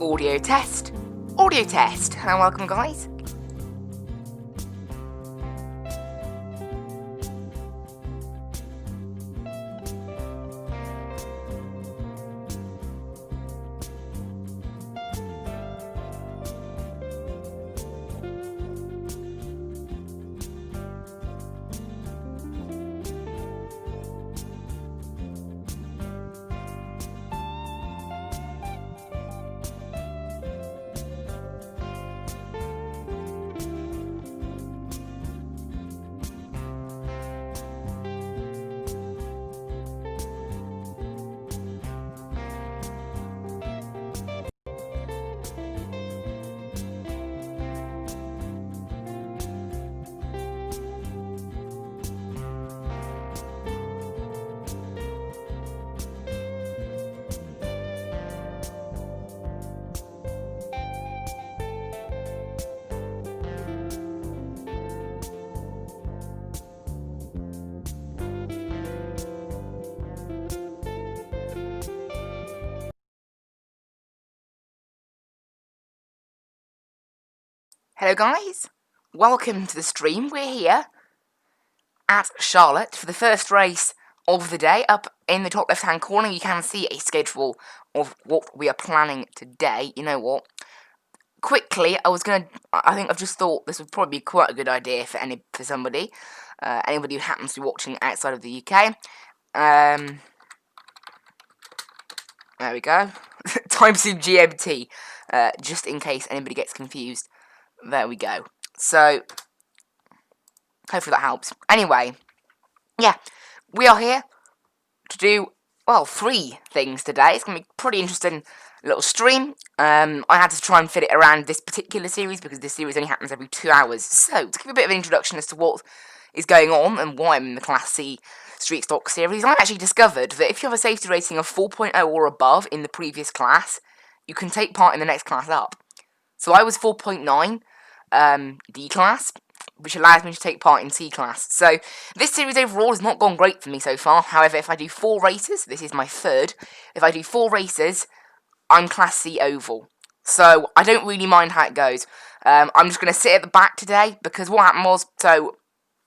Audio test. Audio test. And welcome, guys. Hello guys, welcome to the stream. We're here at Charlotte for the first race of the day. Up in the top left hand corner you can see a schedule of what we are planning today. You know what, quickly I think I've just thought this would probably be quite a good idea for somebody, anybody who happens to be watching outside of the UK. There we go. Timesync GMT, just in case anybody gets confused. There we go. So, hopefully that helps. Anyway, yeah, we are here to do, well, 3 things today. It's going to be a pretty interesting little stream. I had to try and fit it around this particular series because this series only happens every 2 hours. So, to give you a bit of an introduction as to what is going on and why I'm in the Class C Street Stock Series, I actually discovered that if you have a safety rating of 4.0 or above in the previous class, you can take part in the next class up. So I was 4.9. D class, which allows me to take part in C class. So this series overall has not gone great for me so far. However, if I do 4 races, this is my 3rd, if I do 4 races, I'm Class C Oval. So I don't really mind how it goes. I'm just going to sit at the back today because what happened was, so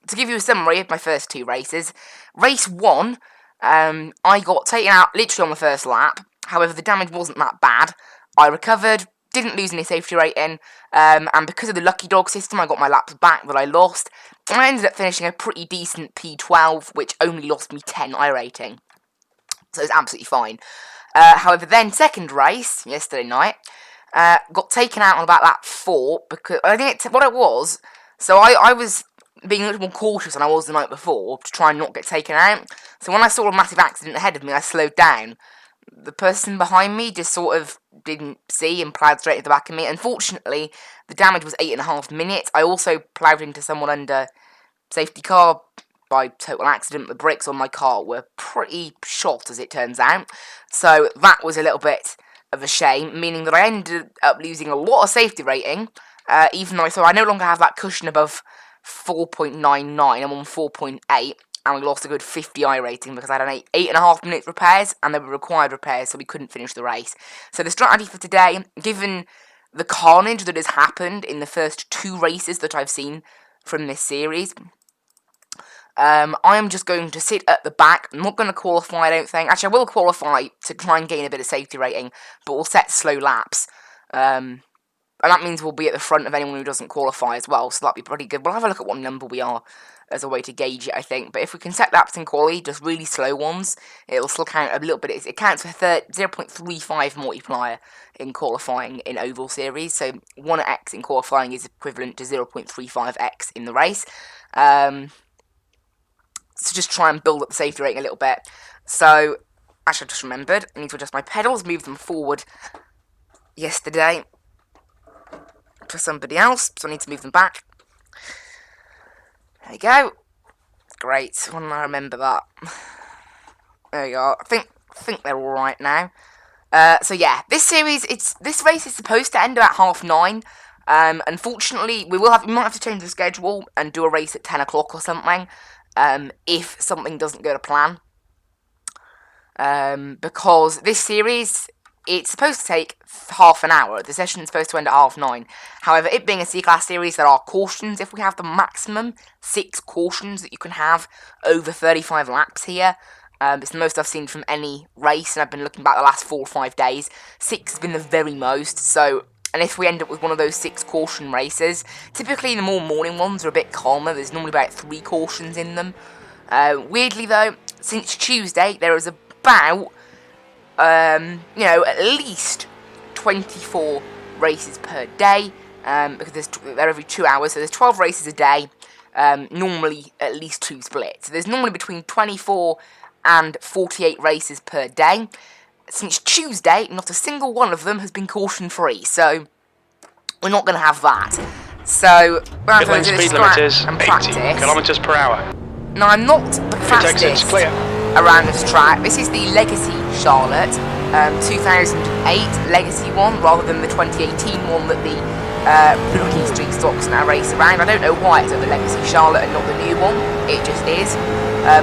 to give you a summary of my first 2 races, race 1, I got taken out literally on the first lap. However, the damage wasn't that bad. I recovered, didn't lose any safety rating, and because of the lucky dog system, I got my laps back that I lost, and I ended up finishing a pretty decent P12, which only lost me 10 iRating. So it's absolutely fine. However, then, second race, yesterday night, got taken out on about lap 4, because, I think what it was, so I was being a little more cautious than I was the night before, to try and not get taken out, so when I saw a massive accident ahead of me, I slowed down. The person behind me just sort of didn't see and ploughed straight at the back of me. Unfortunately, the damage was 8.5 minutes. I also ploughed into someone under safety car by total accident. The brakes on my car were pretty shot, as it turns out. So that was a little bit of a shame, meaning that I ended up losing a lot of safety rating, even though I no longer have that cushion above 4.99. I'm on 4.8. And we lost a good 50 iRating because I had an 8.5 minute repairs, and they were required repairs, so we couldn't finish the race. So the strategy for today, given the carnage that has happened in the first 2 races that I've seen from this series, I am just going to sit at the back. I'm not going to qualify, I don't think. Actually, I will qualify to try and gain a bit of safety rating, but we'll set slow laps. And that means we'll be at the front of anyone who doesn't qualify as well, so that'll be pretty good. We'll have a look at what number we are as a way to gauge it, I think. But if we can set laps in quali, just really slow ones, it'll still count a little bit. It counts for 0.35 multiplier in qualifying in Oval Series, so 1x in qualifying is equivalent to 0.35x in the race. So just try and build up the safety rating a little bit. So, actually I just remembered, I need to adjust my pedals, move them forward yesterday for somebody else, so I need to move them back. There we go. Great. When I remember that. There we go. I think they're all right now. So yeah, this race is supposed to end about 9:30. Unfortunately, we might have to change the schedule and do a race at 10 o'clock or something. If something doesn't go to plan. Because this series it's supposed to take half an hour. The session's supposed to end at 9:30. However, it being a C-Class series, there are cautions. If we have the maximum 6 cautions that you can have over 35 laps here, it's the most I've seen from any race, and I've been looking back the last 4 or 5 days. 6 has been the very most, so... And if we end up with one of those 6 caution races, typically the more morning ones are a bit calmer. There's normally about 3 cautions in them. Weirdly though, since Tuesday, there is about... at least 24 races per day, because they're every 2 hours, so there's 12 races a day, normally at least 2 splits. So there's normally between 24 and 48 races per day. Since Tuesday, not a single one of them has been caution-free, so we're not going to have that. So, we're going to do this and practice. 80 kilometers per hour. Now, I'm not the fastest around this track. This is the Legacy Charlotte 2008 Legacy one, rather than the 2018 one that the rookie street stocks now race around. I don't know why it's at the Legacy Charlotte and not the new one. It just is.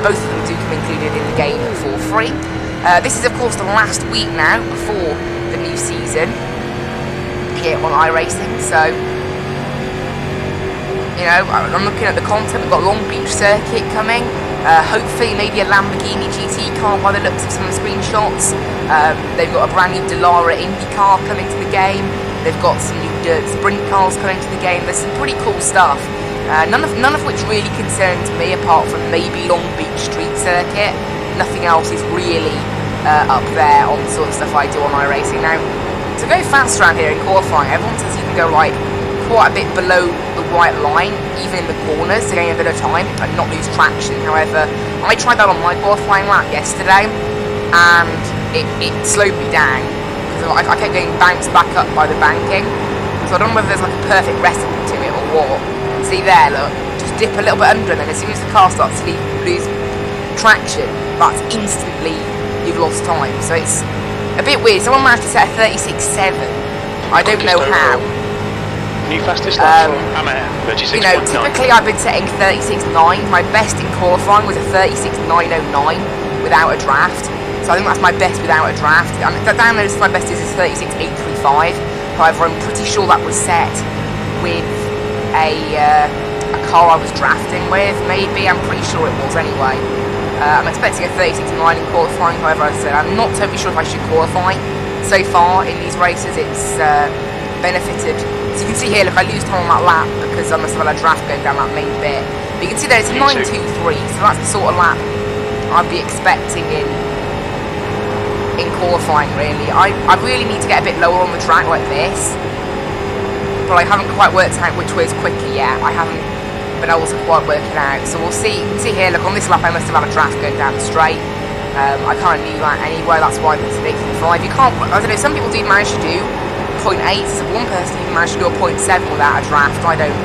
Both of them do come included in the game for free. This is, of course, the last week now before the new season here on iRacing. So, I'm looking at the content. We've got Long Beach Circuit coming. Hopefully, maybe a Lamborghini GT car by the looks of some of the screenshots. They've got a brand new Dallara Indy car coming to the game. They've got some new dirt sprint cars coming to the game. There's some pretty cool stuff. None of which really concerns me, apart from maybe Long Beach Street Circuit. Nothing else is really up there on the sort of stuff I do on iRacing. Now, to go fast around here in qualifying, everyone says you can go like quite a bit below the white line, even in the corners, to gain a bit of time and not lose traction. However, I tried that on my qualifying lap yesterday, and it slowed me down, because I kept getting bounced back up by the banking. So I don't know whether there's like a perfect recipe to it or what. See there, look, just dip a little bit under, and then as soon as the car starts to lose traction, that's instantly you've lost time. So it's a bit weird. Someone managed to set a 36.7. I don't know how. New fastest lap for Amateur, 36.9. Typically I've been setting 36.9. My best in qualifying was a 36.909 without a draft. So I think that's my best without a draft. And down there, my best is 36.835. However, I'm pretty sure that was set with a car I was drafting with, maybe. I'm pretty sure it was anyway. I'm expecting a 36.9 in qualifying. However, as I said, I'm not totally sure if I should qualify. So far in these races, it's benefited. So you can see here, look, I lose time on that lap because I must have had a draft going down that main bit. But you can see there it's 9.23, so that's the sort of lap I'd be expecting in qualifying, really. I really need to get a bit lower on the track like this, but I haven't quite worked out which way is quicker yet. I haven't been able to quite work it out, so we'll see. You can see here, look, on this lap I must have had a draft going down the straight. I kind of knew that anyway, that's why it's 8.5. You can't, I don't know, some people do manage to do 0.8, so one person even managed to do a 0.7 without a draft. I don't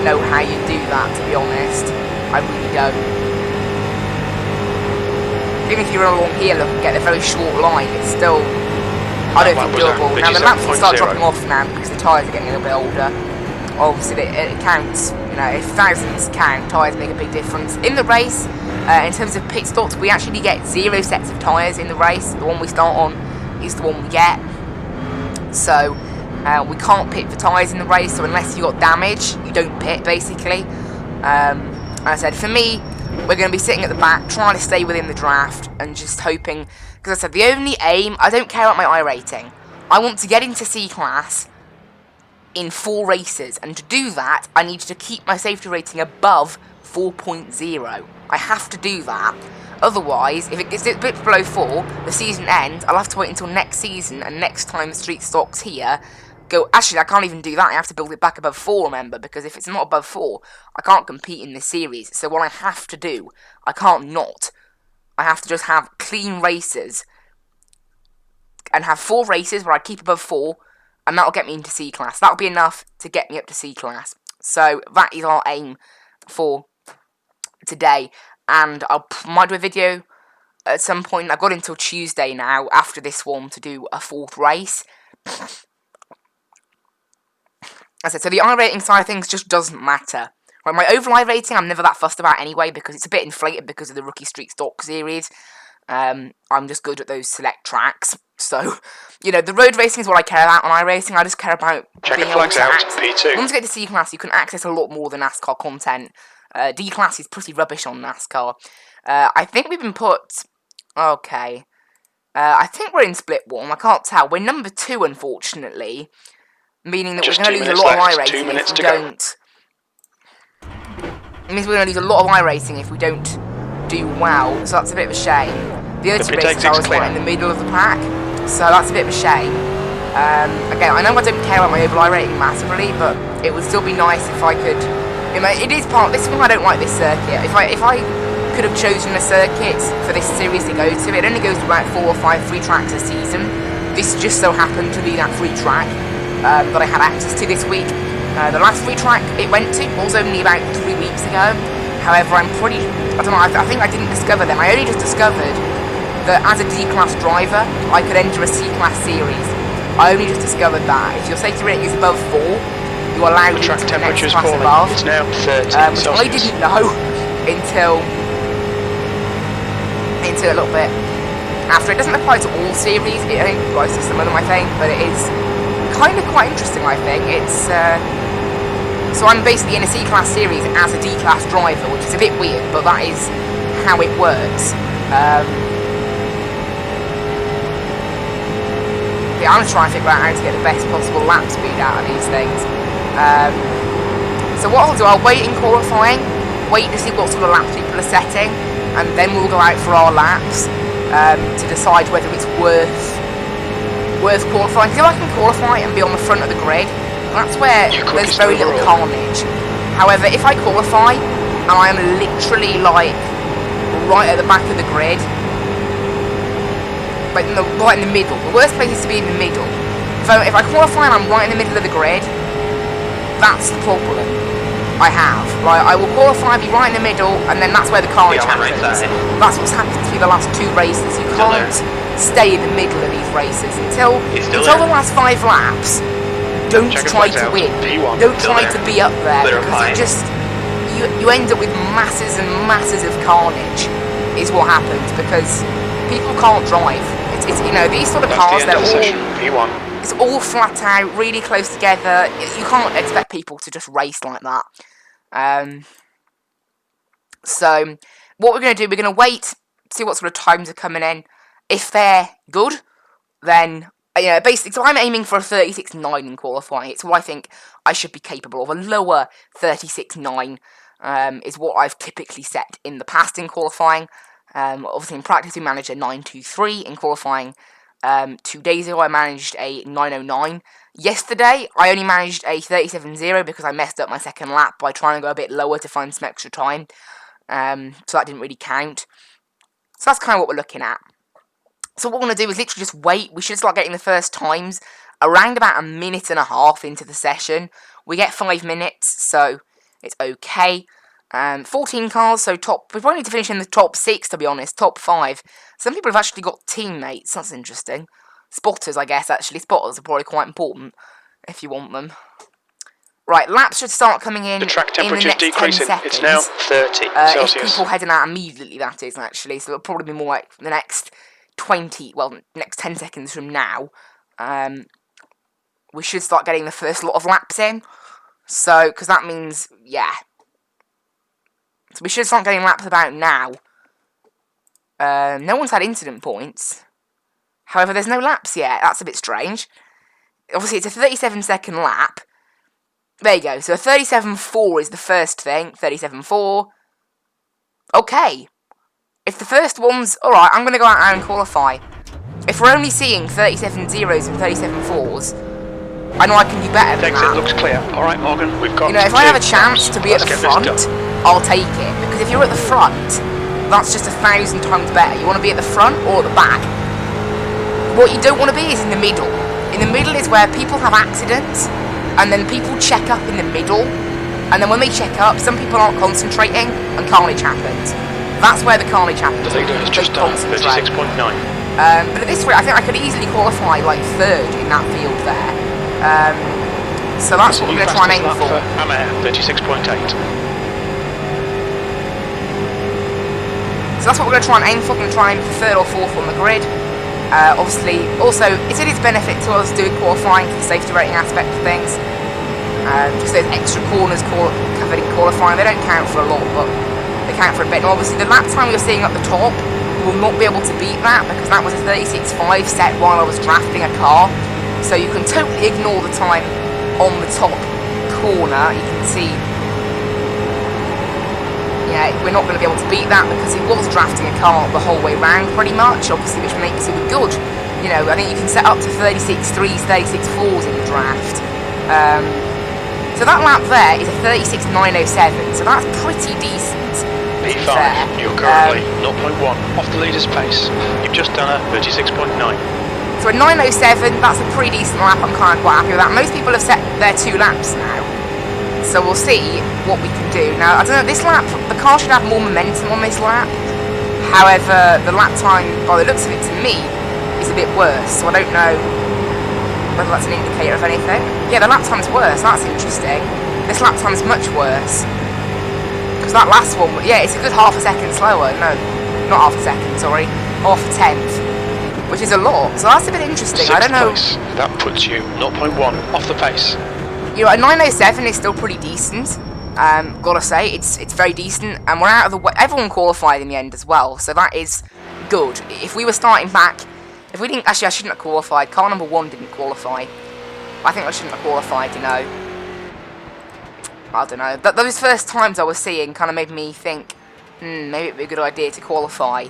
know how you do that, to be honest. I really don't. Even if you run along here, look, and get a very short line, it's still, I don't think, doable. Now, the laps will start dropping off now because the tyres are getting a little bit older. Obviously, it counts. If thousands count, tyres make a big difference. In the race, in terms of pit stops, we actually get 0 sets of tyres in the race. The one we start on is the one we get. So, we can't pit for tyres in the race, so unless you got damage, you don't pit, basically. As I said, for me, we're going to be sitting at the back, trying to stay within the draft, and just hoping, because I said, the only aim, I don't care about my I rating. I want to get into C-Class in 4 races, and to do that, I need to keep my safety rating above 4.0. I have to do that. Otherwise, if it gets a bit below 4, the season ends, I'll have to wait until next season, and next time the street stocks here go... Actually, I can't even do that. I have to build it back above 4, remember, because if it's not above 4, I can't compete in this series. So what I have to do, I can't not. I have to just have clean races, and have 4 races where I keep above 4, and that'll get me into C-Class. That'll be enough to get me up to C-Class. So that is our aim for today. And I might do a video at some point. I've got until Tuesday now, after this one, to do a 4th race. As I said, so the iRating side of things just doesn't matter. Right, my overall iRating, I'm never that fussed about anyway, because it's a bit inflated because of the Rookie Street Stock series. I'm just good at those select tracks. So, you know, the road racing is what I care about on iRacing. I just care about Checker being able flags to out, access. P2. Once you get to C-Class, you can access a lot more than NASCAR content. D-Class is pretty rubbish on NASCAR. I think we've been put... Okay. I think we're in Split 1. I can't tell. We're number 2, unfortunately. Meaning that Just we're going to 2 lose a minutes lot of left. 2 iRacing minutes if we to go. don't... It means we're going to lose a lot of iRacing if we don't do well. So that's a bit of a shame. The other two races I was right in the middle of the pack. So that's a bit of a shame. Again, I know I don't care about my overall rating massively, but it would still be nice if I could... It is part... This is why I don't like this circuit. If I could have chosen a circuit for this series to go to, it only goes to about 4 or 5 free tracks a season. This just so happened to be that free track that I had access to this week. The last free track it went to was only about 3 weeks ago. However, I'm pretty... I don't know, I think I didn't discover them. I only just discovered that as a D-Class driver, I could enter a C-Class series. I only just discovered that. If your safety rating is above 4, you're allowed into Track the next temperature's class falling. above. It's now 30 Which Celsius. I didn't know until a little bit after. It doesn't apply to all series, it only applies to some of them, I think, but it is kind of quite interesting, I think. It's so I'm basically in a C-Class series as a D-Class driver, which is a bit weird, but that is how it works. Yeah, I'm just trying to figure out how to get the best possible lap speed out of these things. So what I'll do, I'll wait in qualifying, wait to see what sort of laps people are setting, and then we'll go out for our laps to decide whether it's worth qualifying. Because if I can qualify and be on the front of the grid, that's where there's very little carnage. However, if I qualify and I am literally like right at the back of the grid, like right in the middle, the worst place is to be in the middle. If I qualify and I'm right in the middle of the grid, that's the problem I have. Like, I will qualify, be right in the middle, and then that's where the carnage happens. That's what's happened through the last 2 races. You can't stay in the middle of these races until the last 5 laps. Don't try to win. Don't try to be up there, because you end up with masses and masses of carnage. Is what happens because people can't drive. It's you know, these sort of cars, they're all it's all flat out, really close together. You can't expect people to just race like that. So what we're going to do, we're going to wait, see what sort of times are coming in. If they're good, then basically, so I'm aiming for a 36.9 in qualifying. It's what I think I should be capable of. A lower 36.9 is what I've typically set in the past in qualifying. Obviously in practice we managed a 9.23 in qualifying. 2 days ago I managed a 9.09. Yesterday I only managed a 37.0 because I messed up my second lap by trying to go a bit lower to find some extra time. So that didn't really count. So that's kind of what we're looking at. So what we're going to do is literally just wait. We should start getting the first times around about 1.5 minutes into the session. We get 5 minutes, so it's okay. 14 cars, so we probably need to finish in the top 6, to be honest, top 5. Some people have actually got teammates, that's interesting. Spotters, I guess, actually. Spotters are probably quite important, if you want them. Right, laps should start coming in the track temperature in the next 10 seconds. It's now 30 Celsius. If people heading out immediately, that is, actually. So it'll probably be more like the next next 10 seconds from now. We should start getting the first lot of laps in. So, because that means, yeah. So we should start getting laps about now. No one's had incident points. However, there's no laps yet. That's a bit strange. Obviously, it's a 37-second lap. There you go. So a 37.4 is the first thing. 37.4. Okay. If the first one's... Alright, I'm going to go out and qualify. If we're only seeing 37.0s and 37.4s, I know I can do better than that. Exit looks clear. Alright, Morgan, we've got... if I have a chance to be at the front, I'll take it. Because if you're at the front, that's just 1,000 times better. You want to be at the front or at the back. What you don't want to be is in the middle. In the middle is where people have accidents, and then people check up in the middle, and then when they check up, some people aren't concentrating, and carnage happens. That's where the carnage happens. The leader is just done, 36.9. But at this rate, I think I could easily qualify, like, 3rd in that field there. So that's what we're going to try and aim for. Amair, 36.8. So that's what we're going to try and aim for. We're going to try and aim for 3rd or 4th on the grid. Obviously, also, it's in its benefit to us doing qualifying for the safety rating aspect of things. Just those extra corners covered in qualifying, they don't count for a lot, but they count for a bit. And obviously, the lap time you're seeing at the top will not be able to beat that, because that was a 36.5 set while I was drafting a car. So you can totally ignore the time on the top corner. You can see, yeah, we're not going to be able to beat that because it was drafting a car the whole way round pretty much, obviously, which makes it good. You know, I think you can set up to 36.3s, 36.4s in the draft. So that lap there is a 36.907, so that's pretty decent. P5, you're currently 0.1 off the leader's pace. You've just done a 36.9. So a 907, that's a pretty decent lap. I'm kind of quite happy with that. Most people have set their 2 laps now, so we'll see what we can do. Now, I don't know, this lap, the car should have more momentum on this lap. However, the lap time, by the looks of it to me, is a bit worse, so I don't know whether that's an indicator of anything. Yeah, the lap time's worse, that's interesting. This lap time's much worse. Because that last one, yeah, it's a good half a second slower. No, not half a second, sorry. Half a tenth. Which is a lot, so that's a bit interesting. I don't know. Place. That puts you 0.1 off the pace. You know, a 907 is still pretty decent. Gotta say, it's very decent. And we're out of the way. Everyone qualified in the end as well, so that is good. If we were starting back, if we didn't, actually I shouldn't have qualified. Car number 1 didn't qualify. I think I shouldn't have qualified, you know. I don't know. Those first times I was seeing kind of made me think, maybe it'd be a good idea to qualify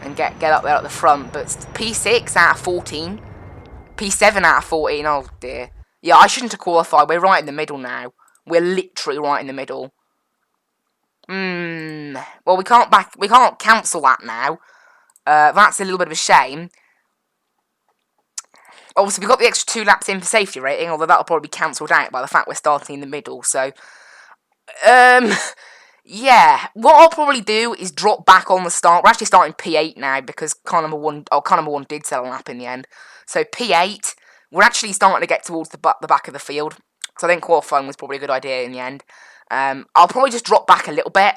and get up there at the front. But P6 out of 14. P7 out of 14, oh dear. Yeah, I shouldn't have qualified. We're right in the middle now. We're literally right in the middle. Well, we can't cancel that now. That's a little bit of a shame. Obviously, we've got the extra 2 laps in for safety rating, although that'll probably be cancelled out by the fact we're starting in the middle, so... yeah, what I'll probably do is drop back on the start. We're actually starting P8 now, because car number 1 did sell a lap in the end. So P8, we're actually starting to get towards the back of the field, so I think qualifying was probably a good idea in the end. I'll probably just drop back a little bit.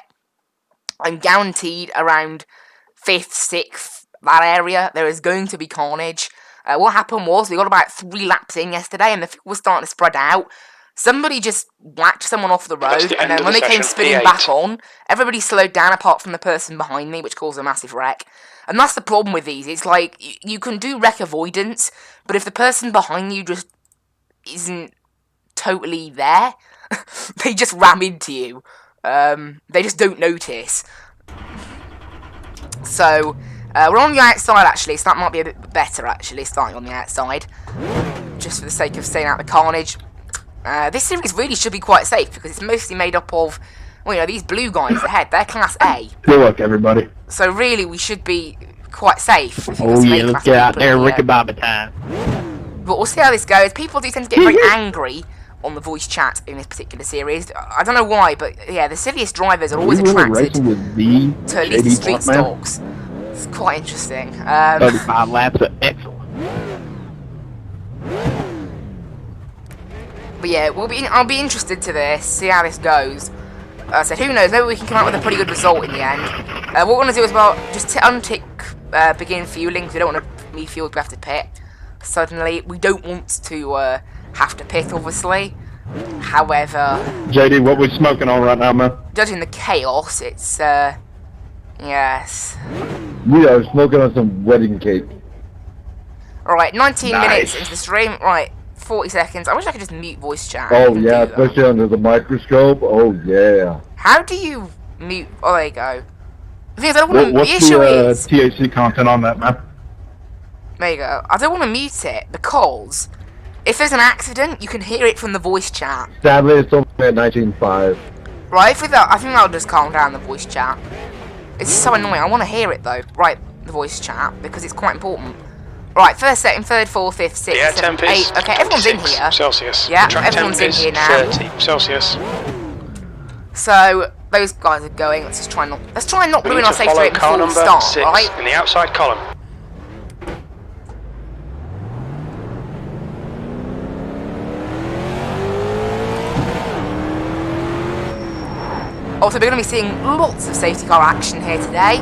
I'm guaranteed around 5th, 6th, that area, there is going to be carnage. What happened was, we got about 3 laps in yesterday, and the field was starting to spread out. Somebody just whacked someone off the road, and then when they came spinning back on, everybody slowed down apart from the person behind me, which caused a massive wreck. And that's the problem with these. It's like, you can do wreck avoidance, but if the person behind you just isn't totally there, they just ram into you. They just don't notice. So... we're on the outside, actually, so that might be a bit better, actually, starting on the outside. Just for the sake of staying out of the carnage. This series really should be quite safe, because it's mostly made up of, well, you know, these blue guys ahead. They're Class A. Good luck, everybody. So, really, we should be quite safe. Oh, yeah, let's get out there, Ricky Bobby time. But we'll see how this goes. People do tend to get very angry on the voice chat in this particular series. I don't know why, but, yeah, the silliest drivers are always attracted to at least the street stocks. It's quite interesting. 35 laps are excellent. But yeah, I'll be interested to this, see how this goes. So who knows, maybe we can come out with a pretty good result in the end. What we're going to do as well, just to untick begin fueling, because we don't want to refuel if we have to pit. Suddenly, we don't want to have to pit, obviously. However... JD, what we smoking on right now, man? Judging the chaos, it's, yes. We are smoking on some wedding cake. Alright, 19 minutes into the stream. Right, 40 seconds. I wish I could just mute voice chat. Oh, yeah, especially under the microscope. Oh, yeah. How do you mute? Oh, there you go. The thing is, I don't want to... What's the THC content on that, man? There you go. I don't want to mute it, because if there's an accident, you can hear it from the voice chat. Sadly, it's only at 19.5. Right, I think that'll just calm down the voice chat. It's so annoying. I want to hear it, though. Right, the voice chat, because it's quite important. Right, first, second, third, fourth, fifth, sixth, seventh, eighth. Okay, everyone's in here. Celsius. Yeah, everyone's in here now. 30 Celsius. So those guys are going. Let's try and not ruin our safety rate before we start, right? In the outside column. Also, we're going to be seeing lots of safety car action here today,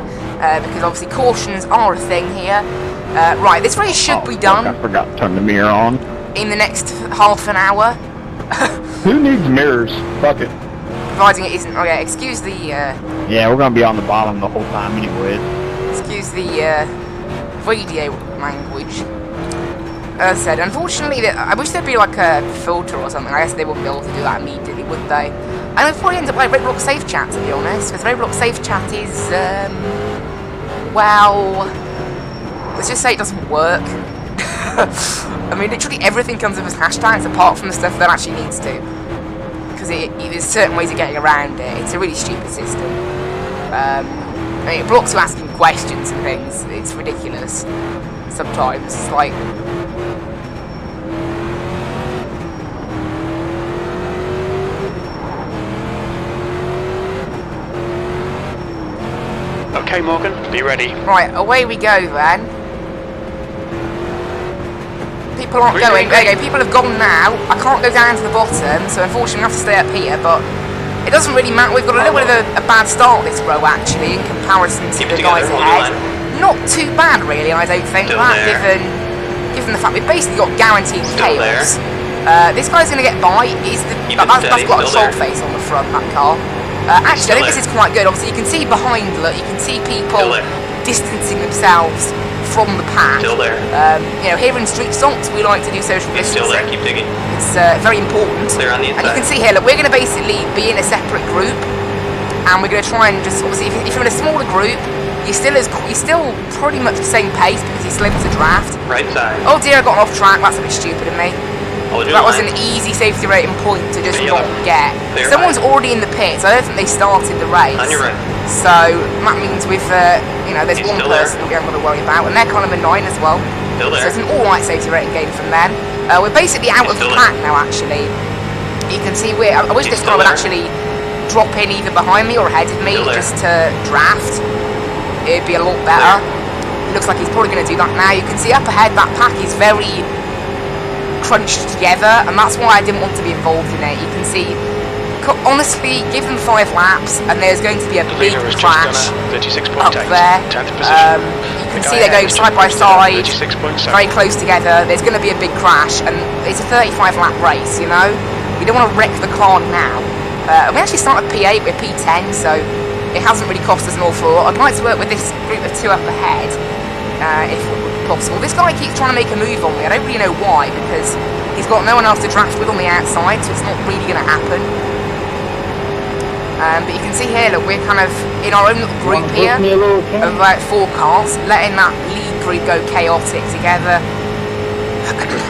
because obviously cautions are a thing here. Right, this race should be done I forgot to turn the mirror on. in the next half an hour. Who needs mirrors? Fuck it. Providing it isn't. Oh yeah, excuse the Yeah, we're gonna be on the bottom the whole time anyway. radio language. As I said, unfortunately, I wish there'd be like a filter or something. I guess they wouldn't be able to do that immediately, would they? And I'd probably end up like Roblox Safe Chat, to be honest, because Roblox Safe Chat is, well, let's just say it doesn't work. I mean, literally everything comes up as hashtags apart from the stuff that actually needs to. Because there's certain ways of getting around it. It's a really stupid system. I mean, it blocks you asking questions and things. It's ridiculous. Sometimes it's like. Okay, Morgan, be ready. Right, away we go then. People aren't going. There you go, people have gone now. I can't go down to the bottom, so unfortunately I have to stay up here, but it doesn't really matter. We've got a little bit of a bad start this row, actually, in comparison to the guys ahead. Not too bad, really, I don't think, given the fact we've basically got guaranteed chaos. This guy's going to get by. That's got a troll face on the front, that car. Actually, I think this is quite good. Obviously, you can see behind, look, you can see people distancing themselves from the pack. Still there. You know, here in Street Stomps, we like to do social distancing. Still there, keep digging. It's very important. Clear on the inside. And you can see here, look, we're going to basically be in a separate group, and we're going to try and just, obviously, if you're in a smaller group, you're still pretty much the same pace because you're slow to draft. Right side. Oh dear, I got off track. That's a bit stupid of me. That was an easy safety rating point to just not get. Someone's already in the pits. I don't think they started the race. On your right. So that means with you know, there's one person that we haven't got to worry about, and they're kind of annoying as well. Still there. So it's an all-right safety rating game from them. We're basically out of the pack now. Actually, you can see I wish this car would actually drop in either behind me or ahead of me just to draft. It'd be a lot better. It looks like he's probably going to do that now. You can see up ahead that pack is very crunched together, and that's why I didn't want to be involved in it. You can see, honestly, give them 5 laps and there's going to be a big crash up there. You can see they're going side by side, very close together. There's going to be a big crash, and it's a 35 lap race, you know. You don't want to wreck the car now. We actually started P8 with P10, so it hasn't really cost us an awful lot. I'd like to work with this group of 2 up ahead, if possible. This guy keeps trying to make a move on me. I don't really know why, because he's got no one else to draft with on the outside, so it's not really going to happen. But you can see here, look, we're kind of in our own little group here of about 4 cars, letting that lead group go chaotic together.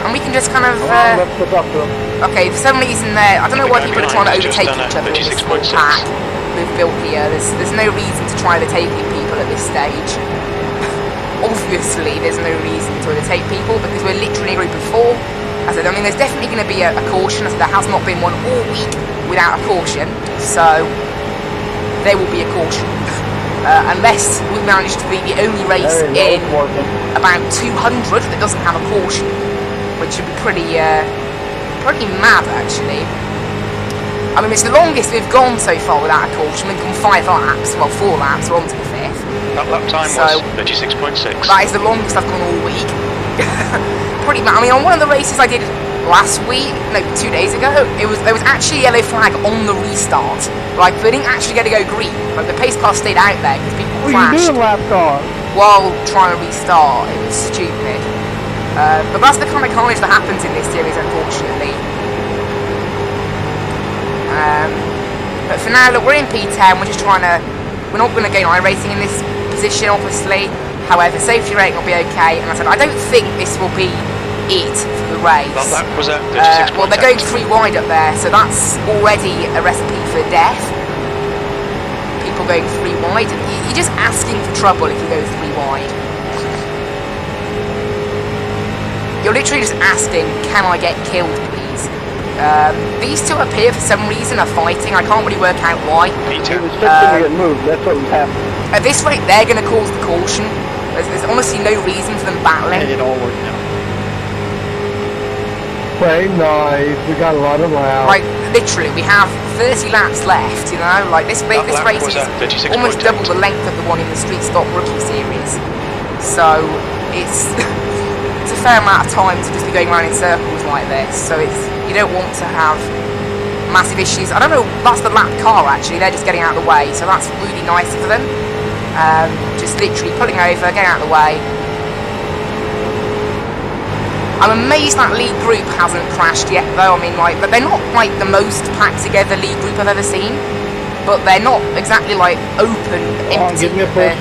And we can just kind of okay, for some reason there, I don't know why people are trying to overtake each other in this full pack we've built here. There's no reason to try to overtake people at this stage. Obviously, there's no reason to overtake people because we're literally a group of 4. As I said, I mean, there's definitely going to be a caution, as there has not been one all week without a caution, so there will be a caution. Unless we manage to be the only race in about 200 that doesn't have a caution, which would be pretty mad, actually. I mean, it's the longest we've gone so far without a caution. We've gone 5 laps, well, 4 laps, we're on to the 5th. That lap time was 36.6. That is the longest I've gone all week. Pretty mad. I mean, on one of the races I did last week, no, 2 days ago, there was actually a yellow flag on the restart. Like, they didn't actually get to go green. Like, the pace car stayed out there because people crashed while trying to restart. It was stupid. But that's the kind of carnage that happens in this series, unfortunately. But for now, look, we're in P10. We're just trying to. We're not going to gain iRacing in this position, obviously. However, safety rating will be okay. And I said, I don't think this will be it for the race. That was at 36. Well, they're going 3 wide up there, so that's already a recipe for death. People going 3 wide. You're just asking for trouble if you go 3 wide. You're literally just asking, can I get killed, please? These 2 up here, for some reason, are fighting. I can't really work out why. That's what was happening. At this rate, they're going to cause the caution. There's honestly no reason for them battling. And it all worked out. Play nice. We got a lot of laps. Like, literally, we have 30 laps left, you know? Like, this race is almost double the length of the one in the Street Stock Rookie Series. So, it's it's a fair amount of time to just be going around in circles like this. So you don't want to have massive issues. I don't know, that's the lap car actually, they're just getting out of the way, so that's really nice for them. Just literally pulling over, getting out of the way. I'm amazed that lead group hasn't crashed yet though. I mean, like, but they're not like the most packed together lead group I've ever seen, but they're not exactly like open, empty. Give me a push.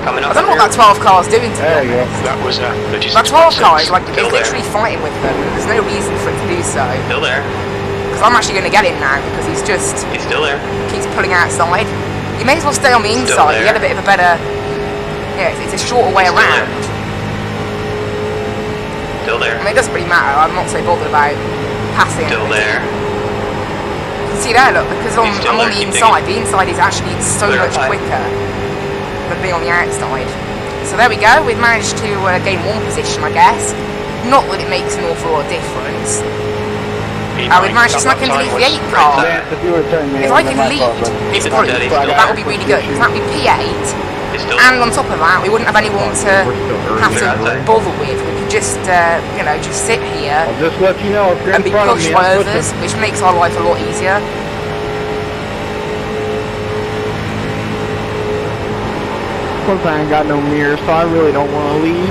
Coming I up don't know what that 12 car is doing to There you be go. honest. That was 36.6. That 12 car is like, Still it's there. literally fighting with them, and there's no reason for it to do so. Still there. Because I'm actually going to get him now, because he's just He's still there. keeps pulling outside. You may as well stay on the Still inside, you there. get a bit of a better, yeah, it's a shorter way He's still around. Still there. I mean, it doesn't really matter, I'm not so bothered about passing. Still there. You can see there, look, because I'm He's still on there, the keep inside, the inside is actually so much Verify. quicker than being on the outside. So there we go, we've managed to gain one position, I guess. Not that it makes an awful lot of difference. We've managed to snuck into the 8 car. Lance, if you were turning me If on, I then could my lead car's this Keep it group, steady, that still would be really good, because that would be P8. He's still And on top of that, we wouldn't have anyone to have to Right. bother with. We could just, you know, just sit here I'll just let you know if you're and in be front of pushed me, by I'm others, pushing. which makes our life a lot easier. Plus I ain't got no mirror, so I really don't want to lead.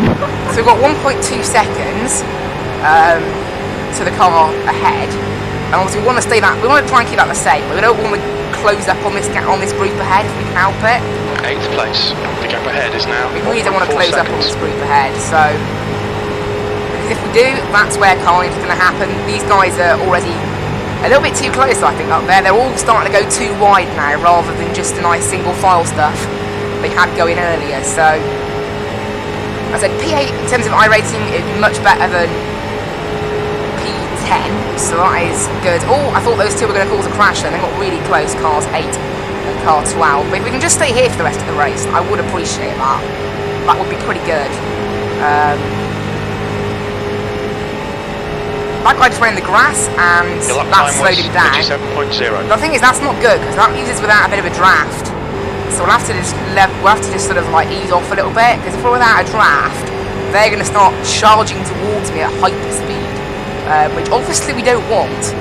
So we've got 1.2 seconds to the car ahead, and obviously we want to stay that. We want to try and keep that the same. We don't want to close up on this group ahead if we can help it. 8th place. The gap ahead is now We really don't want to 1.4 close up on seconds. this group ahead. So because if we do, that's where carnage is going to happen. These guys are already a little bit too close, I think, up there. They're all starting to go too wide now, rather than just a nice single file stuff they had going earlier. So I said P8 in terms of iRacing is much better than P10, so that is good. Oh, I thought those two were going to cause a crash then. They got really close, cars 8 and car 12. But if we can just stay here for the rest of the race, I would appreciate that. That would be pretty good. That guy just ran in the grass, and Your lap that time slowed was him down. 37.0. The thing is, that's not good, because that leaves us without a bit of a draft. So we'll have to just sort of like ease off a little bit, because if we're without a draft, they're going to start charging towards me at hyper speed, which obviously we don't want.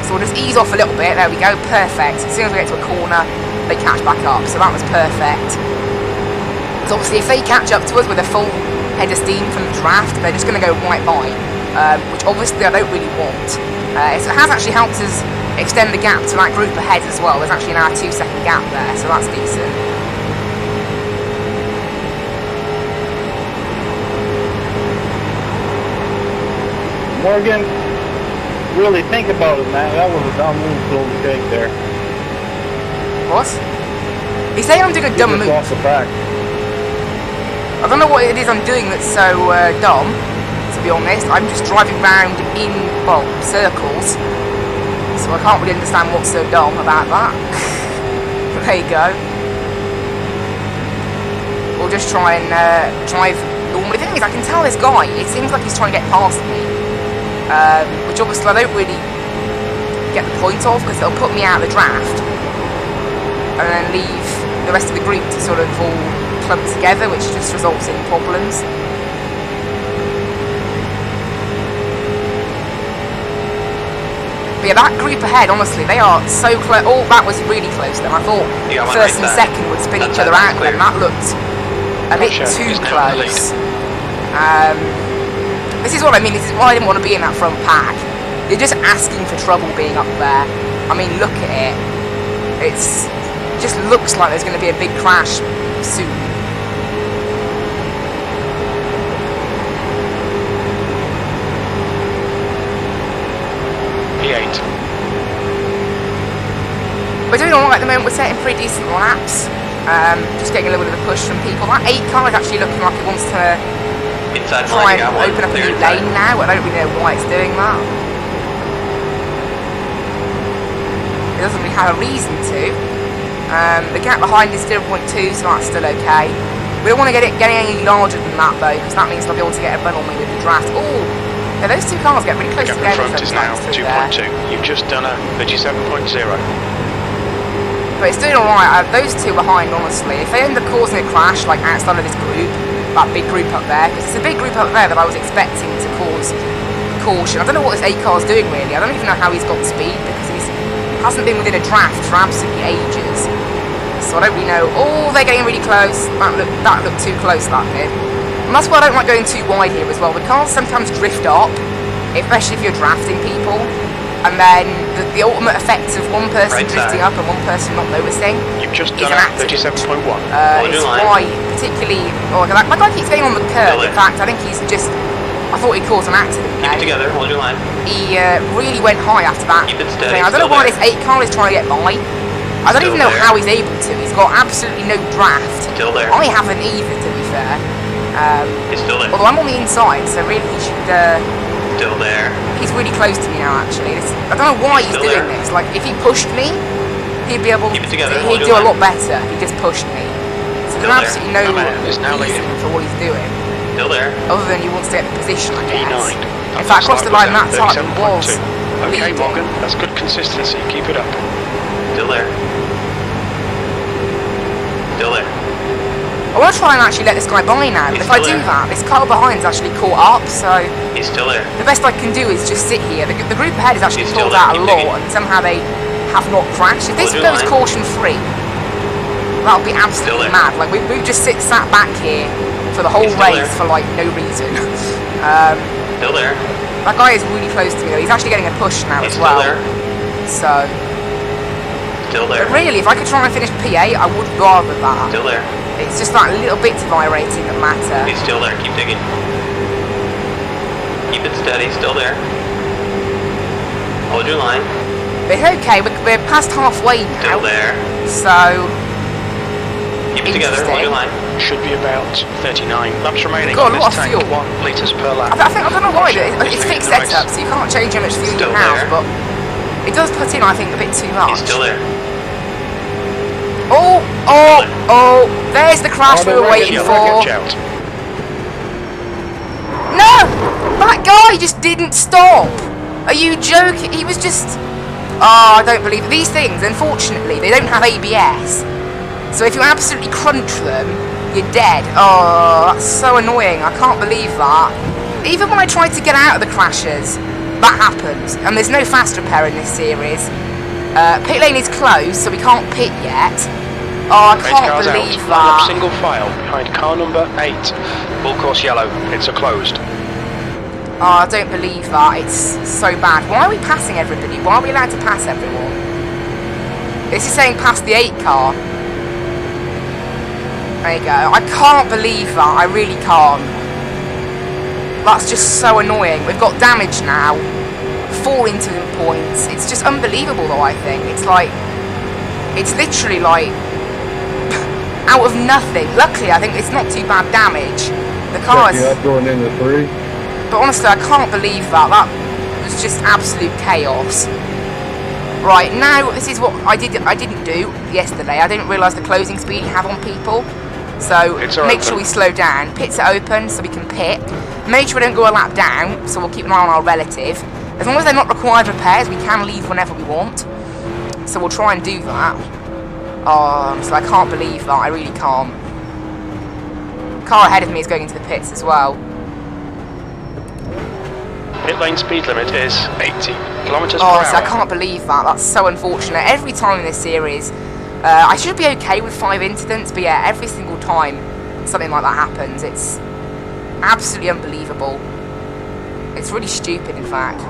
So we'll just ease off a little bit. There we go, perfect. As soon as we get to a corner, they catch back up. So that was perfect. So obviously, if they catch up to us with a full head of steam from the draft, they're just going to go right by, which obviously I don't really want. So it has actually helped us extend the gap to that group ahead as well. There's actually now a 2-second gap there, so that's decent. Morgan, really think about it, man. That was a dumb move to overtake there. What? He's saying I'm doing a dumb Just move. off the back. I don't know what it is I'm doing that's so dumb, to be honest. I'm just driving round in, well, circles. So I can't really understand what's so dumb about that. But there you go. We'll just try and drive normally. The thing is, I can tell this guy, it seems like he's trying to get past me. Which obviously I don't really get the point of, because it'll put me out of the draft. And then leave the rest of the group to sort of all clump together, which just results in problems. But yeah, that group ahead, honestly, they are so close. Oh, that was really close then. I thought Yeah, I went first right and there. second would spin That's each other out, clear. and that looked a bit Russia too is now in the lead. close. This is what I mean. This is why I didn't want to be in that front pack. You're just asking for trouble being up there. I mean, look at it. It just looks like there's going to be a big crash soon. P8. We're doing alright at the moment. We're setting pretty decent laps. Just getting a little bit of a push from people. That 8 car is actually looking like it wants to Inside try line, and open up a new lane now. I don't really know why it's doing that. It doesn't really have a reason to. The gap behind is 0.2, so that's still okay. We don't want to get it getting any larger than that though, because that means they'll be able to get a run on me with the draft. Oh, yeah, those two cars get really The close gap in together front is now sometimes through there. 2.2. You've just done a 37.0. But it's doing alright. Those two behind, honestly. If they end up causing a crash, like outside of this group, that big group up there, because it's a big group up there that I was expecting to cause caution. I don't know what this 8 car's doing, really. I don't even know how he's got speed, because he hasn't been within a draft for absolutely ages. So I don't really know. Oh, they're getting really close. That looked too close, that did. And that's why I don't like going too wide here as well. The cars sometimes drift up, especially if you're drafting people. And then the ultimate effect of one person drifting up and one person not noticing You've just is done an accident. 37.1. It's why, particularly... Oh, my guy keeps getting on the curb. In fact, I think he's just... I thought he caused an accident there. Keep it together, hold your line. He really went high after that. Keep it steady, I don't know why this 8 car is trying to get by. I don't even know how he's able to. He's got absolutely no draft. Still there. I haven't either, to be fair. He's still there. Although I'm on the inside, so really he should... Still there. He's really close to me now, actually. I don't know why he's doing this. Like, if he pushed me, he'd be able to... Keep it together, He'd do a lot better if he just pushed me. So there's absolutely no reason for what he's doing. Still there. Other than he wants to get the position, I guess. E9. In fact, across the line that time, he was Okay, leading. Morgan, that's good consistency. Keep it up. Still there. Still there. I want to try and actually let this guy by now. If I do that, this car behind's actually caught up, so... He's still there. The best I can do is just sit here. The group ahead is actually pulled out a lot, and somehow they have not crashed. If this goes caution-free, that'll be absolutely mad. Like, we've just sat back here for the whole race for, like, no reason. Still there. That guy is really close to me, though. He's actually getting a push now as well. So... Still there. But really, if I could try and finish P8, I would rather that. Still there. It's just that little bits of iRacing that matter. He's still there. Keep digging. Keep it steady. Still there. Hold your line. But okay, we're past halfway now. Still there. So... Keep it together. Hold your line. Should be about 39 laps remaining Got on a lot this of tank. fuel. 1 litres per lap. I don't know why, it's fixed setup, so you can't change how much fuel you have, but it does put in, I think, a bit too much. He's still there. Oh, there's the crash we were waiting for. No! That guy just didn't stop. Are you joking? He was just... Oh, I don't believe it. These things, unfortunately, they don't have ABS. So if you absolutely crunch them, you're dead. Oh, that's so annoying. I can't believe that. Even when I tried to get out of the crashes, that happens. And there's no fast repair in this series. Pit lane is closed, so we can't pit yet. Oh, I can't believe that. Line up single file behind car number 8. Full course yellow. It's a closed. Oh, I don't believe that. It's so bad. Why are we passing everybody? Why are we allowed to pass everyone? This is saying pass the 8 car. There you go. I can't believe that. I really can't. That's just so annoying. We've got damage now. 4 incident points. It's just unbelievable, though, I think. It's like... It's literally like... out of nothing. Luckily, I think it's not too bad damage. The car is... going into 3. But honestly, I can't believe that. That was just absolute chaos. Right, now, this is what I didn't do yesterday. I didn't realise the closing speed you have on people. So, make sure we slow down. Pits are open, so we can pit. Make sure we don't go a lap down, so we'll keep an eye on our relative. As long as they're not required repairs, we can leave whenever we want. So we'll try and do that. Oh, so I can't believe that. I really can't. Car ahead of me is going into the pits as well. Pit lane speed limit is 80 kilometers per Oh, hour. so I can't believe that. That's so unfortunate. Every time in this series, I should be okay with 5 incidents, but yeah, every single time something like that happens, it's absolutely unbelievable. It's really stupid, in fact.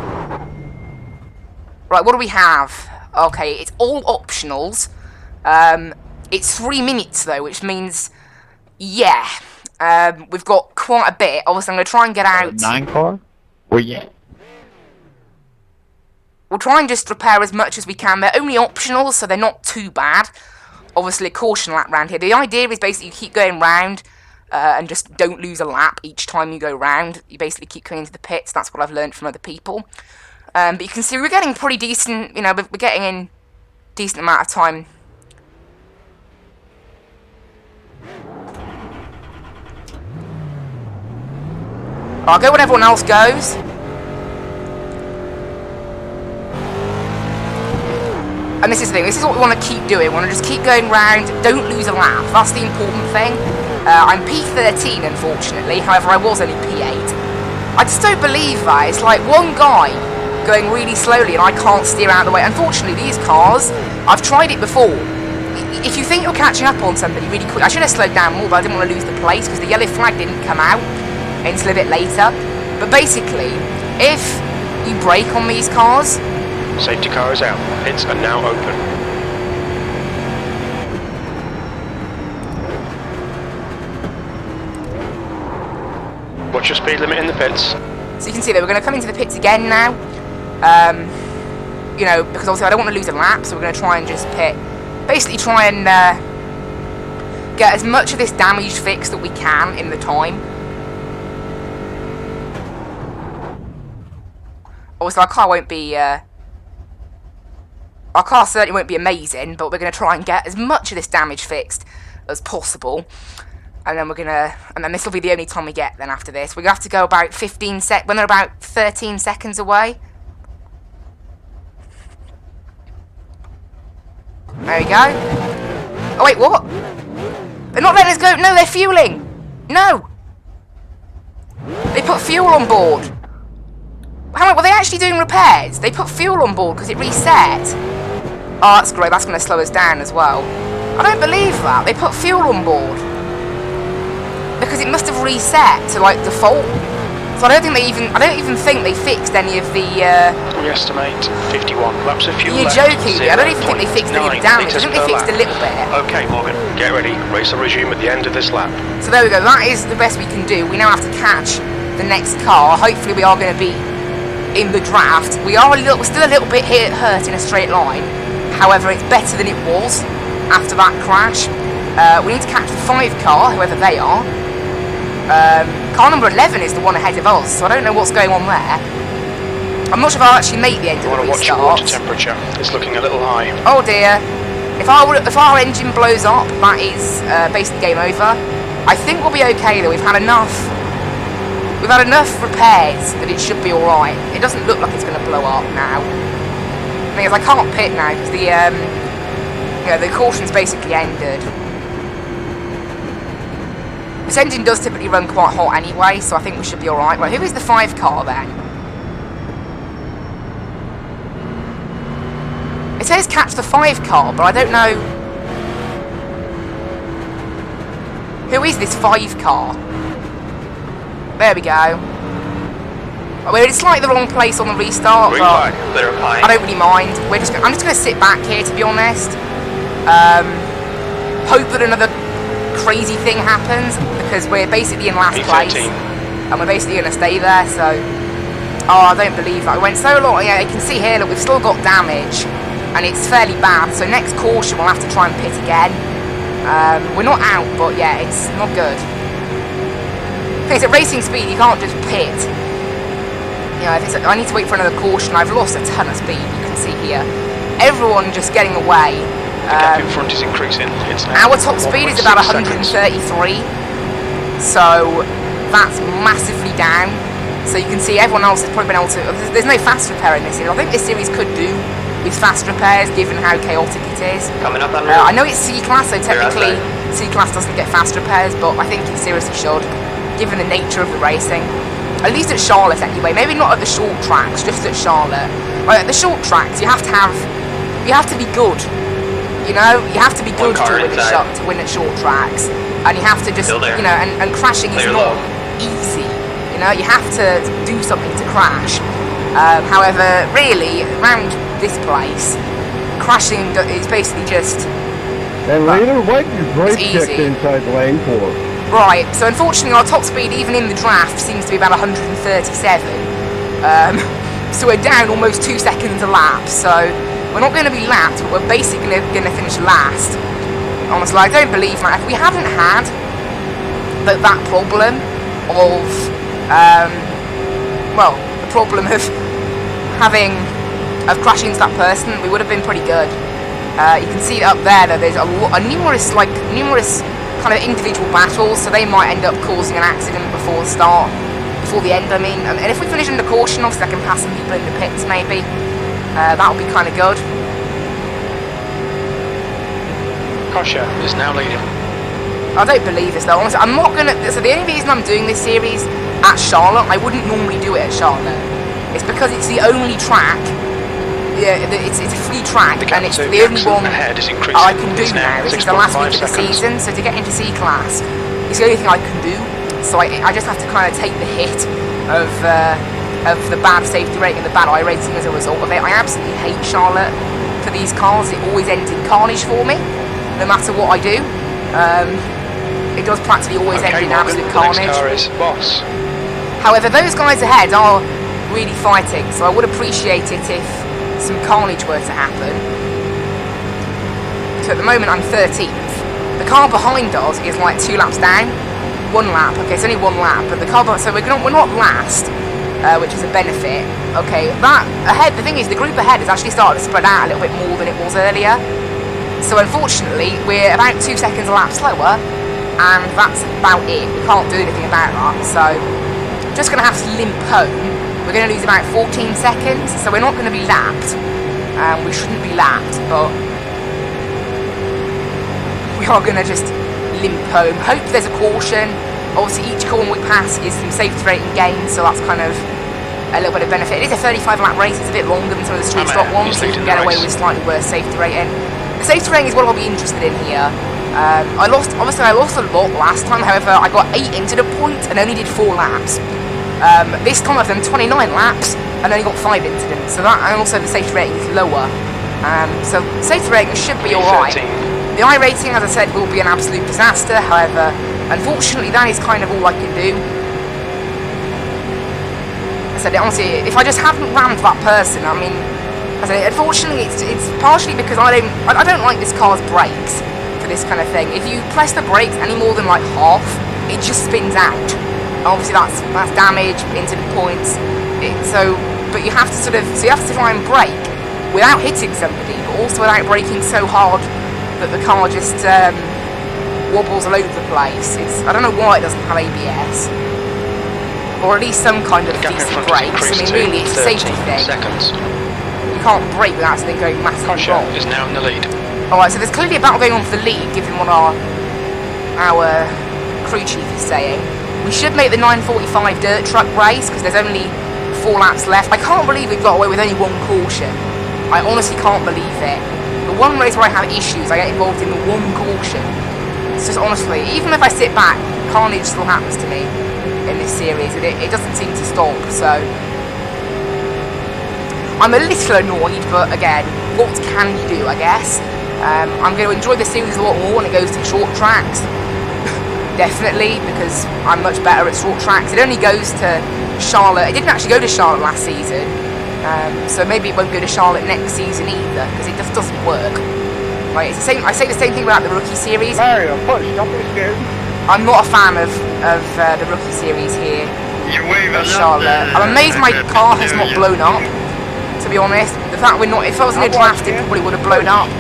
Right, what do we have? Okay, it's all optionals. It's 3 minutes, though, which means, yeah, we've got quite a bit. Obviously, I'm going to try and get out... 9 car? Well, yeah. We'll try and just repair as much as we can. They're only optional, so they're not too bad. Obviously, a caution lap round here. The idea is basically you keep going round and just don't lose a lap each time you go round. You basically keep coming into the pits. That's what I've learned from other people. But you can see we're getting pretty decent, you know, we're getting in decent amount of time. I'll go when everyone else goes. And this is the thing, this is what we want to keep doing. We want to just keep going round, don't lose a lap. That's the important thing. I'm P13, unfortunately. However, I was only P8. I just don't believe that. It's like one guy going really slowly and I can't steer out of the way. Unfortunately, these cars, I've tried it before. If you think you're catching up on somebody really quick, I should have slowed down more, but I didn't want to lose the place because the yellow flag didn't come out until a bit later. But basically, if you brake on these cars... Safety car is out. Pits are now open. What's your speed limit in the pits? So you can see that we're going to come into the pits again now. You know, because obviously I don't want to lose a lap, so we're going to try and just pit. Basically try and get as much of this damage fixed that we can in the time. Obviously our car won't be... our car certainly won't be amazing, but we're going to try and get as much of this damage fixed as possible. And then we're going to... And then this will be the only time we get then after this. We're going to have to go about 15 sec... when they're about 13 seconds away. There we go. Oh wait, what? They're not letting us go. No, they're fueling. No. They put fuel on board. Hang on, were they actually doing repairs? They put fuel on board because it reset. Oh, that's great. That's going to slow us down as well. I don't believe that. They put fuel on board. Because it must have reset to, like, default. So I don't even think they fixed any of the, We estimate 51 laps of fuel. You're joking me. I don't even think they fixed any of the damage. I think they fixed a little bit. Okay, Morgan, get ready. Race will resume at the end of this lap. So there we go. That is the best we can do. We now have to catch the next car. Hopefully we are going to be in the draft. We're still a little bit hurt in a straight line. However, it's better than it was after that crash. We need to catch the 5 car, whoever they are. Car number 11 is the one ahead of us, so I don't know what's going on there. I'm not sure if I'll actually make the end You of the want to watch your water restart. temperature. It's looking a little high. Oh dear. If our engine blows up, that is basically game over. I think we'll be okay though. We've had enough repairs that it should be alright. It doesn't look like it's going to blow up now. The thing is, I can't pit now because the caution's basically ended. This engine does typically run quite hot anyway, so I think we should be alright. Right, who is the 5 car then? It says catch the 5 car, but I don't know... Who is this 5 car? There we go. I mean, it's slightly the wrong place on the restart, Green but flag, they're applying. I don't really mind. I'm just going to sit back here, to be honest. Hope that another crazy thing happens, because we're basically in last place. And we're basically going to stay there, so... Oh, I don't believe that. We went so long. Yeah, you can see here, look, we've still got damage. And it's fairly bad, so next caution we'll have to try and pit again. We're not out, but yeah, it's not good. It's at racing speed, you can't just pit. You know, I need to wait for another caution. I've lost a ton of speed, you can see here. Everyone just getting away. The gap in front is increasing. It's now Our top speed is about 133, so that's massively down. So you can see everyone else has probably been able to... There's no fast repair in this series. I think this series could do with fast repairs, given how chaotic it is. Coming up on I know it's C-Class, so technically C-Class doesn't get fast repairs, but I think it seriously should, given the nature of the racing. At least at Charlotte anyway. Maybe not at the short tracks, just at Charlotte. Like, at the short tracks, you have to be good. You know, you have to be good to win at short tracks, and you have to just, you know, and crashing is not easy. You know, you have to do something to crash. However, really, around this place, crashing is basically just... And later, what your brake checked easy. inside the lane for? Right, so unfortunately our top speed, even in the draft, seems to be about 137. So we're down almost 2 seconds a lap, so we're not going to be lapped, but we're basically going to finish last. Honestly, I don't believe that. If we hadn't had that problem of, well, the problem of crashing into that person, we would have been pretty good. You can see up there that there's numerous kind of individual battles, so they might end up causing an accident before the end, I mean. And if we finish under caution, obviously I can pass some people in the pits, maybe. That would be kind of good. Kosher is now leading. I don't believe this though, honestly. I'm not gonna. So the only reason I'm doing this series at Charlotte, I wouldn't normally do it at Charlotte. It's because it's the only track. Yeah, it's a free track, and it's the only one I can do now. This is the last week of the season, so to get into C class, it's the only thing I can do. So I just have to kind of take the hit of the bad safety rating and the bad iRacing as a result of it. I absolutely hate Charlotte for these cars. It always ends in carnage for me, no matter what I do. It does practically always end in absolute carnage. Next car is Boss. However, those guys ahead are really fighting, so I would appreciate it if some carnage were to happen. So at the moment I'm 13th. The car behind us is like 2 laps down. 1 lap. Okay, it's only 1 lap, but the car so we're not last, which is a benefit. Okay, that ahead. The thing is, the group ahead has actually started to spread out a little bit more than it was earlier. So unfortunately, we're about 2 seconds a lap slower, and that's about it. We can't do anything about that. So just gonna have to limp home. We're going to lose about 14 seconds, so we're not going to be lapped. We shouldn't be lapped, but we are going to just limp home. Hope there's a caution. Obviously, each corner we pass is some safety rating gains, so that's kind of a little bit of benefit. It is a 35-lap race. It's a bit longer than some of the street stock ones, so you can get away with slightly worse safety rating. The safety rating is what I'll be interested in here. I lost a lot last time. However, I got 8 into the point and only did 4 laps. This time I've done 29 laps and only got 5 incidents, so that, and also the safety rating is lower. So safety rating should be alright. The iRacing, as I said, will be an absolute disaster. However, unfortunately, that is kind of all I can do. I said, honestly, if I just hadn't rammed that person, I mean, I said, unfortunately, it's partially because I don't like this car's brakes for this kind of thing. If you press the brakes any more than like half, it just spins out. Obviously that's damage, incident points. But you have to try and brake without hitting somebody, but also without braking so hard that the car just wobbles all over the place. I don't know why it doesn't have ABS, or at least some kind of decent brakes. I mean, really, it's a safety thing. You can't brake without something going massively wrong. Kosher is now in the lead. Alright, so there's clearly a battle going on for the lead, given what our crew chief is saying. We should make the 9:45 dirt truck race because there's only 4 laps left. I can't believe we've got away with only 1 caution. I honestly can't believe it. The one race where I have issues, I get involved in the 1 caution. It's just honestly, even if I sit back, carnage still happens to me in this series, and it doesn't seem to stop. So I'm a little annoyed, but again, what can you do? I guess I'm going to enjoy the series a lot more when it goes to short tracks. Definitely, because I'm much better at short tracks. It only goes to Charlotte. It didn't actually go to Charlotte last season, so maybe it won't go to Charlotte next season either, because it just doesn't work. Right, it's the same. I say the same thing about the rookie series. Mario, push, don't be scared. I'm not a fan of the rookie series here at Charlotte. I'm amazed my car has not blown up, to be honest. The fact we're not, if I was in a draft, it probably would have blown up.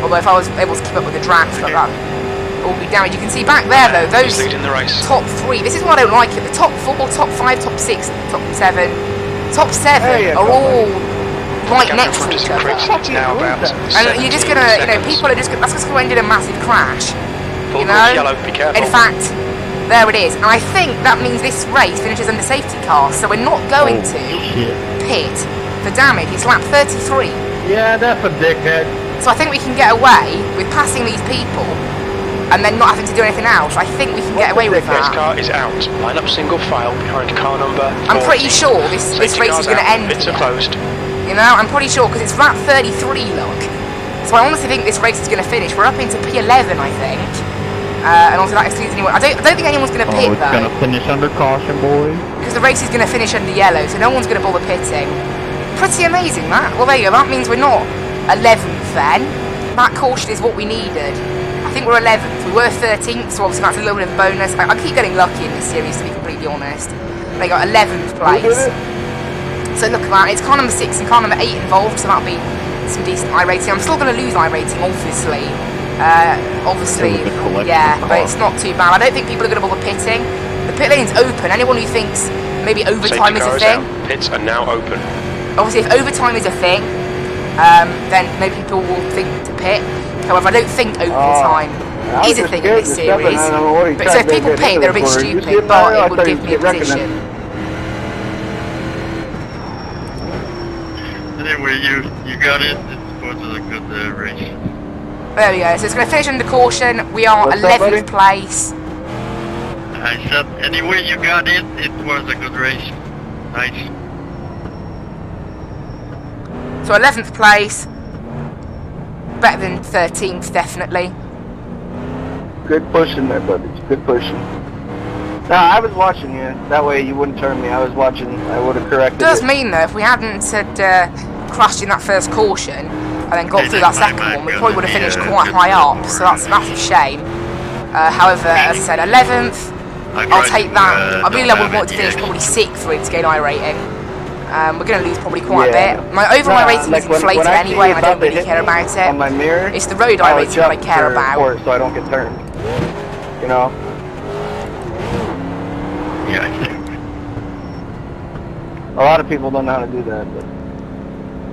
Although if I was able to keep up with the draft like that, all be damaged. You can see back there though, those top 3, this is why I don't like it, the top 4, top 5, top 6, top 7 are all right next to each other. And you're just gonna, people are just gonna, that's just gonna end in a massive crash, in fact, there it is, and I think that means this race finishes under safety car, so we're not going to pit for damage. It's lap 33. Yeah, that's a dickhead. So I think we can get away with passing these people and then not having to do anything else. I think we can get away with that. This car is out. Line up single file behind car number 14. I'm pretty sure this race is going to end Bits are closed. I'm pretty sure, because it's lap 33, look. So I honestly think this race is going to finish. We're up into P11, I think. And also that excludes anyone. I don't think anyone's going to pit, though. It's going to finish under caution, boys. Because the race is going to finish under yellow, so no one's going to bother pitting. Pretty amazing, that. Well, there you go. That means we're not 11th, then. That caution is what we needed. I think we're 11th. We were 13th, so obviously that's a little bit of a bonus. I keep getting lucky in this series, to be completely honest. They got 11th place. So look at that. It's car number 6 and car number 8 involved, so that'll be some decent iRacing. I'm still going to lose iRacing, obviously. Yeah, but it's not too bad. I don't think people are going to bother pitting. The pit lane's open. Anyone who thinks maybe overtime is a thing. Pits are now open. Obviously, if overtime is a thing, then maybe people will think to pit. However, I don't think opening time is a thing in this series. But so if people pit, they're a bit stupid, but it would give me a position. Anyway, you got it. It was a good race. There we go. So it's going to finish under caution. We are 11th place. I said, anyway, you got it. It was a good race. Nice. So 11th place. Better than 13th, definitely. Good pushing there, buddies. Good pushing. No, I was watching you. That way you wouldn't turn me. I was watching. I would have corrected It does it. mean, though, if we hadn't crashed in that first caution and then got through that second one, we probably would have finished quite high up. So that's a massive shame. However, as I said, 11th. I'll take that. I really would want to finish probably 6th really to gain iRating. We're going to lose probably quite a bit. My overall iRating is inflated anyway, and I don't really care about it. On my mirror, it's the road iRating that I care about. So I don't get turned. You know? Yeah. A lot of people don't know how to do that, but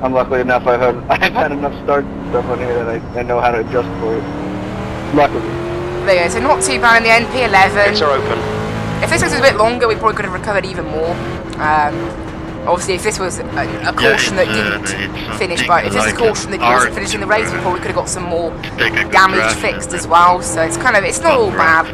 I'm lucky enough. I've had enough starts and stuff on here that I know how to adjust for it. Luckily. There you go. So not too bad in the end. P11. Pits are open. If this was a bit longer, we probably could have recovered even more. Obviously, if this was a caution that didn't finish by, if this is a caution that wasn't finishing the race, we probably could have got some more damage fixed as well. So it's kind of, it's not all bad.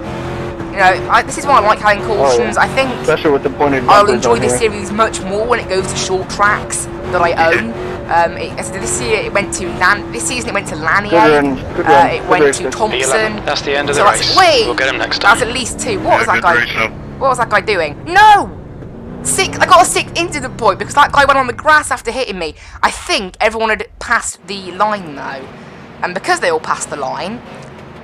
You know, this is why I like having cautions. I think especially with the pointed I'll enjoy this series much more when it goes to short tracks that I own. This season it went to Lanier. It went to Thompson. That's the end of so the race. Wait, We'll get him next time. that's at least 2. What was that guy? What was that guy doing? No! 6. I got a 6 into the point because that guy went on the grass after hitting me. I think everyone had passed the line though, and because they all passed the line,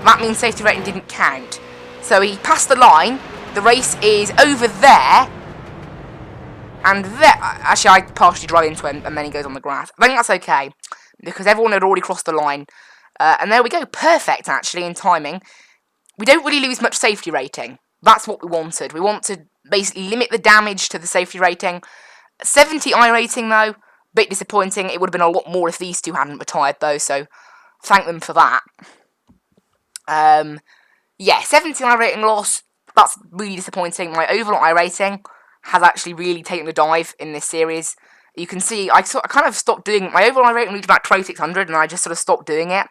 that means safety rating didn't count. So he passed the line. The race is over there. And there, actually I partially drive into him and then he goes on the grass. I think that's okay, because everyone had already crossed the line. And there we go, perfect actually in timing. We don't really lose much safety rating. That's what we wanted. We want to basically limit the damage to the safety rating. 70 iRating though, bit disappointing. It would have been a lot more if these two hadn't retired though, so thank them for that. Yeah, 70 iRating loss, that's really disappointing. My overall iRating has actually really taken a dive in this series. You can see, I kind of stopped doing, my overall rating reached about 2600 and I just sort of stopped doing it.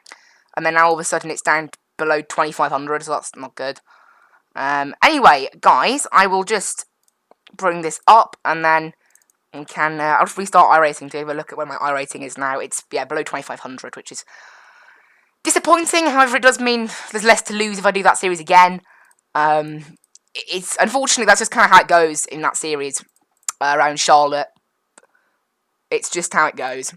And then now all of a sudden it's down below 2500, so that's not good. Anyway, guys, I will just bring this up and then we can, I'll just restart iRacing to have a look at where my iRating is now. It's, yeah, below 2500, which is disappointing. However, it does mean there's less to lose if I do that series again. It's unfortunately that's just kind of how it goes in that series around Charlotte. It's just how it goes.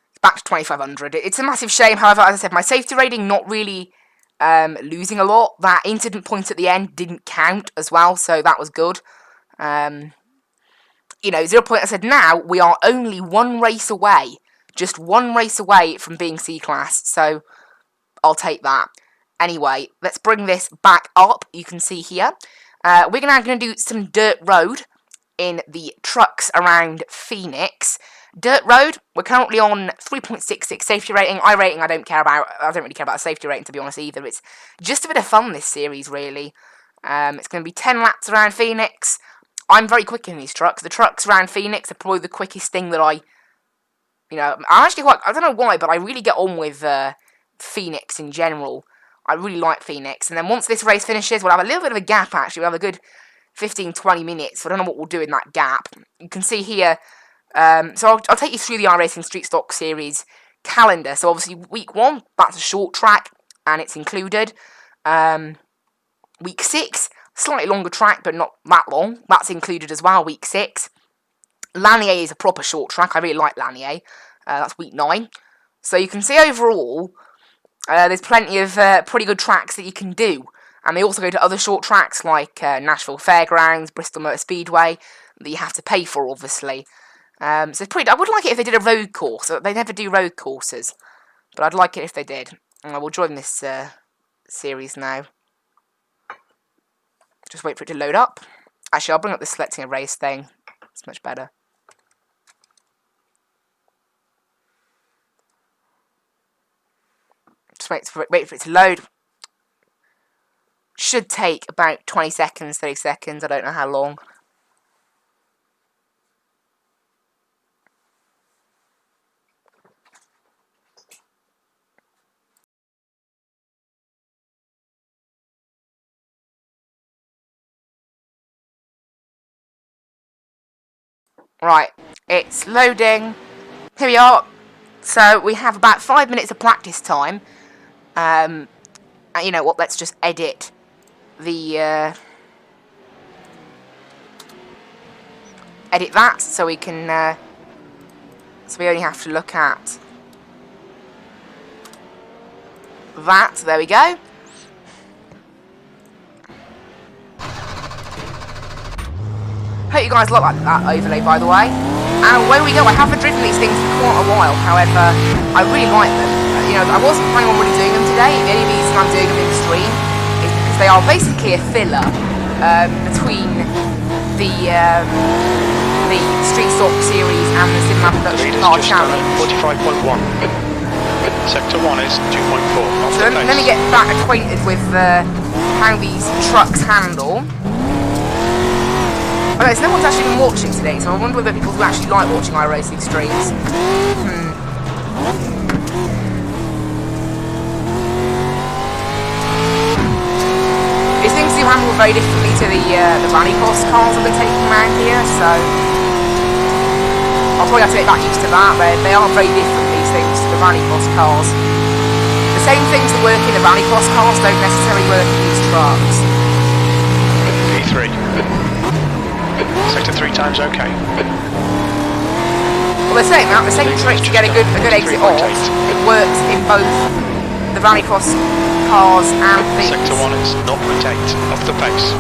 It's back to 2500. It's a massive shame. However, as I said, my safety rating not really losing a lot. That incident point at the end didn't count as well, so that was good. You know, 0 point. I said now we are only one race away, just one race away from being C-class. So I'll take that. Anyway, let's bring this back up. You can see here. We're now going to do some dirt road in the trucks around Phoenix. Dirt road, we're currently on 3.66 safety rating. iRating I don't care about. I don't really care about the safety rating, to be honest, either. It's just a bit of fun, this series, really. It's going to be 10 laps around Phoenix. I'm very quick in these trucks. The trucks around Phoenix are probably the quickest thing that I actually quite, I don't know why, but I really get on with Phoenix in general. I really like Phoenix. And then once this race finishes, we'll have a little bit of a gap, actually. We'll have a good 15-20 minutes. I don't know what we'll do in that gap. You can see here, so I'll take you through the iRacing Street Stock Series calendar. So obviously week 1, that's a short track, and it's included. Week 6, slightly longer track, but not that long. That's included as well, week 6. Lanier is a proper short track. I really like Lanier. That's week 9. So you can see overall, there's plenty of pretty good tracks that you can do. And they also go to other short tracks like Nashville Fairgrounds, Bristol Motor Speedway, that you have to pay for, obviously. So it's pretty. I would like it if they did a road course. They never do road courses, but I'd like it if they did. And I will join this series now. Just wait for it to load up. Actually, I'll bring up the selecting a race thing. It's much better. wait for it to load. Should take about 20 seconds, 30 seconds. I don't know how long. Right, it's loading. Here we are. So we have about 5 minutes of practice time. And you know what? Let's just edit the edit that so we can. So we only have to look at that. There we go. Hope you guys like that overlay, by the way. And away we go. I haven't driven these things for quite a while. However, I really like them. You know, I wasn't planning on really doing them today. The only reason I'm doing them in stream is because they are basically a filler between the Street Stock series and the Cinema Production Car channel. 45.1. Sector 1 is 2.4. So let me get back acquainted with how these trucks handle. Okay, so no one's actually been watching today, so I wonder whether people who actually like watching iRacing streams. These things do handle very differently to the rallycross cars I've been taking around here, so I'll probably have to get back used to that. They are very different, these things, to the rallycross cars. The same things that work in the rallycross cars don't necessarily work in these trucks. P3. Sector 3 times okay. Well, they're saying that the same trick to get a good exit off works in both the rallycross cars and these. Sector 1 is 0.8 off the pace.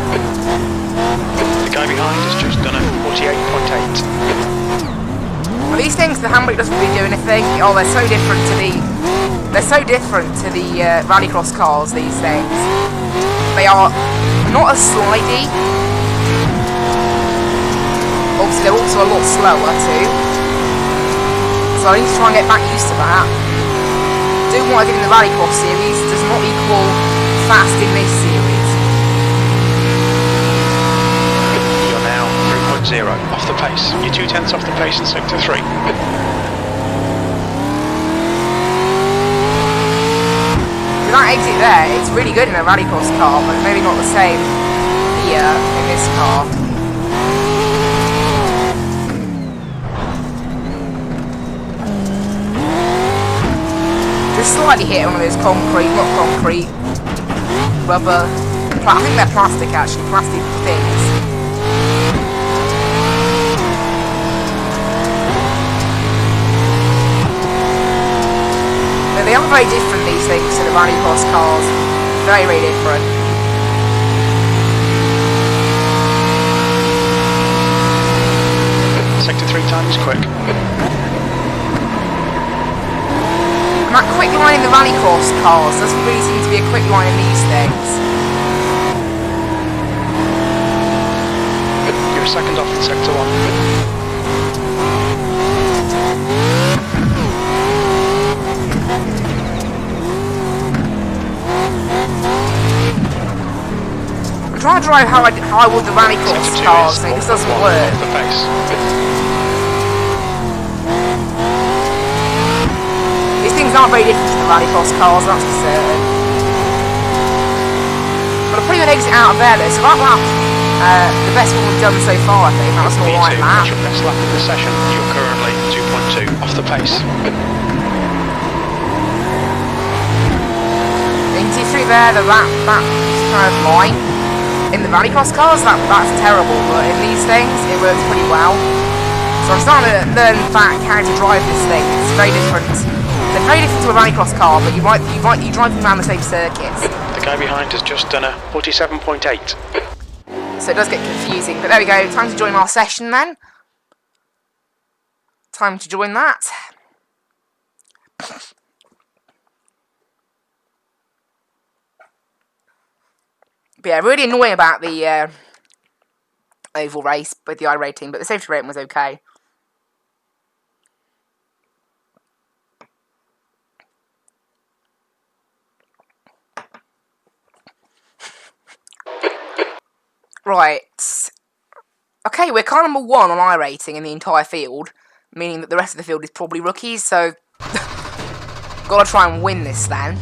The guy behind has just done a 48.8. Well, these things, the handbrake doesn't really do anything. Oh, they're so different to the rallycross cars. These things, they are not as slidey. Obviously, they're also a lot slower too. So I need to try and get back used to that. Doing what I did in the rallycross series does not equal fast in this series. You're now 3.0 off the pace. You're 0.2 off the pace in Sector 3. So that exit there, it's really good in a rallycross car, but maybe not the same here in this car. Just slightly hit one of those not concrete, rubber, I think they're plastic actually, plastic things. But they are very different, these things, to the rallycross cars. Very, very different. Sector 3 times quick. And that quick line in the rallycross cars doesn't really seem to be a quick line in these things. You're a second off in Sector 1. I'm trying to drive how I would the rallycross cars, and it just doesn't work. The pace. These things aren't very different to the rallycross cars, that's for certain. But a pretty good exit out of there though, so that lap, the best one we've done so far, I think. That was an alright lap. That's your best lap in the session. You're currently 2.2 off the pace. You can see through there that kind of line. In the rallycross cars, that's terrible, but in these things, it works pretty well. So I'm starting to learn back how to drive this thing. It's very different. They're very different to a rallycross car, but you drive them around the same circuits. The guy behind has just done a 47.8. So it does get confusing, but there we go. Time to join our session then. Time to join that. But yeah, really annoying about the oval race with the iRating, but the safety rating was okay. Right. Okay, we're car number 1 on iRacing in the entire field, meaning that the rest of the field is probably rookies, so gotta try and win this then,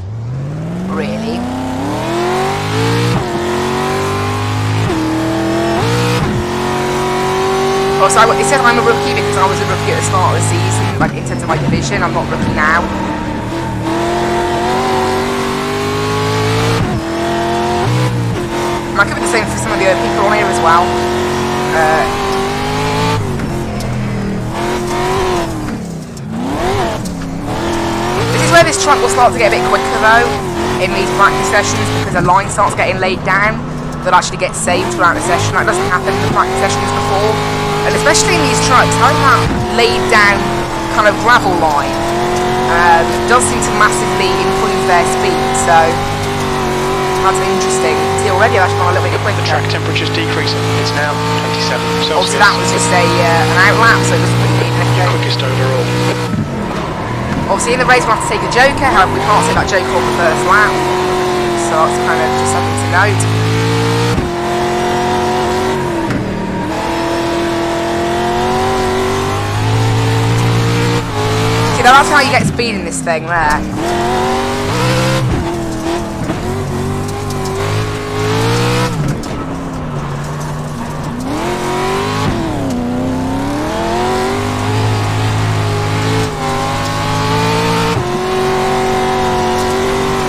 really. Also, it says I'm a rookie because I was a rookie at the start of the season, like in terms of my division. I'm not rookie now. And I could be the same for some of the other people on here as well. This is where this truck will start to get a bit quicker though, in these practice sessions, because the line starts getting laid down that actually gets saved throughout the session. That doesn't happen in the practice sessions before. And especially in these trucks, having that laid down kind of gravel line does seem to massively improve their speed, so that's interesting. See, already I've actually gone a little bit quicker. The track temperature's decreasing. It's now 27 Celsius. Obviously that was just an outlap, so it doesn't really mean anything. Quickest overall. Obviously in the race we'll have to take a joker, however we can't take that joker on the first lap, so that's kind of just something to note. See, now that's how you get speed in this thing there.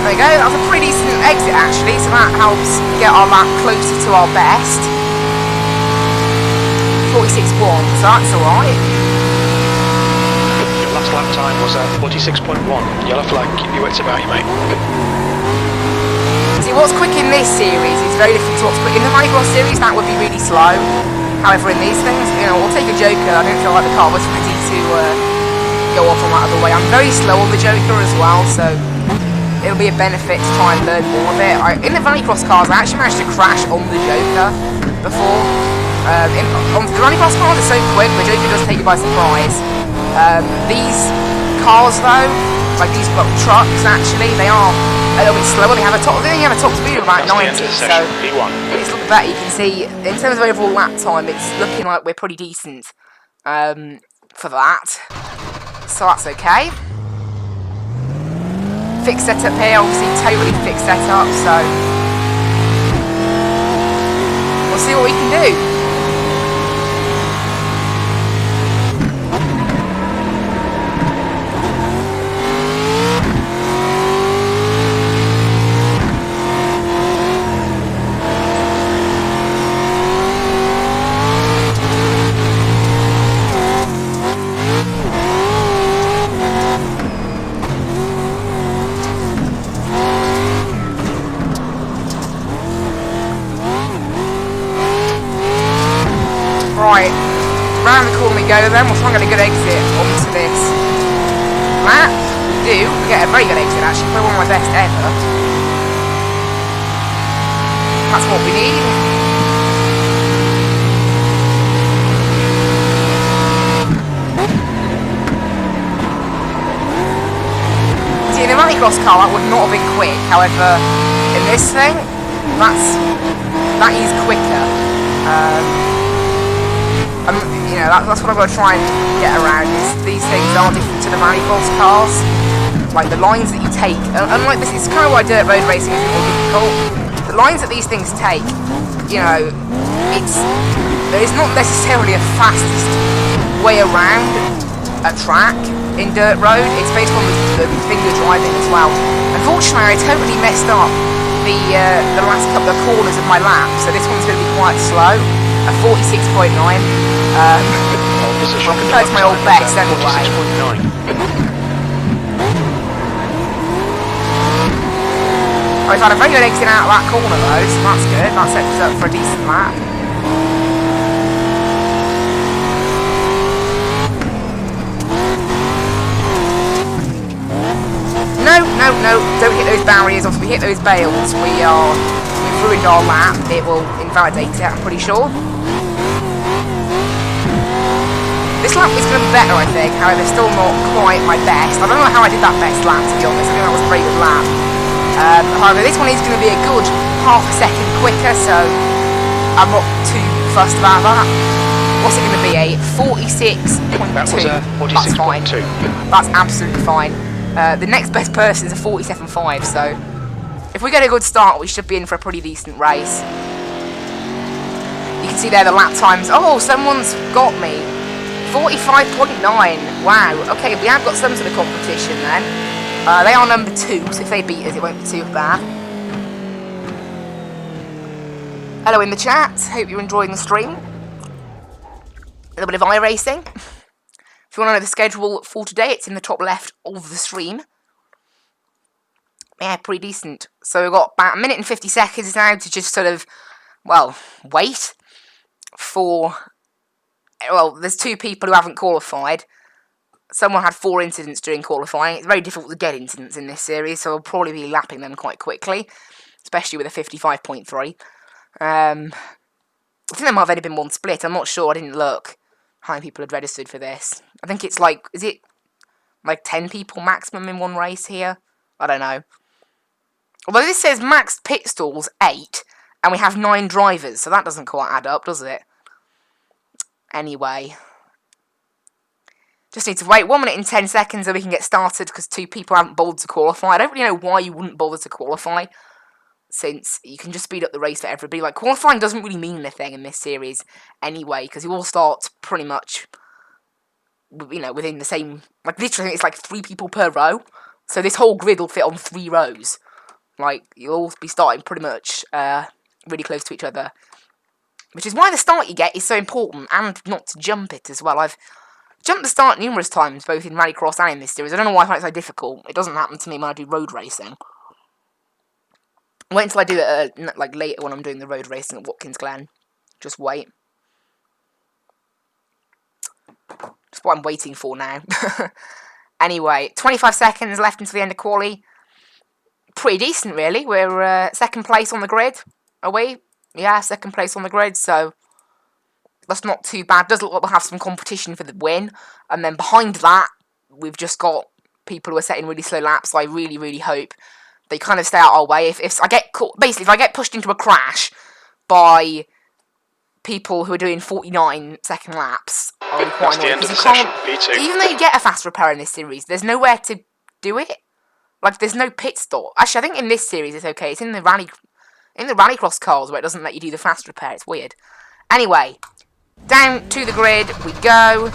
There we go, that was a pretty decent exit actually, so that helps get our lap closer to our best. 46.1, so that's alright. Your last lap time was at 46.1. Yellow flag, keep your wits about you, mate. See, what's quick in this series is very different to what's quick in the Micross series. That would be really slow. However, in these things, you know, we'll take a joker. I don't feel like the car was ready to go off on that other way. I'm very slow on the joker as well, so it'll be a benefit to try and learn more of it. In the Rallycross cars, I actually managed to crash on the joker before. On the Rallycross cars are so quick, the joker does take you by surprise. These cars though, like these trucks actually, they are a little bit slower. They only have a top speed of about 90, so it's a little better. You can see, in terms of overall lap time, it's looking like we're pretty decent for that. So that's okay. Fixed setup here, obviously totally fixed setup, so we'll see what we can do. Right, round the corner we go then. We'll try and get a good exit onto this lap. We get a very good exit actually, probably one of my best ever. That's what we need. See, in the Rallycross car that would not have been quick, however, in this thing, that is quicker. You know, that's what I'm going to try and get around, is these things are different to the Rallycross cars. Like, the lines that you take, unlike this, it's kind of why dirt road racing is more difficult. The lines that these things take, you know, there is not necessarily a fastest way around a track in dirt road. It's based on the finger driving as well. Unfortunately, I totally messed up the last couple of corners of my lap, so this one's going to be quite slow. A 46.9. Well, compared to my old best anyway. 46.9. We've had a very good exit out of that corner though, so that's good. That sets us up for a decent lap. No, don't hit those barriers. If we hit those bales, we've ruined our lap. It will invalidate it, I'm pretty sure. This lap is going to be better, I think. However, still not quite my best. I don't know how I did that best lap, to be honest. I think that was a very good lap. However, this one is going to be a good half a second quicker, so I'm not too fussed about that. What's it going to be? A 46.2. That was a That's fine. 46.2. That's absolutely fine. The next best person is a 47.5, so if we get a good start, we should be in for a pretty decent race. You can see there the lap times. Oh, someone's got me. 45.9. Wow. Okay, we have got some sort of competition then. They are number 2, so if they beat us, it won't be too bad. Hello in the chat. Hope you're enjoying the stream. A little bit of iRacing. If you want to know the schedule for today, it's in the top left of the stream. Yeah, pretty decent. So we've got about a minute and 50 seconds now to just sort of, well, wait for... Well, there's 2 people who haven't qualified. Someone had 4 incidents during qualifying. It's very difficult to get incidents in this series, so we'll probably be lapping them quite quickly, especially with a 55.3. I think there might have only been 1 split. I'm not sure. I didn't look how many people had registered for this. I think it's like, is it like 10 people maximum in one race here? I don't know. Although this says max pit stalls 8, and we have 9 drivers, so that doesn't quite add up, does it? Anyway. Just need to wait 1 minute and 10 seconds so we can get started, because 2 people haven't bothered to qualify. I don't really know why you wouldn't bother to qualify, since you can just speed up the race for everybody. Like, qualifying doesn't really mean anything in this series anyway, because you all start pretty much, you know, within the same, like, literally it's like 3 people per row, so this whole grid will fit on 3 rows. Like, you'll all be starting pretty much really close to each other, which is why the start you get is so important, and not to jump it as well. I've jumped the start numerous times, both in Rallycross and in this series. I don't know why I find it so difficult. It doesn't happen to me when I do road racing. Wait until I do it, like, later when I'm doing the road racing at Watkins Glen. Just wait. That's what I'm waiting for now. Anyway, 25 seconds left until the end of quali. Pretty decent, really. We're second place on the grid. Are we? Yeah, second place on the grid, so that's not too bad. Does look like we'll have some competition for the win. And then behind that, we've just got people who are setting really slow laps. So I really, really hope they kind of stay out our way. If I get caught, basically, if I get pushed into a crash by people who are doing 49-second laps, I'll be quite annoyed. Because you can't, even though you get a fast repair in this series, there's nowhere to do it. Like, there's no pit stop. Actually, I think in this series it's okay. It's in the Rallycross cars where it doesn't let you do the fast repair. It's weird. Anyway, down to the grid we go.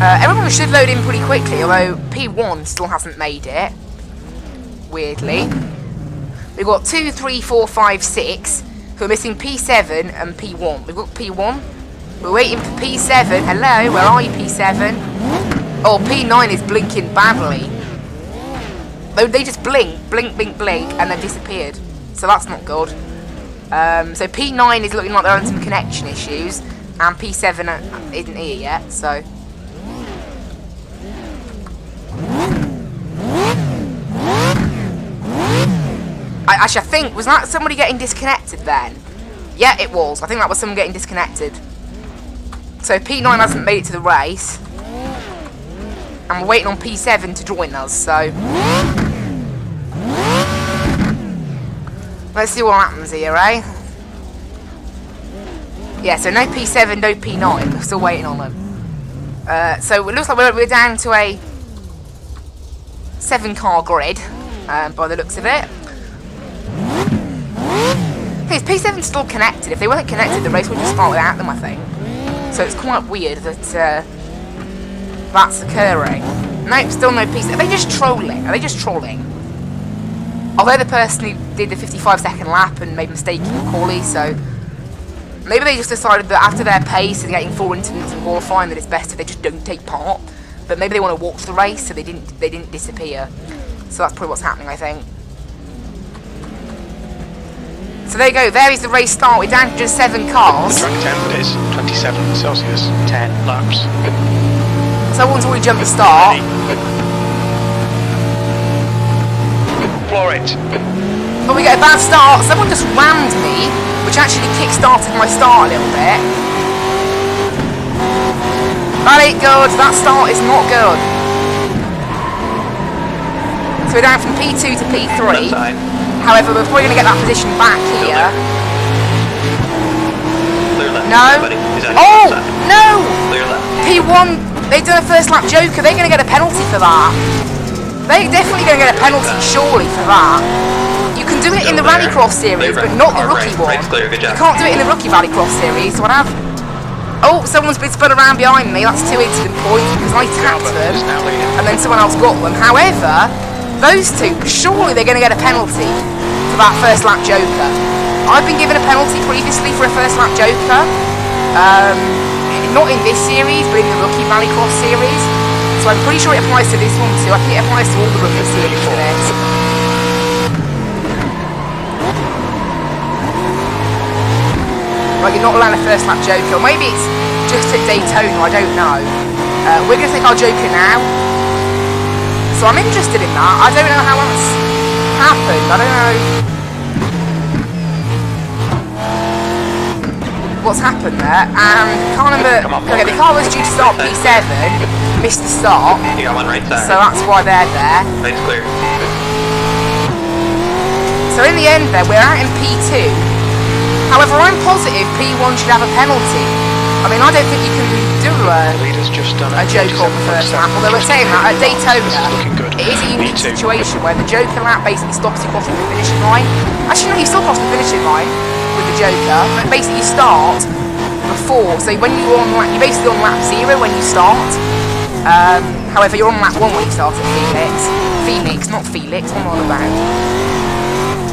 Everyone should load in pretty quickly, although P1 still hasn't made it. Weirdly. We've got 2, 3, 4, 5, 6. Who are missing P7 and P1. We've got P1. We're waiting for P7. Hello, where are you, P7? Oh, P9 is blinking badly. They just blink, blink, and then disappeared. So that's not good. So P9 is looking like they're having some connection issues, and P7 isn't here yet, so... Actually, I think, was that somebody getting disconnected then? Yeah, it was. I think that was someone getting disconnected. So P9 hasn't made it to the race. And we're waiting on P7 to join us, so... Let's see what happens here, eh? Yeah, so no P7, no P9. We're still waiting on them. So it looks like we're down to a 7-car grid, by the looks of it. Is P7 still connected? If they weren't connected, the race would just start without them, I think. So it's quite weird that that's occurring. No, still no P7. Are they just trolling? Are they just trolling? Although the person who did the 55-second lap and made a mistake in quali, so maybe they just decided that after their pace and getting 4 incidents and qualifying, that it's best if they just don't take part. But maybe they want to watch the race, so they didn't disappear. So that's probably what's happening, I think. So there you go, there is the race start. We're down to just 7 cars. Track temp is 27 Celsius, 10 laps. Someone's already jumped the start. Floor it. But we get a bad start. Someone just rammed me, which actually kick-started my start a little bit. That ain't good. That start is not good. So we're down from P2 to P3. Left side. However, we're probably going to get that position back Still here. Clear left. No. Buddy. He's on Oh, your left side. no! Clear left. P1, they've done a first lap joker. They're going to get a penalty for that. They're definitely going to get a penalty, surely, for that. You can do it in the Still there. Rallycross series, Clear but right. not the Hard rookie right. one. Right's clear. Good You job. can't do it in the rookie Rallycross series. So I have. Oh, someone's been spun around behind me. That's 2 incident points because I tapped them, Is now leading. and then someone else got them. However, those two, surely they're going to get a penalty for that first lap joker. I've been given a penalty previously for a first lap joker. Not in this series, but in the rookie Rallycross series. So I'm pretty sure it applies to this one too. I think it applies to all the rookie series for it. Like, you're not allowed a first lap joker. Or maybe it's just at Daytona, I don't know. We're going to take our joker now. So I'm interested in that. I don't know how that's happened. I don't know what's happened there. Car number... Okay, the car was due to start P7. Missed the start. You got one right side. So that's why they're there. Right's clear. So in the end there, we're out in P2. However, I'm positive P1 should have a penalty. I mean, I don't think you can do Leader's just done a joker on the first lap. Although we're saying that at Daytona, looking good. it is a unique Me too. situation where the joker lap basically stops you crossing the finishing line. Actually, no, you still cross the finishing line with the joker, but basically you start before. So when you're on lap, you're basically on lap 0 when you start. However, you're on lap 1 when you start at Phoenix, not Felix. What am I on about?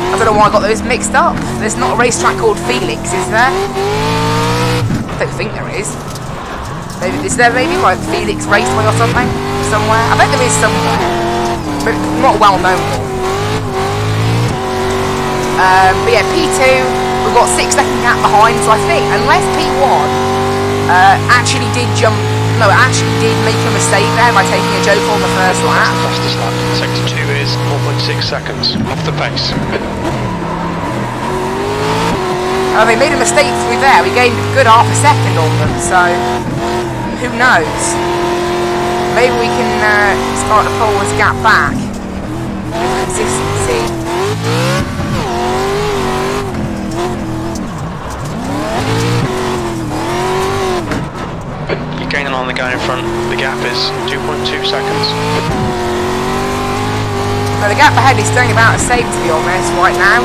I don't know why I got those mixed up. There's not a racetrack called Felix, is there? I don't think there is. Maybe is there maybe like Felix Raceway or something somewhere? I bet there is somewhere, but not a well-known one. But yeah, P2 we've got 6 second gap behind. So I think unless P1 actually did make a mistake there by taking a joker on the first lap. Fastest lap. Sector 2 is 4.6 seconds off the pace. They made a mistake through there. We gained a good half a second on them, so who knows? Maybe we can start to pull this gap back with consistency. You're gaining on the guy in front. The gap is 2.2 seconds. Now the gap ahead is staying about the same, to be honest, right now.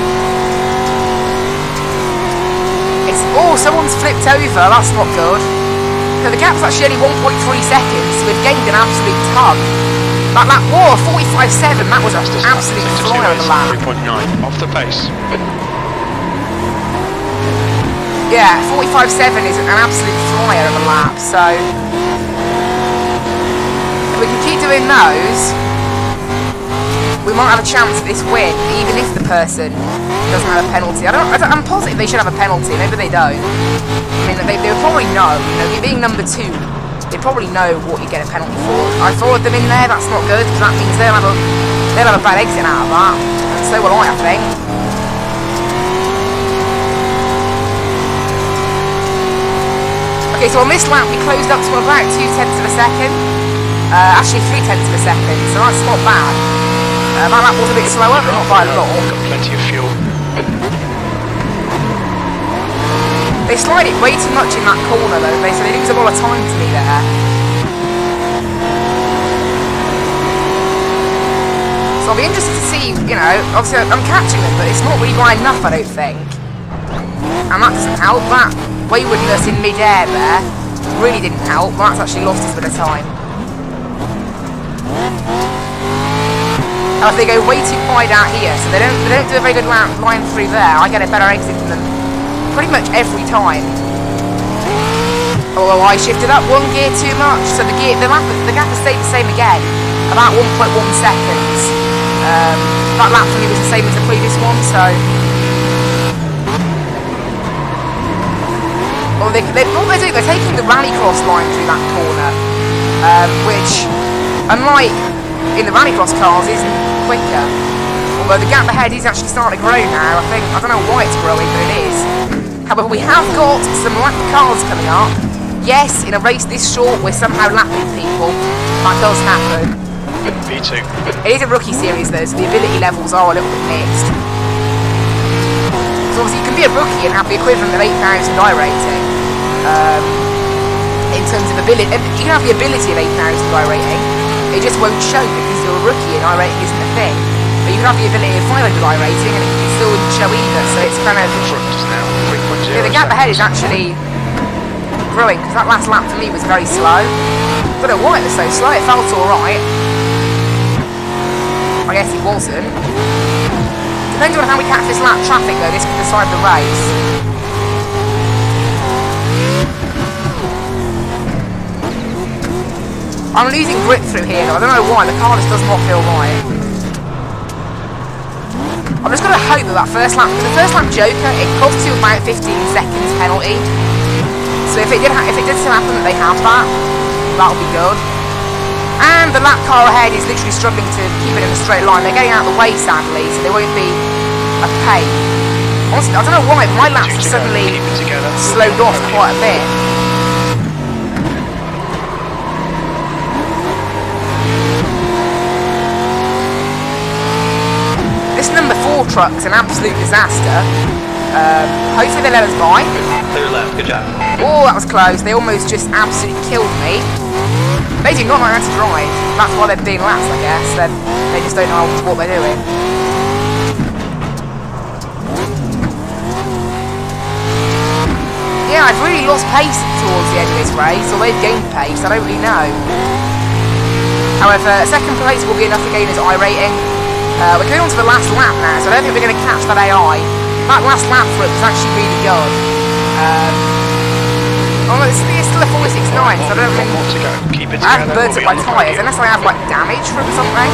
Oh, someone's flipped over. That's not good. So the gap's actually only 1.3 seconds. So we've gained an absolute ton. That lap, whoa, 45.7. That was an absolute flyer on the lap. 3.9 off the pace. Yeah, 45.7 is an absolute flyer of a lap. So if we can keep doing those, we might have a chance at this win, even if the person doesn't have a penalty. I'm positive they should have a penalty. Maybe they don't. I mean, they would probably know. You know, being number 2, they probably know what you get a penalty for. I followed them in there. That's not good because that means they'll have a bad exit out of that, and so will I think. Okay, so on this lap we closed up to about 0.2 of a second. Actually 0.3 of a second. So that's not bad. That lap was a bit slower, but not by a lot. Got plenty of fuel. They slide it way too much in that corner though, so they lose a lot of time to me there. So I'll be interested to see, you know, obviously I'm catching them, but it's not really by enough, I don't think. And that doesn't help. That waywardness in mid-air there really didn't help. That's actually lost us a bit of time. And if they go way too wide out here, so they don't do a very good line through there, I get a better exit from them pretty much every time. Although I shifted up 1 gear too much, so the gap has stayed the same again, about 1.1 seconds. That lap for me was the same as the previous one, so. Well, what they're doing, they're taking the rallycross line through that corner, which, unlike in the rallycross cars, isn't quicker. Although the gap ahead is actually starting to grow now. I don't know why it's growing, but it is. However, we have got some lap cars coming up. Yes, in a race this short, we're somehow lapping people. That does happen. P2. It is a rookie series though, so the ability levels are a little bit mixed. So obviously you can be a rookie and have the equivalent of 8,000 iRating. In terms of ability, you can have the ability of 8,000 iRating, it just won't show because you're a rookie and iRating isn't a thing. But you can have the ability of 500 iRating and it still wouldn't show either, so it's kind of... Front is now 3.0. Yeah, the gap ahead is actually growing, because that last lap for me was very slow. I don't know why it was so slow, it felt alright. I guess it wasn't. Depending on how we catch this lap traffic though, this could decide the race. I'm losing grip through here though, I don't know why, the car just does not feel right. I'm just going to hope that first lap, because the first lap Joker, it costs you about 15 seconds penalty. So if it did still happen that they have that, that'll be good. And the lap car ahead is literally struggling to keep it in a straight line. They're getting out of the way sadly, so they won't be a pain. Honestly, I don't know why, but my laps have suddenly slowed off quite a bit. This number 4 truck's an absolute disaster. Hopefully they let us by. Clear left, good job. Oh, that was close. They almost just absolutely killed me. They do not know how to drive. That's why they're being laps, I guess. They just don't know what they're doing. Yeah, I've really lost pace towards the end of this race, or they've gained pace, I don't really know. However, second place will be enough to gain us iRating. We're going on to the last lap now, so I don't think we're going to catch that AI. That last lap for it was actually really good. Oh no, it's still a 469, so I don't think... More to go. Keep it I haven't together. burnt up my tyres, unless I have like damage from something.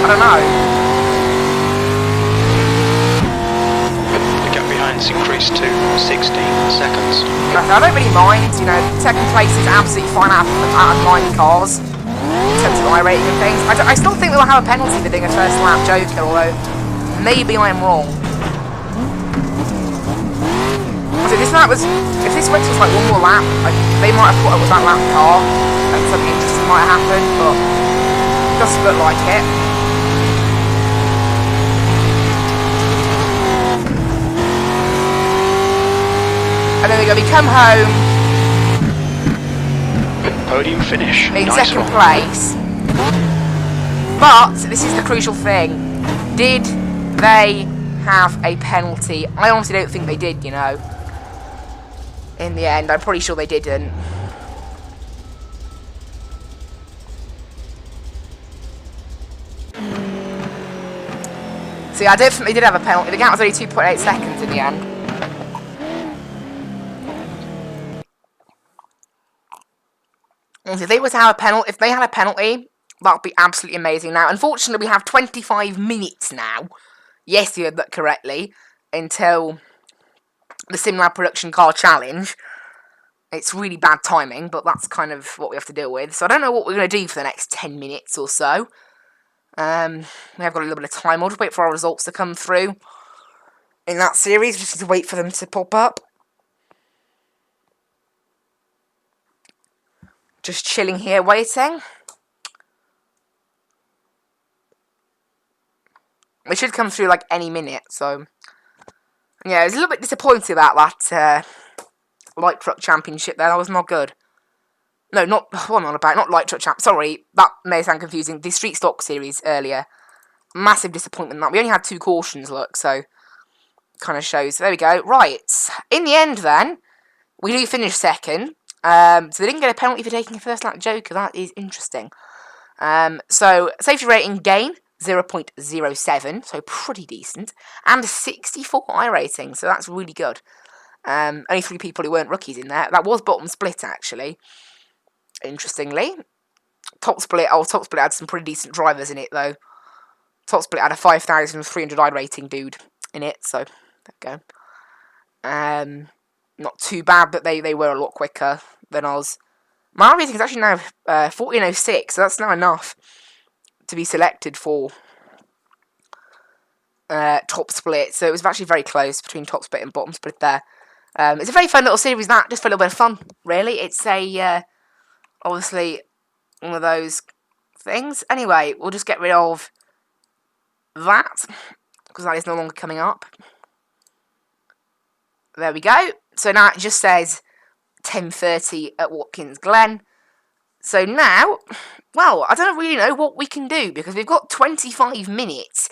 I don't know. The gap behind's increased to 16 seconds. I don't really mind, you know, second place is absolutely fine out of 9 cars. In terms of iRating and things. I still think they'll have a penalty for doing a first lap Joker, although maybe I'm wrong. So if this race was like one more lap, they might have thought it was that lap car and something interesting might have happened, but it doesn't look like it. And there we go, we come home Podium finish. in Nice second one. place. But this is the crucial thing. Did they have a penalty? I honestly don't think they did, you know. In the end, I'm pretty sure they didn't. See, I don't think they did have a penalty. The gap was only 2.8 seconds in the end. And if they were to have a penalty, if they had a penalty, that would be absolutely amazing. Now, unfortunately, we have 25 minutes now. Yes, you heard that correctly. Until the SimLab Production Car Challenge. It's really bad timing, but that's kind of what we have to deal with. So I don't know what we're going to do for the next 10 minutes or so. We have got a little bit of time. We'll just wait for our results to come through in that series. Just need to wait for them to pop up. Just chilling here, waiting. They should come through like any minute, so... Yeah, I was a little bit disappointed about that light truck championship there. That was not good. No, not... What am I on about? Not light truck champ. Sorry, that may sound confusing. The street stock series earlier. Massive disappointment in that. We only had 2 cautions, look, so... Kind of shows. There we go. Right. In the end, then, we do finish second. So they didn't get a penalty for taking a first lap Joker. That is interesting. So, safety rating gain, 0.07, so pretty decent. And a 64 iRating, so that's really good. Only 3 people who weren't rookies in there. That was bottom split, actually. Interestingly. Top split had some pretty decent drivers in it, though. Top split had a 5,300 iRating dude in it, so there we go. Not too bad, but they were a lot quicker than us. My rating is actually now 1406, so that's now enough to be selected for top split. So it was actually very close between top split and bottom split there. It's a very fun little series, that, just for a little bit of fun, really. It's a, obviously, one of those things. Anyway, we'll just get rid of that, because that is no longer coming up. There we go. So now it just says 10:30 at Watkins Glen. So now, well, I don't really know what we can do, because we've got 25 minutes.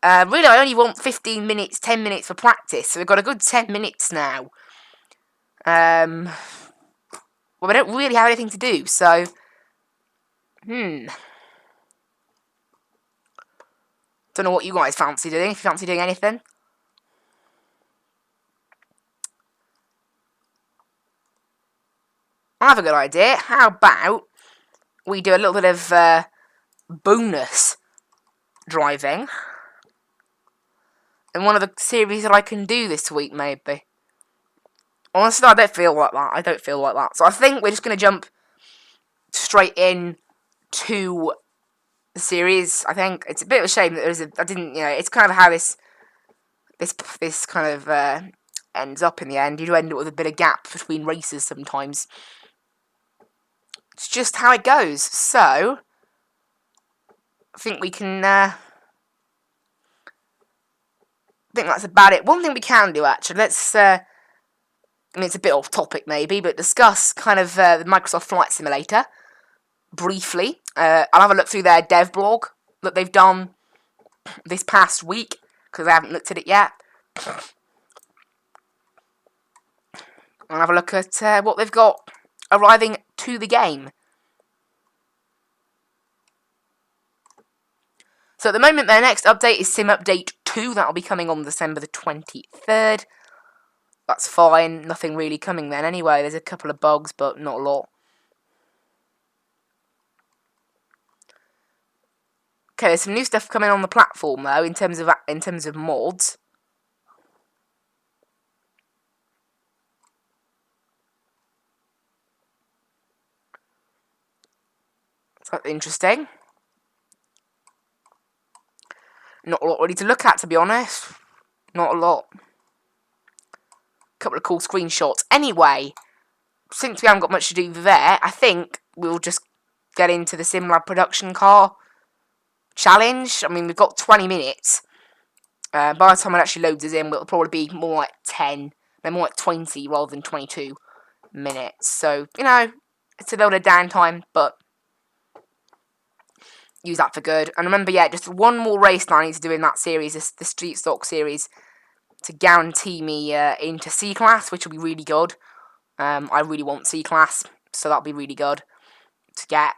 Really, I only want 15 minutes, 10 minutes for practice, so we've got a good 10 minutes now. Well, we don't really have anything to do, so... Don't know what you guys fancy doing, if you fancy doing anything. I have a good idea. How about we do a little bit of bonus driving in one of the series that I can do this week, maybe. Honestly, I don't feel like that. So I think we're just going to jump straight in to the series. I think it's a bit of a shame that it's kind of how this kind of ends up in the end. You do end up with a bit of gap between races sometimes. It's just how it goes. So I think we can. I think that's about it. One thing we can do, actually, let's. I mean, it's a bit off topic, maybe, but discuss kind of the Microsoft Flight Simulator briefly. I'll have a look through their dev blog that they've done this past week, because I haven't looked at it yet. I'll have a look at what they've got arriving to the game. So at the moment, their next update is Sim Update 2. That'll be coming on December the 23rd. That's fine. Nothing really coming then anyway. There's a couple of bugs, but not a lot. Okay, there's some new stuff coming on the platform though in terms of mods. That's interesting. Not a lot really to look at, to be honest. Not a lot. Couple of cool screenshots. Anyway, since we haven't got much to do there, I think we'll just get into the SimLab production car challenge. I mean, we've got 20 minutes. By the time it actually loads us in, it'll probably be more like 10, then more like 20 rather than 22 minutes. So, you know, it's a little bit of downtime, but use that for good. And remember, yeah, just one more race that I need to do in that series, the Street Stock series, to guarantee me into C-Class, which will be really good. I really want C-Class, so that'll be really good to get.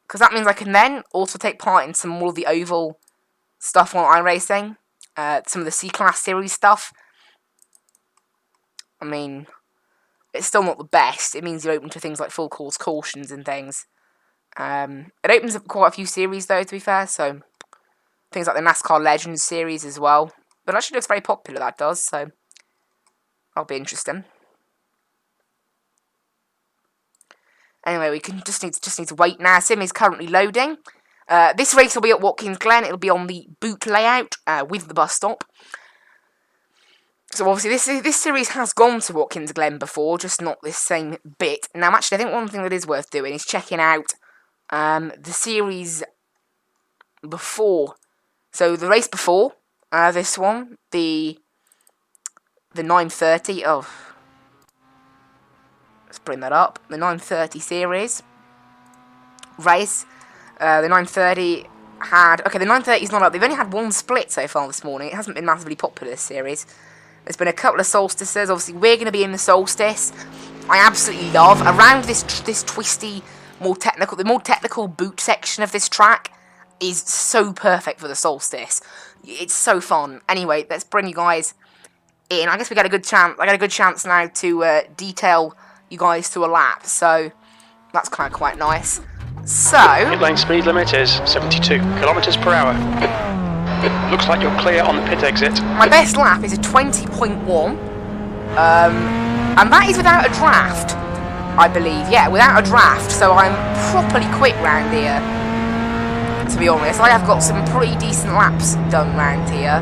Because that means I can then also take part in some more of the oval stuff on iRacing. Some of the C-Class series stuff. I mean, it's still not the best. It means you're open to things like full course cautions and things. It opens up quite a few series though, to be fair, so things like the NASCAR Legends series as well. But it actually looks very popular, that does, so that'll be interesting. Anyway, we can just need to wait now. Sim is currently loading. This race will be at Watkins Glen. It'll be on the boot layout with the bus stop. So obviously this series has gone to Watkins Glen before, just not this same bit. Now actually I think one thing that is worth doing is checking out the series before. So the race before this one, the 9:30. Oh, let's bring that up. The 9:30 series race. The 9:30 had... Okay, the 9:30 is not up. They've only had one split so far this morning. It hasn't been massively popular, this series. There's been a couple of solstices. Obviously, we're going to be in the solstice. I absolutely love around this twisty, the more technical boot section of this track is so perfect for the solstice. It's so fun. Anyway, let's bring you guys in. I guess we got a good chance. I got a good chance now to detail you guys to a lap. So that's kind of quite nice. So Pit lane speed limit is 72 kilometers per hour. Looks like you're clear on the pit exit. My best lap is a 20.1, and that is without a draft, I believe. Yeah, without a draft, so I'm properly quick round here, to be honest. I have got some pretty decent laps done round here.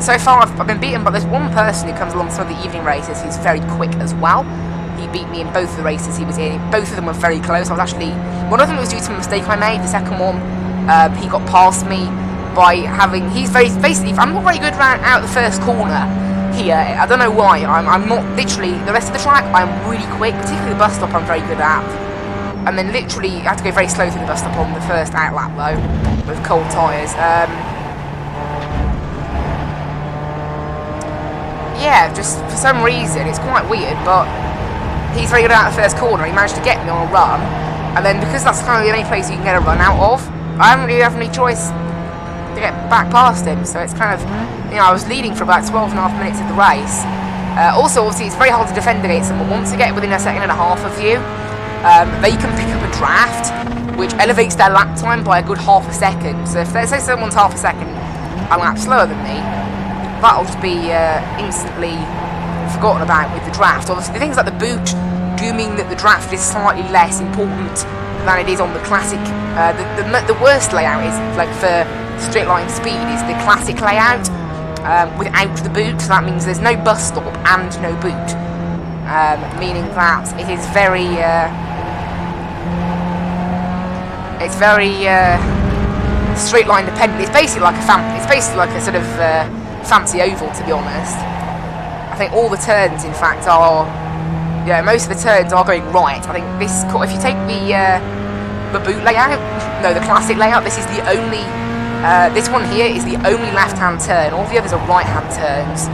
So far I've been beaten, but there's one person who comes along some of the evening races who's very quick as well. He beat me in both the races he was in. Both of them were very close. I was actually... One of them was due to a mistake I made. The second one, he got past me by having... He's very... Basically, I'm not very good out the first corner here. I don't know why. I'm not... Literally, the rest of the track, I'm really quick. Particularly the bus stop, I'm very good at. And then literally, I had to go very slow through the bus stop on the first out lap, though, with cold tyres. Yeah, just for some reason, it's quite weird, but he's very good out the first corner. He managed to get me on a run, and then because that's kind of the only place you can get a run out of, I don't really have any choice to get back past him. So it's kind of, you know, I was leading for about 12 and a half minutes of the race. Also, obviously, it's very hard to defend against someone. Once you get within a second and a half of you, they can pick up a draft, which elevates their lap time by a good half a second. So if they say someone's half a second a lap slower than me, that'll just be instantly forgotten about with the draft. Obviously, the things like the boot do mean that the draft is slightly less important than it is on the classic. The worst layout is, like, for straight line speed, is the classic layout without the boot. So that means there's no bus stop and no boot, meaning that it is very straight line dependent. It's basically like a sort of fancy oval, to be honest. I think all the turns, in fact, are... Yeah, most of the turns are going right. I think this... If you take the boot layout... No, the classic layout, this is the only... this one here is the only left-hand turn. All the others are right-hand turns.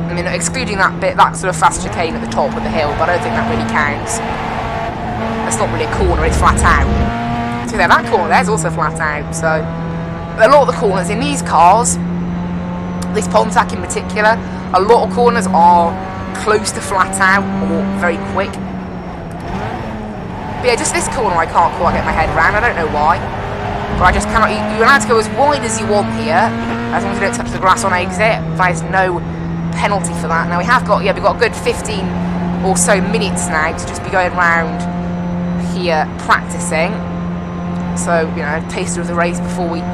I mean, excluding that bit, that sort of fast chicane at the top of the hill, but I don't think that really counts. That's not really a corner, it's flat out. So there, that corner there's also flat out, so... A lot of the corners in these cars, this Pontiac in particular, a lot of corners are close to flat out or very quick. But yeah, just this corner I can't quite get my head around. I don't know why, but I just cannot. You're allowed to go as wide as you want here, as long as you don't touch the grass on exit. There's no penalty for that. Now we've got a good 15 or so minutes now to just be going around here practicing. So, you know, taster of the race before we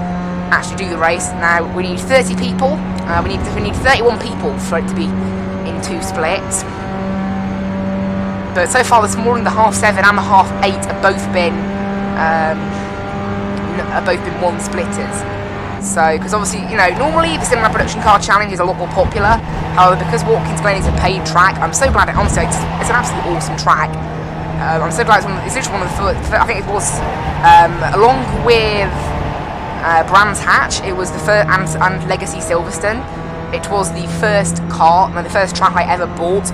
actually do the race. Now we need 30 people. We need 31 people for it to be in 2 splits. But so far this morning, the half 7 and the half 8 have both been 1 splitters. So, because obviously, you know, normally the Cinema Production Car Challenge is a lot more popular. However, because Watkins Glen is a paid track, I'm so glad. Honestly, it's an absolutely awesome track. I'm so glad it's literally one of the. I think it was along with Brands Hatch. It was the first and Legacy Silverstone. It was the first the first track I ever bought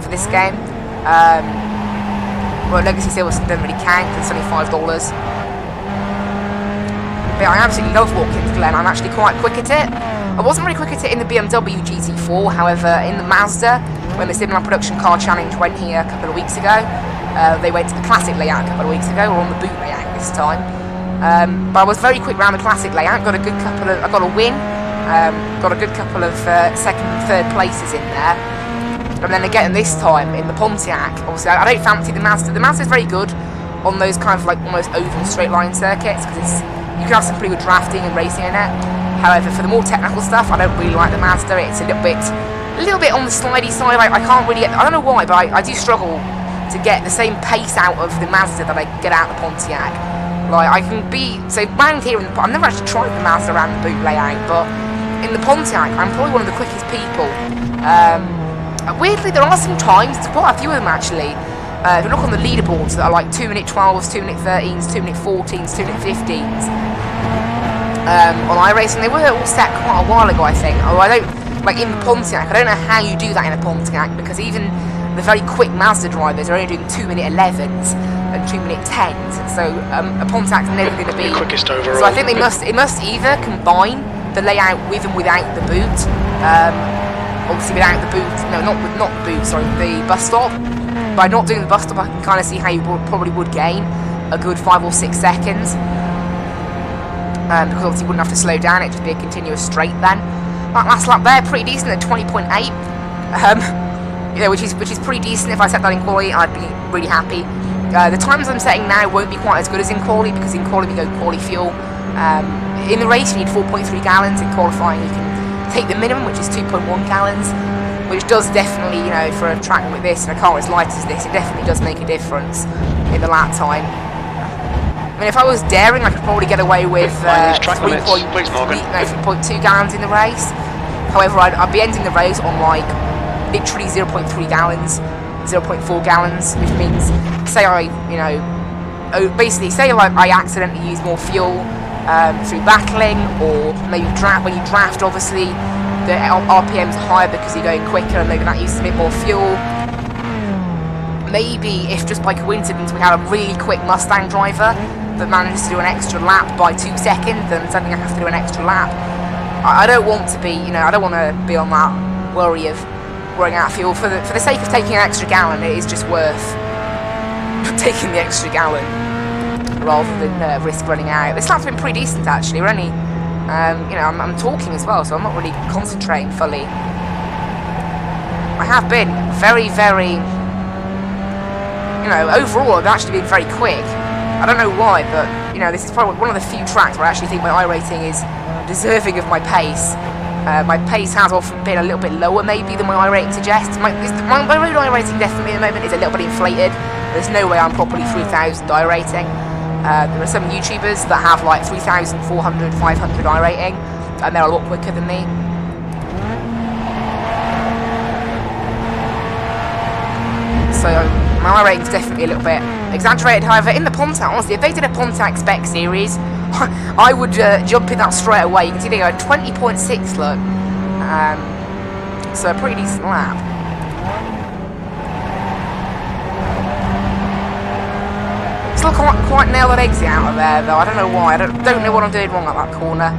for this game. Well, Legacy Silverstone doesn't really count because it's only $5. But I absolutely love Watkins Glen. I'm actually quite quick at it. I wasn't really quick at it in the BMW GT4. However, in the Mazda, when the Cinema Production Car Challenge went here a couple of weeks ago, they went to the classic layout a couple of weeks ago, or on the boot layout this time. But I was very quick around the classic layout. I got a win. Got a good couple of second and third places in there. And then again this time in the Pontiac, obviously I don't fancy the Mazda. The Mazda is very good on those kind of like almost oval straight line circuits because you can have some pretty good drafting and racing in it. However, for the more technical stuff, I don't really like the Mazda. It's a little bit on the slidey side. I can't really get, I don't know why, but I do struggle to get the same pace out of the Mazda that I get out of the Pontiac. Like, I can be, so round here, I've never actually tried the Mazda around the boot layout, but in the Pontiac, I'm probably one of the quickest people. Weirdly, there are some times, there's quite a few of them actually, if you look on the leaderboards that are like 2-minute 12s, 2-minute 13s, 2-minute 14s, 2-minute 15s, on iRacing, they were all set quite a while ago, I think. Although I don't, like in the Pontiac, I don't know how you do that in a Pontiac, because even the very quick Mazda drivers are only doing 2-minute 11s and 2-minute 10s, so a Pontiac's never going to be quickest overall. So I think it must either combine the layout with and without the boot. Obviously without the boot, no, not the boot, sorry, the bus stop. By not doing the bus stop, I can kind of see how you probably would gain a good 5 or 6 seconds. Because obviously you wouldn't have to slow down, it'd just be a continuous straight then. That last lap there, pretty decent at 20.8. Yeah, which is pretty decent. If I set that in quali, I'd be really happy. The times I'm setting now won't be quite as good as in quali, because in quali we go quali fuel. In the race you need 4.3 gallons. In qualifying you can take the minimum, which is 2.1 gallons, which does definitely, you know, for a track like this and a car as light as this, it definitely does make a difference in the lap time. I mean, if I was daring, I could probably get away with 3.2 gallons in the race. However, I'd be ending the race on like literally 0.3 gallons, 0.4 gallons, which means, say I, you know, basically say like I accidentally use more fuel through battling, or maybe when you draft, obviously the RPMs are higher because you're going quicker and maybe that uses a bit more fuel. Maybe if just by coincidence we had a really quick Mustang driver that manages to do an extra lap by 2 seconds, then suddenly I have to do an extra lap. I don't want to be, you know, I don't want to be on that worry of running out of fuel. For the sake of taking an extra gallon, it is just worth taking the extra gallon rather than risk running out. This lap's been pretty decent actually. We're only, you know, I'm talking as well, so I'm not really concentrating fully. I have been very, very, you know, overall I've actually been very quick. I don't know why, but, you know, this is probably one of the few tracks where I actually think my iRacing is deserving of my pace. My pace has often been a little bit lower maybe than my iRating suggests. My road iRating definitely at the moment is a little bit inflated. There's no way I'm properly 3,000 iRating. There are some YouTubers that have like 3,400, 500 iRating, and they're a lot quicker than me. So my iRating is definitely a little bit exaggerated. However, in the Pontiac, honestly, if they did a Pontiac spec series, I would jump in that straight away. You can see they go 20.6, look. So a pretty decent lap. Still can't quite nail that exit out of there, though. I don't know why. I don't know what I'm doing wrong at that corner.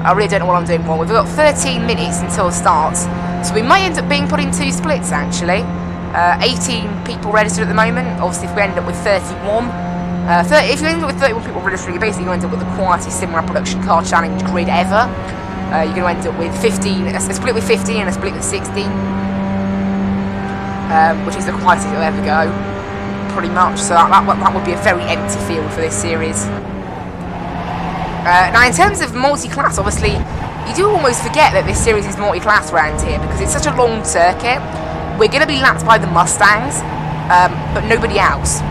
I really don't know what I'm doing wrong. We've got 13 minutes until it starts, so we might end up being put in 2 splits, actually. 18 people registered at the moment. Obviously, if we end up with 31, if you end up with 31 people registering, you're basically going to end up with the quietest Sim Rap Production Car Challenge grid ever. You're going to end up with 15, a split with 15 and a split with 16, which is the quietest it'll ever go, pretty much. So that would be a very empty field for this series. Now, in terms of multi-class, obviously, you do almost forget that this series is multi-class around here because it's such a long circuit. We're going to be lapped by the Mustangs, but nobody else.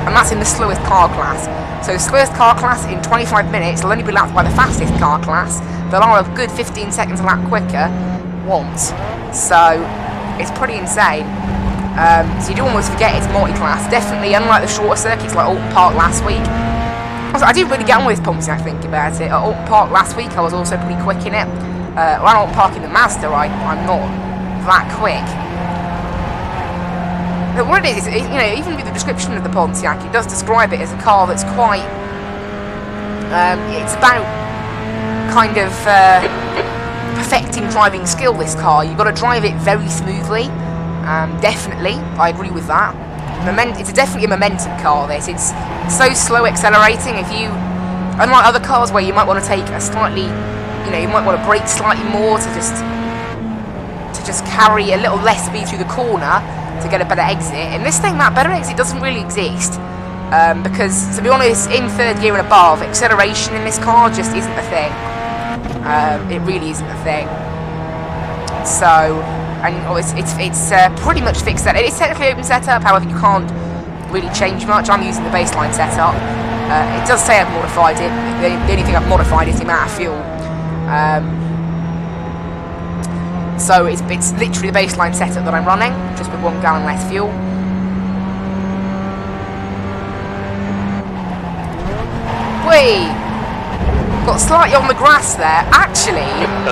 And that's in the slowest car class. So the slowest car class in 25 minutes will only be lapped by the fastest car class. They'll are a good 15 seconds a lap quicker once. So it's pretty insane. So you do almost forget it's multi-class. Definitely, unlike the shorter circuits like Alton Park last week. Also, I didn't really get on with this Pontiac, I think about it. At Alton Park last week, I was also pretty quick in it. Well, at Alton Park in the Mazda, I'm not that quick. But what it is, you know, even with the description of the Pontiac, it does describe it as a car that's quite, it's about kind of perfecting driving skill, this car. You've got to drive it very smoothly, definitely, I agree with that. It's definitely a momentum car, this. It's so slow accelerating. If you, unlike other cars where you might want to take a slightly, you know, you might want to brake slightly more to just carry a little less speed through the corner to get a better exit. In this thing, that better exit doesn't really exist, because, to be honest, in third gear and above, acceleration in this car just isn't a thing. It really isn't a thing. So, and it's pretty much fixed that. It is technically open setup, however you can't really change much. I'm using the baseline setup. It does say I've modified it. The only thing I've modified is the amount of fuel. So it's literally the baseline setup that I'm running, just with 1 gallon less fuel. Whee! Got slightly on the grass there. Actually,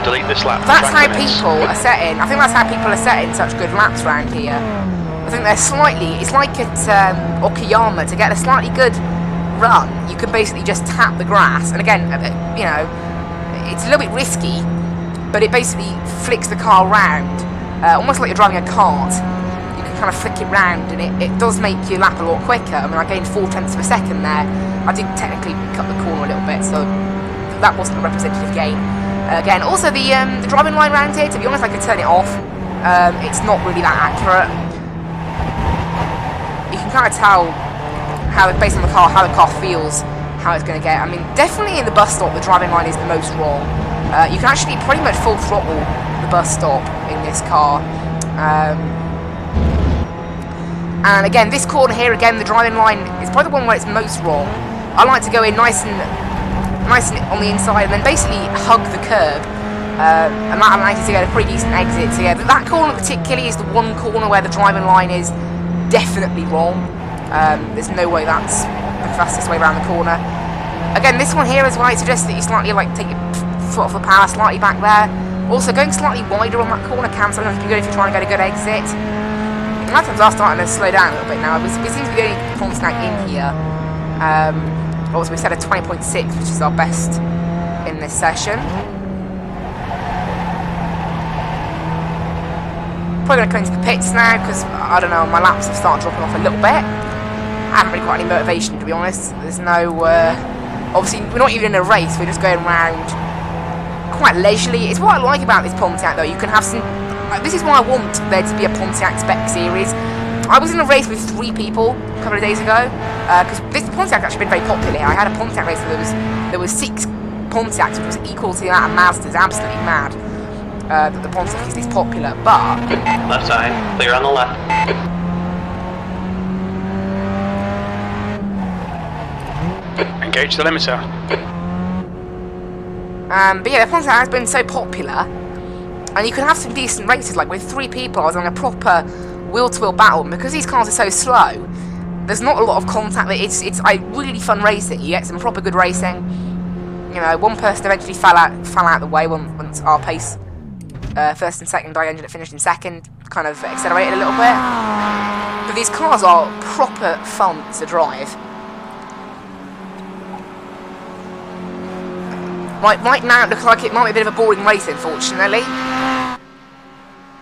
delete this lap. That's how people are setting. I think that's how people are setting such good laps around here. I think they're slightly. It's like at Okayama, to get a slightly good run, you can basically just tap the grass. And again, you know, it's a little bit risky, but it basically flicks the car round, almost like you're driving a cart. You can kind of flick it round, and it does make your lap a lot quicker. I mean, I gained 0.4 of a second there. I did technically cut the corner a little bit, so that wasn't a representative gain. Again, also the driving line round here, to be honest, I could turn it off. It's not really that accurate. You can kind of tell how, based on the car, how the car feels, how it's going to get. I mean, definitely in the bus stop, the driving line is the most wrong. You can actually pretty much full throttle the bus stop in this car. And again, this corner here, again, the driving line is probably the one where it's most wrong. I like to go in nice and on the inside and then basically hug the curb. And that allows you to get a pretty decent exit. So yeah, that corner particularly is the one corner where the driving line is definitely wrong. There's no way that's the fastest way around the corner. Again, this one here as well, I suggest that you slightly like take your foot off the power slightly back there. Also, going slightly wider on that corner can sometimes be good if you're trying to get a good exit. Sometimes are starting to slow down a little bit now. We seem to be the only Pontiac in here. Also, we set a 20.6, which is our best in this session. Probably going to come into the pits now because, I don't know, my laps have started dropping off a little bit. I haven't really got any motivation, to be honest. There's no... obviously, we're not even in a race. We're just going around quite leisurely. It's what I like about this Pontiac, though. You can have some... This is why I want there to be a Pontiac spec series. I was in a race with 3 people a couple of days ago, because this Pontiac has actually been very popular here. I had a Pontiac race where there was 6 Pontiacs, which was equal to the amount of Mazdas. Absolutely mad that the Pontiac is this popular, but... Left side, clear on the left. Engage the limiter. But yeah, the Pontiac has been so popular. And you can have some decent races, like with 3 people, I was on a proper wheel-to-wheel battle, and because these cars are so slow, there's not a lot of contact. It's really fun racing. You get some proper good racing. You know, one person eventually fell out the way once our pace, first and second, I ended up finishing second, kind of accelerated a little bit. But these cars are proper fun to drive. Right now, it looks like it might be a bit of a boring race, unfortunately.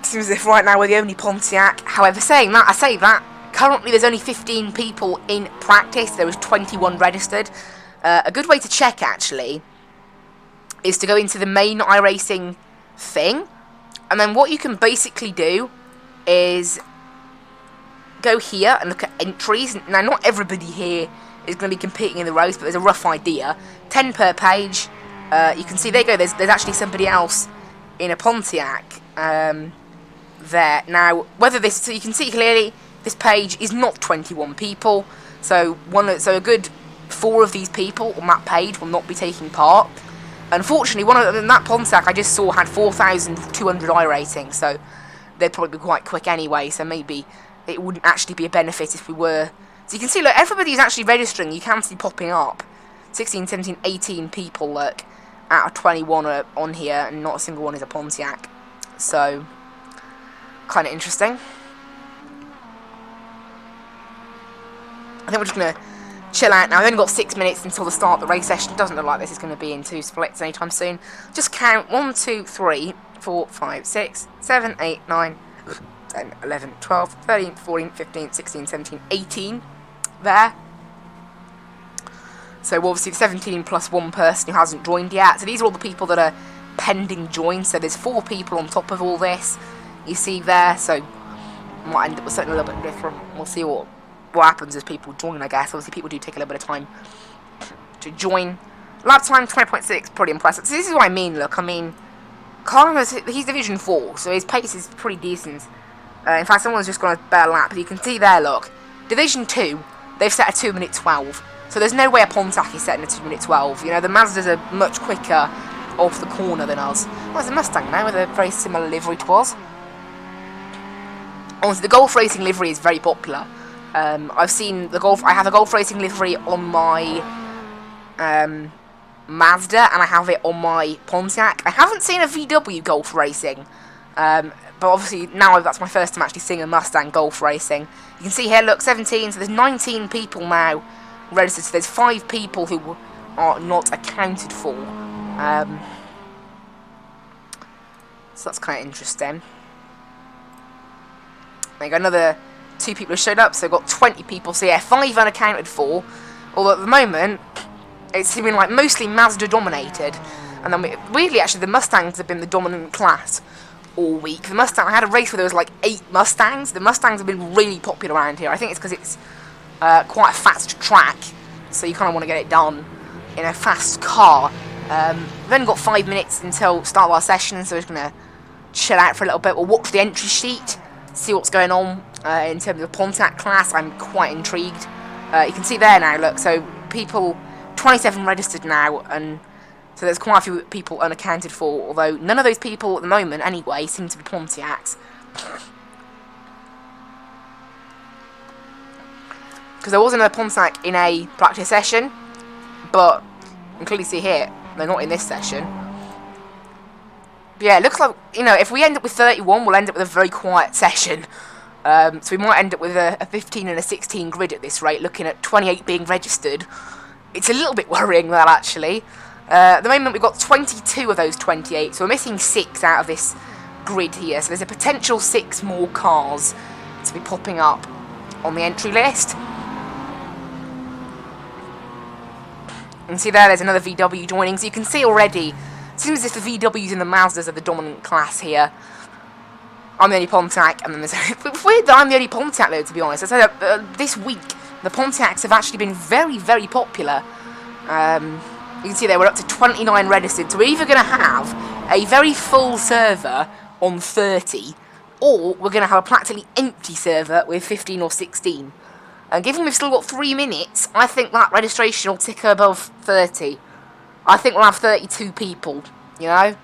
Seems as if right now we're the only Pontiac. However, I say that, currently there's only 15 people in practice. There was 21 registered. A good way to check, actually, is to go into the main iRacing thing. And then what you can basically do is go here and look at entries. Now, not everybody here is going to be competing in the race, but there's a rough idea. 10 per page. You can see, there you go, there's actually somebody else in a Pontiac there. Now, so you can see clearly, this page is not 21 people, so a good 4 of these people on that page will not be taking part. Unfortunately, one of them, that Pontiac I just saw had 4,200 iRating, so they'd probably be quite quick anyway, so maybe it wouldn't actually be a benefit if we were. So you can see, look, everybody's actually registering, you can see popping up. 16, 17, 18 people, look, out of 21 are on here, and not a single one is a Pontiac. So, kind of interesting. I think we're just going to chill out now. We've only got 6 minutes until the start of the race session. It doesn't look like this is going to be in 2 splits anytime soon. Just count 1, 2, 3, 4, 5, 6, 7, 8, 9, 10, 11, 12, 13, 14, 15, 16, 17, 18 there. So obviously 17 plus 1 person who hasn't joined yet. So these are all the people that are pending join. So there's 4 people on top of all this. You see there. So might end up with something a little bit different. We'll see what happens as people join, I guess. Obviously people do take a little bit of time to join. Lap time 20.6, pretty impressive. So this is what I mean, look. I mean, Carlos, he's Division 4, so his pace is pretty decent. In fact, someone's just gone a better lap. But you can see there, look. Division 2, they've set a 2-minute 12. So there's no way a Pontiac is setting a 2-minute 12. You know, the Mazdas are much quicker off the corner than us. Well, there's a Mustang now with a very similar livery to us. Honestly, the Golf Racing livery is very popular. I've seen the Golf. I have a Golf Racing livery on my Mazda, and I have it on my Pontiac. I haven't seen a VW Golf Racing, but obviously now that's my first time actually seeing a Mustang Golf Racing. You can see here, look, 17. So there's 19 people now registered. So there's 5 people who are not accounted for. So that's kind of interesting. There you go, another 2 people have showed up, so we've got 20 people. So yeah, 5 unaccounted for. Although at the moment, it's seeming like mostly Mazda dominated. And then weirdly, actually, the Mustangs have been the dominant class all week. The Mustang, I had a race where there was like 8 Mustangs. The Mustangs have been really popular around here. I think it's because it's quite a fast track, so you kind of want to get it done in a fast car. We've only got 5 minutes until start of our session, so we're just going to chill out for a little bit. We'll watch the entry sheet, see what's going on in terms of the Pontiac class. I'm quite intrigued. You can see there now, look, so people, 27 registered now, and so there's quite a few people unaccounted for, although none of those people at the moment, anyway, seem to be Pontiacs. Because there was another Pontiac in a practice session, but you can clearly see here, they're not in this session. But yeah, it looks like, you know, if we end up with 31, we'll end up with a very quiet session. So we might end up with a 15 and a 16 grid at this rate, looking at 28 being registered. It's a little bit worrying, that, actually. At the moment, we've got 22 of those 28, so we're missing 6 out of this grid here. So there's a potential 6 more cars to be popping up on the entry list. And see there's another VW joining, so you can see already, it seems as if the VWs and the Mazdas are the dominant class here. I'm the only Pontiac, and then there's... It's weird that I'm the only Pontiac, though, to be honest. I said this week, the Pontiacs have actually been very, very popular. You can see there, we're up to 29 registered, so we're either going to have a very full server on 30, or we're going to have a practically empty server with 15 or 16. And given we've still got 3 minutes, I think that registration will tick above 30. I think we'll have 32 people, you know?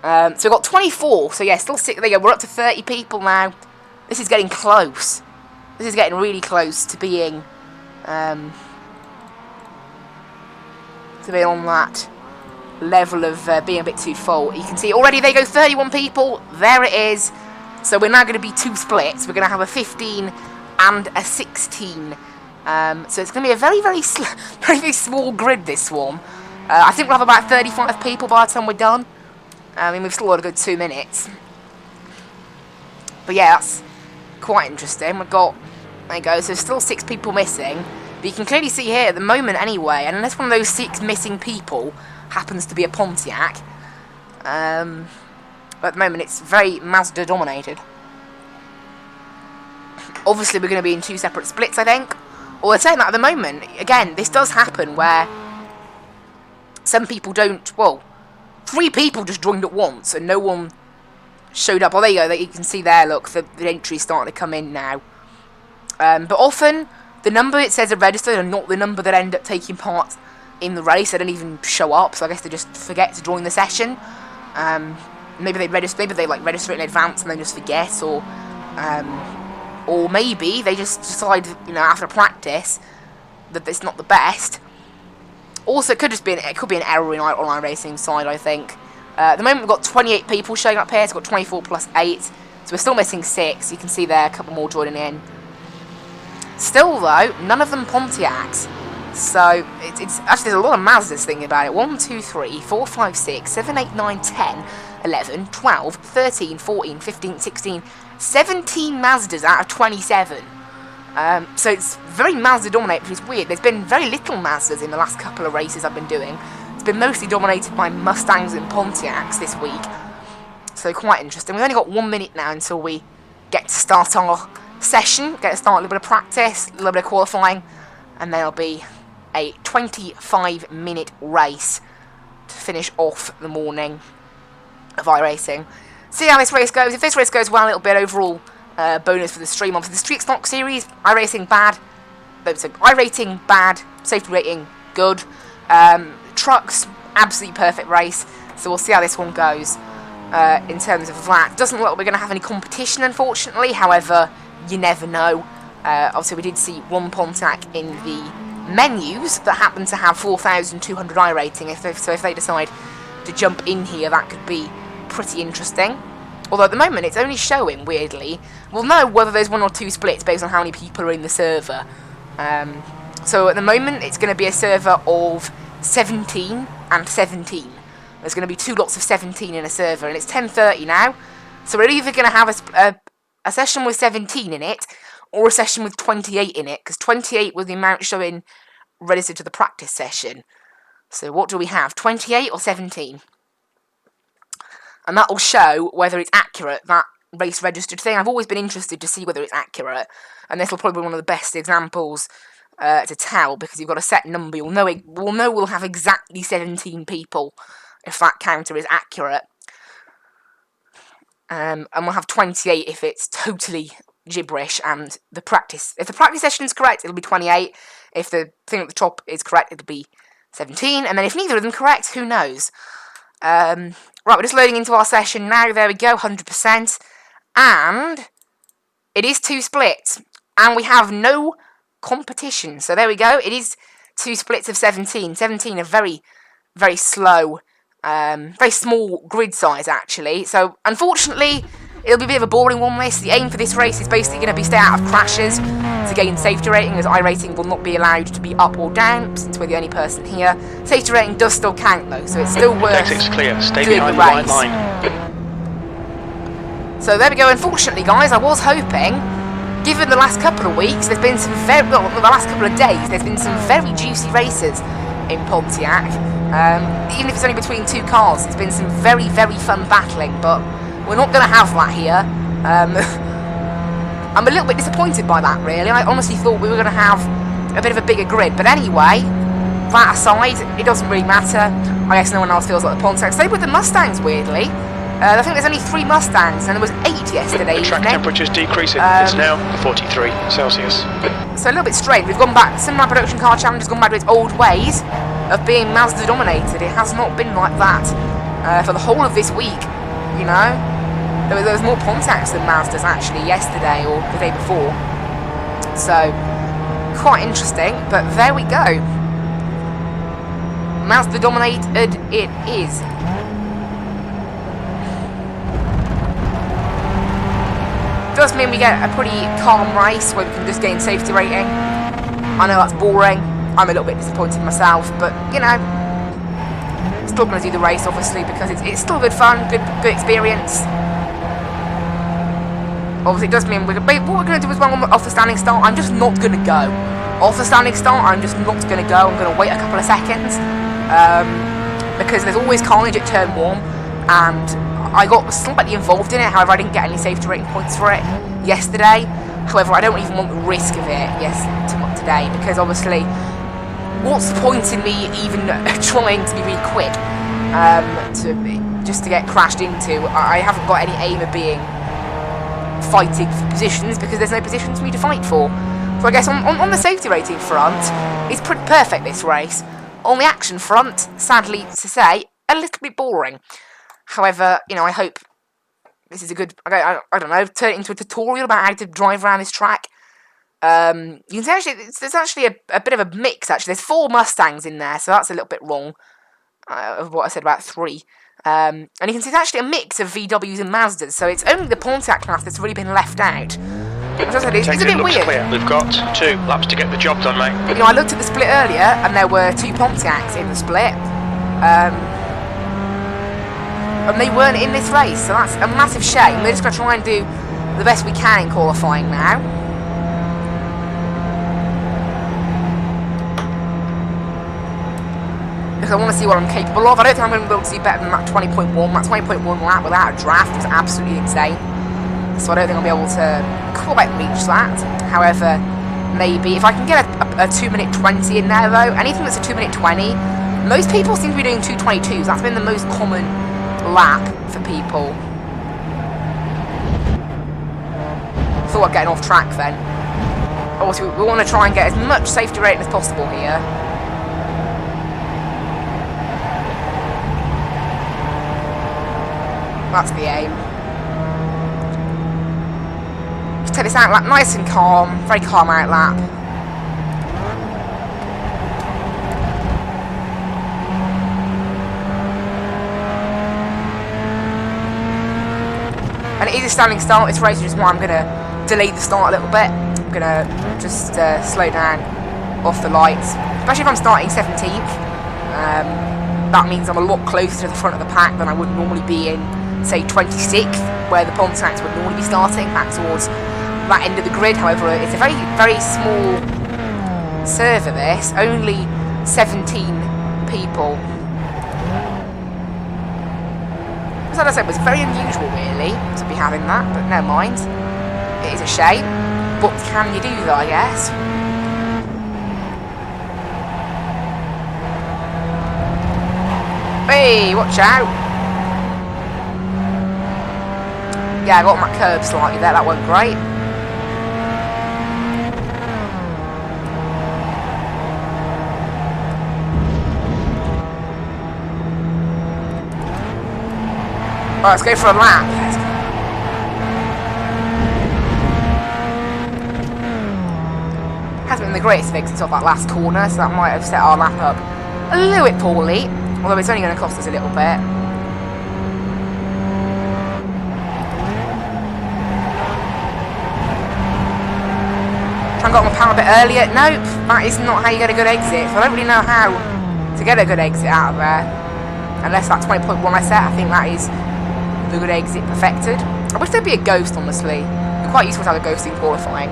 So we've got 24, so yeah, still 6, there you go, we're up to 30 people now. This is getting close. This is getting really close to being, on that level of being a bit too full. You can see already they go 31 people, there it is. So we're now going to be 2 splits, we're going to have a 15 and a 16. So it's going to be a very, very, very small grid, this one. I think we'll have about 35 people by the time we're done. I mean, we've still got a good 2 minutes. But yeah, that's quite interesting. We've got, there you go, so still 6 people missing. But you can clearly see here, at the moment anyway, and unless one of those 6 missing people happens to be a Pontiac, but at the moment it's very Mazda dominated. Obviously we're going to be in 2 separate splits, I think. Or saying that at the moment, again, this does happen where some people don't, well, 3 people just joined at once and no one showed up. Oh, there you go, you can see there, look, the entry's starting to come in now. But often, the number it says are registered are not the number that end up taking part in the race. They don't even show up, so I guess they just forget to join the session. Maybe they register it in advance and then just forget, or maybe they just decide, you know, after practice that it's not the best. Also, it could be an error on iRacing side, I think. At the moment, we've got 28 people showing up here, so we've got 24 plus 8, so we're still missing 6. You can see there, a couple more joining in. Still, though, none of them Pontiacs. So, it's actually, there's a lot of Mazdas thinking about it. 1, 2, 3, 4, 5, 6, 7, 8, 9, 10, 11, 12, 13, 14, 15, 16, 17 Mazdas out of 27. So it's very Mazda dominated, which is weird. There's been very little Mazdas in the last couple of races I've been doing. It's been mostly dominated by Mustangs and Pontiacs this week. So quite interesting. We've only got 1 minute now until we get to start our session. Get to start a little bit of practice, a little bit of qualifying, and then it'll be a 25-minute race to finish off the morning of iRacing. See how this race goes. If this race goes well, it'll be an overall bonus for the stream. Obviously, the Street Stock Series, iRacing bad. So iRating bad, safety rating good. Trucks, absolutely perfect race. So we'll see how this one goes in terms of that. Doesn't look like we're going to have any competition, unfortunately. However, you never know. Obviously, we did see one Pontiac in the menus that happened to have 4,200 iRating. So if they decide to jump in here, that could be pretty interesting. Although at the moment it's only showing, weirdly, we'll know whether there's 1 or 2 splits based on how many people are in the server. So at the moment it's going to be a server of 17 and 17. There's going to be 2 lots of 17 in a server, and it's 10:30 now. So we're either going to have a session with 17 in it, or a session with 28 in it, because 28 was the amount showing registered to the practice session. So what do we have, 28 or 17? And that will show whether it's accurate, that race registered thing. I've always been interested to see whether it's accurate, and this will probably be one of the best examples to tell, because you've got a set number. We'll know we'll have exactly 17 people if that counter is accurate. and we'll have 28 if it's totally gibberish and the practice. If the practice session is correct, it'll be 28. If the thing at the top is correct, it'll be 17. And then if neither of them correct, who knows? Right, we're just loading into our session now. There we go, 100%. And it is 2 splits. And we have no competition. So there we go. It is 2 splits of 17. 17 are very, very slow. Very small grid size, actually. So, unfortunately, it'll be a bit of a boring one, this. The aim for this race is basically going to be stay out of crashes to gain safety rating, as iRacing will not be allowed to be up or down, since we're the only person here. Safety rating does still count, though, so it's still worth Exit's clear. Stay doing behind the the white race. line. So there we go. Unfortunately, guys, I was hoping, given the last couple of weeks, there's been some very, well, the last couple of days, there's been some very juicy races in Pontiac. Even if it's only between 2 cars, it's been some very, very fun battling, but we're not going to have that here. I'm a little bit disappointed by that, really. I honestly thought we were going to have a bit of a bigger grid, but anyway, that aside, it doesn't really matter. I guess no one else feels like the Pontiac. Same with the Mustangs, weirdly. I think there's only 3 Mustangs, and there was 8 yesterday The track evening. temperature's decreasing. It's now 43 Celsius. So a little bit strange. We've gone back. Cinema Production Car Challenge has gone back to its old ways of being Mazda dominated. It has not been like that for the whole of this week. You know, there was more Pontiacs than Mazdas actually yesterday or the day before. So quite interesting. But there we go. Mazda dominated. It is. Does mean we get a pretty calm race where we can just gain safety rating. I know that's boring. I'm a little bit disappointed myself, but you know, still going to do the race obviously because it's still good fun, good experience. Obviously, it does mean what we're going to do as well off the standing start. I'm just not going to go off the standing start. I'm just not going to go. I'm going to wait a couple of seconds because there's always carnage at turn 1, and I got slightly involved in it. However, I didn't get any safety rating points for it yesterday. However, I don't even want the risk of it today because obviously, what's the point in me even trying to be really quick just to get crashed into? I haven't got any aim of being fighting for positions because there's no positions for me to fight for. So I guess on the safety rating front, it's pretty perfect this race. On the action front, sadly to say, a little bit boring. However, you know, I hope this is a good, I don't know, turn it into a tutorial about how to drive around this track. You can see actually, there's actually a bit of a mix, actually. There's 4 Mustangs in there, so that's a little bit wrong of what I said about 3. And you can see it's actually a mix of VWs and Mazdas, so it's only the Pontiac class that's really been left out. As I said, it's a bit weird. Clear. We've got 2 laps to get the job done, mate. You know, I looked at the split earlier, and there were 2 Pontiacs in the split. And they weren't in this race, so that's a massive shame. We're just going to try and do the best we can in qualifying now. Because I want to see what I'm capable of. I don't think I'm going to be able to do better than that 20.1. That 20.1 lap without a draft was absolutely insane. So I don't think I'll be able to quite reach that. However, maybe if I can get a 2-minute 20 in there though, anything that's a 2-minute 20, most people seem to be doing 2:22s. That's been the most common lap for people. Thought I'd get off track then. Obviously, we want to try and get as much safety rating as possible here. That's the aim. Just take this out lap nice and calm, very calm out lap. And it is a standing start, this race, which is why I'm going to delay the start a little bit. I'm going to just slow down off the lights. Especially if I'm starting 17th. That means I'm a lot closer to the front of the pack than I would normally be in, say, 26th, where the Pontiacs would normally be starting, back towards that end of the grid. However, it's a very, very small server, this. Only 17 people. As I said, it was very unusual, really, to be having that, but never mind. It is a shame. What can you do, though, I guess? Hey, watch out! Yeah, I got on that curb slightly there, that went great. Alright, let's go for a lap. Hasn't been the greatest fix until that last corner, so that might have set our lap up a little bit poorly. Although it's only going to cost us a little bit. Try and got on the power a bit earlier. Nope, that is not how you get a good exit. So I don't really know how to get a good exit out of there. Unless that 20.1 I set, I think that is the good exit perfected. I wish there'd be a ghost, honestly. It'd be quite useful to have a ghost in qualifying.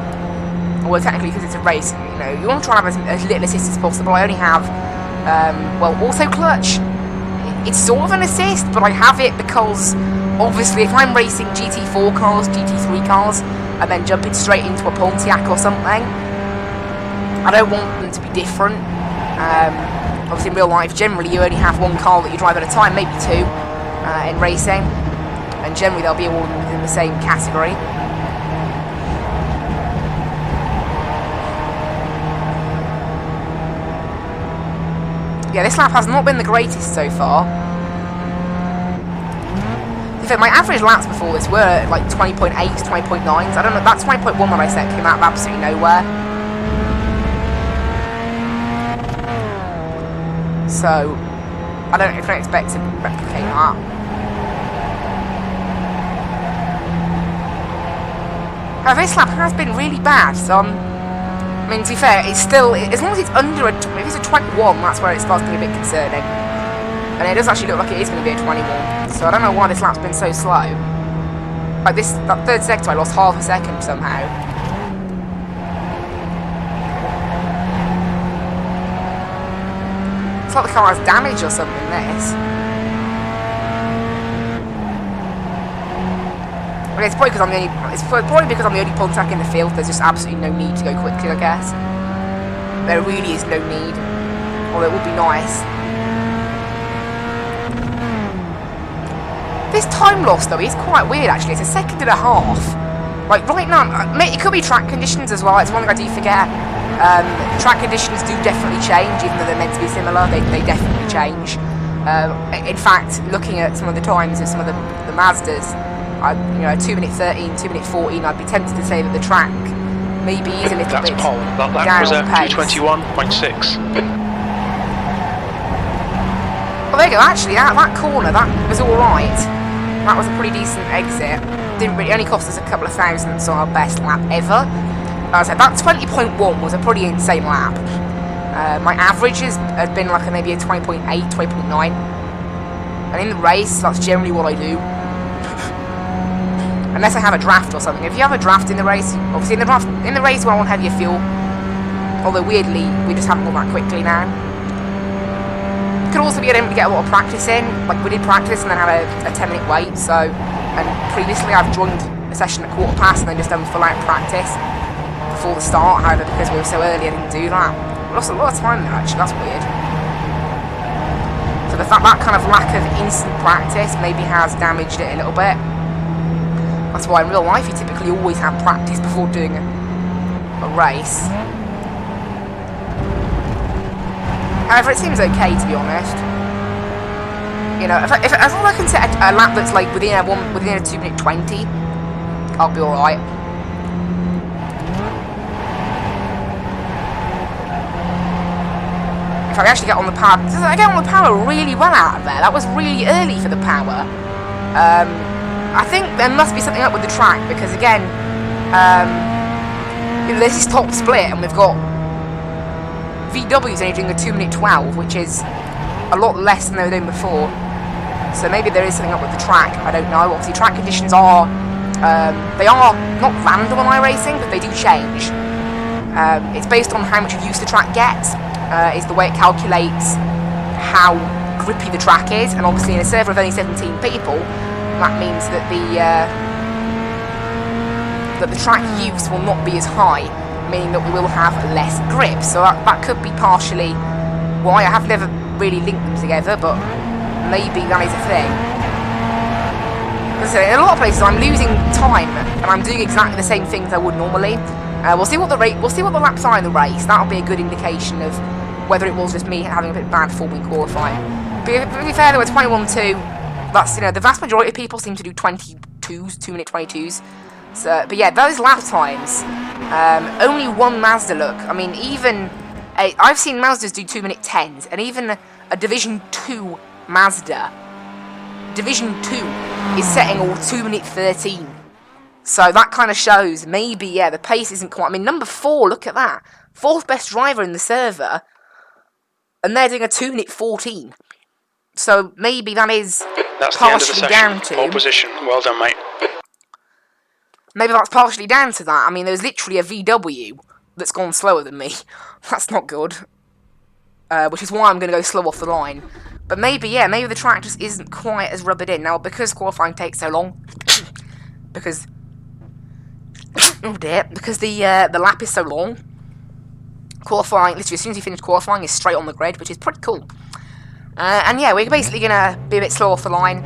Well, technically, because it's a race, you know, you want to try and have as little assist as possible. I only have, well, auto clutch. It's sort of an assist, but I have it because, obviously, if I'm racing GT4 cars, GT3 cars, and then jumping straight into a Pontiac or something, I don't want them to be different. Obviously, in real life, generally, you only have one car that you drive at a time, maybe two, in racing. And generally, they'll be all within the same category. Yeah, this lap has not been the greatest so far. In fact, my average laps before this were like 20.8s, 20.9s. I don't know, that 20.1 that I set came out of absolutely nowhere. So, I don't expect to replicate that. However, this lap has been really bad, so I mean, to be fair, it's still, as long as it's under a, if it's a 21, that's where it starts to be a bit concerning. And it does actually look like it is going to be a 21, so I don't know why this lap's been so slow. Like that third sector, I lost half a second somehow. It's like the car has damage or something, this. Okay, it's probably because I'm the only Pontiac in the field. There's just absolutely no need to go quickly, I guess. There really is no need. Although it would be nice. This time loss, though, is quite weird, actually. It's a second and a half. Like, right now, it could be track conditions as well. It's one thing I do forget. Track conditions do definitely change, even though they're meant to be similar. They definitely change. In fact, looking at some of the times of some of the Mazdas, you know, 2 minute 13, 2 minute 14, I'd be tempted to say that the track maybe is a little bit Pole. That was at 221.6. Well, there you go. Actually, that corner, that was all right. That was a pretty decent exit. Didn't really, only cost us a couple of thousandths on our best lap ever. As I said, that 20.1 was a pretty insane lap. My average has been like maybe a 20.8, 20.9. And in the race, that's generally what I do. Unless I have a draft or something. If you have a draft in the race, obviously in the race we're on heavier fuel. Although weirdly, we just haven't gone that quickly now. You could also be able to get a lot of practice in. Like we did practice and then had a 10-minute wait. So, and previously I've joined a session at quarter past and then just done full out practice before the start. However, because we were so early, I didn't do that. I lost a lot of time there actually. That's weird. So the fact that kind of lack of instant practice maybe has damaged it a little bit. That's why in real life you typically always have practice before doing a race. However, it seems okay to be honest. You know, if as long as I can set a lap that's like within a 2 minute 20, I'll be alright. If I actually get on the power, I get on the power really well out of there. That was really early for the power. I think there must be something up with the track because again, you know, this is top split and we've got VW's only doing a 2 minute 12, which is a lot less than they were doing before. So maybe there is something up with the track. I don't know. Obviously, track conditions are they are not random on iRacing, but they do change. It's based on how much use the track gets. Is the way it calculates how grippy the track is, and obviously in a server of only 17 people. That means that the track use will not be as high, meaning that we will have less grip. So that could be partially why. I have never really linked them together, but maybe that is a thing. As I say, in a lot of places I'm losing time and I'm doing exactly the same things I would normally. We'll see what the laps are in the race. That'll be a good indication of whether it was just me having a bit bad form in qualifying. But to be fair, there were 21.2. That's, you know, the vast majority of people seem to do 22s, 2-minute 22s. So, but yeah, those lap times. Only one Mazda look. I mean, even I've seen Mazdas do 2-minute 10s, and even a Division 2 Mazda, Division 2 is setting all 2-minute 13. So that kind of shows maybe, yeah, the pace isn't quite. I mean, number 4, look at that, 4th best driver in the server, and they're doing a 2-minute 14. So maybe that is That's the end of the partially down session. to. Pole position. Well done, mate. Maybe that's partially down to that. I mean, there's literally a VW that's gone slower than me. That's not good. Which is why I'm going to go slow off the line. But maybe, yeah, maybe the track just isn't quite as rubbered in. Now, because qualifying takes so long, because oh dear, because the lap is so long, qualifying, literally as soon as you finish qualifying, is straight on the grid, which is pretty cool. And yeah, we're basically going to be a bit slow off the line.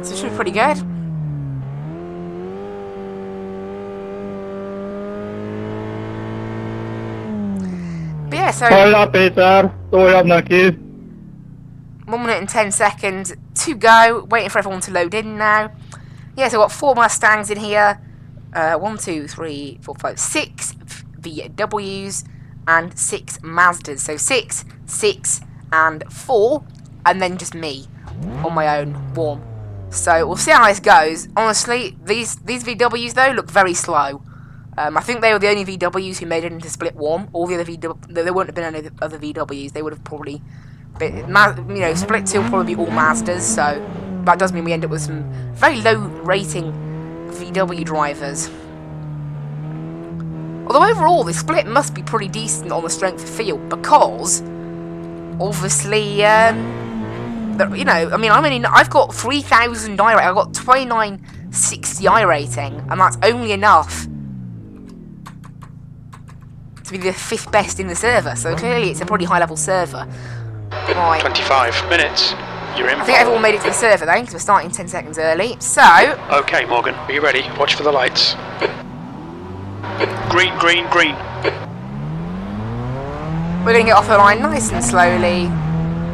So it should be pretty good. But yeah, so Hold up, Peter. Står up, Nucky. 1 minute and 10 seconds to go. Waiting for everyone to load in now. Yeah, so I've got 4 Mustangs in here. 1, 2, 3, 4, 5, 6 VWs and 6 Mazdas. So 6, 6, and 4, and then just me on my own, warm. So we'll see how this goes. Honestly, these VWs though look very slow. I think they were the only VWs who made it into split warm. All the other there wouldn't have been any other VWs. They would have probably been, you know, split 2 will probably be all Mazdas. So that does mean we end up with some very low rating VW drivers. Although overall, the split must be pretty decent on the strength of field because obviously, you know, I mean, I've got 3,000 iRating. I've got 2960 iRating, and that's only enough to be the 5th best in the server. So clearly, it's a pretty high-level server. Right. 25 minutes. You're in. I think everyone made it to the server then, because we're starting 10 seconds early. So, Okay, Morgan, are you ready? Watch for the lights. Green, green, green. we're going to get off the line nice and slowly,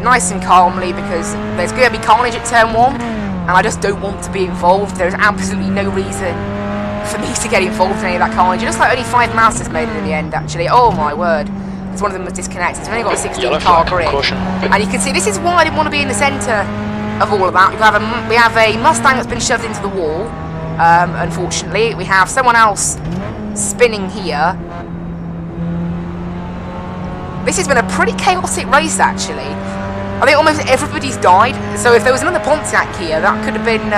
nice and calmly, because there's going to be carnage at turn 1, and I just don't want to be involved. There's absolutely no reason for me to get involved in any of that carnage. It looks like only 5 Masters made it in the end, actually. Oh my word. Because one of them was disconnected. We've only got a 16 car grid. Caution. And you can see, this is why I didn't want to be in the centre of all of that. We have a Mustang that's been shoved into the wall, unfortunately. We have someone else spinning here. This has been a pretty chaotic race, actually. I think almost everybody's died. So if there was another Pontiac here, that could have been...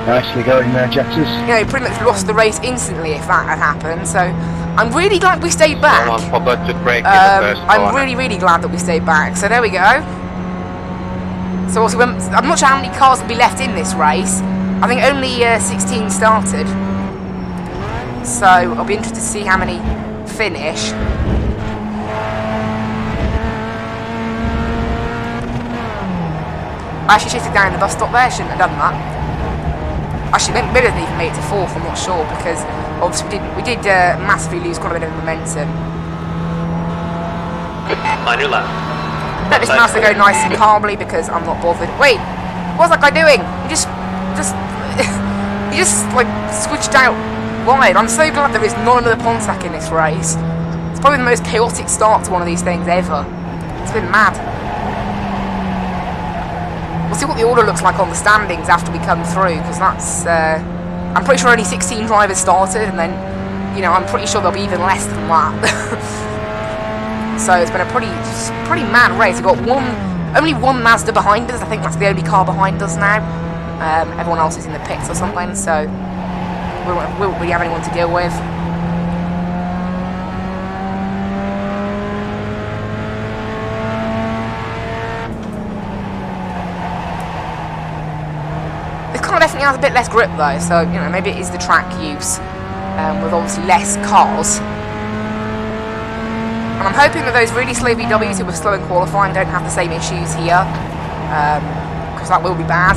Nicely going there, Jaxers. you know, pretty much lost the race instantly if that had happened. So I'm really glad we stayed back. I'm really, really glad that we stayed back. So there we go. So also, I'm not sure how many cars will be left in this race. I think only 16 started. So I'll be interested to see how many finish. I actually chased it down in the bus stop there. Shouldn't have done that. Actually, maybe I didn't even make it to 4th, I'm not sure, because obviously we did massively lose quite a bit of momentum. Minor lap. Let this Mazda go nice and calmly because I'm not bothered. Wait, what's that guy doing? He just like switched out wide. I'm so glad there is not another Pontiac in this race. It's probably the most chaotic start to one of these things ever. It's been mad. We'll see what the order looks like on the standings after we come through, because that's, I'm pretty sure only 16 drivers started, and then, you know, I'm pretty sure there'll be even less than that. So it's been a pretty mad race. We've got only one Mazda behind us. I think that's the only car behind us now. Everyone else is in the pits or something, so we won't really have anyone to deal with. car definitely has a bit less grip though, so, you know, maybe it is the track use, with obviously less cars. And I'm hoping that those really slow VWs who were slow in qualifying don't have the same issues here, because that will be bad.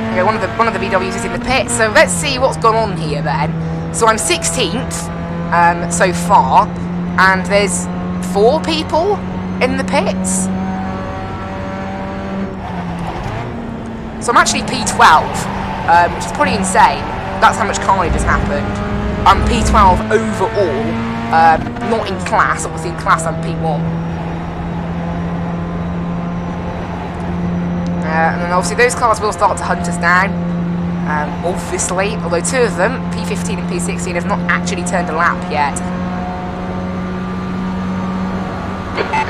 Okay, one of the VWs is in the pit, so let's see what's gone on here then. So I'm 16th so far, and there's 4 people in the pits. So I'm actually P12, which is pretty insane. That's how much carnage has happened. I'm P12 overall, not in class. Obviously in class I'm P1. And then obviously those cars will start to hunt us down, obviously, although 2 of them, P15 and P16, have not actually turned a lap yet.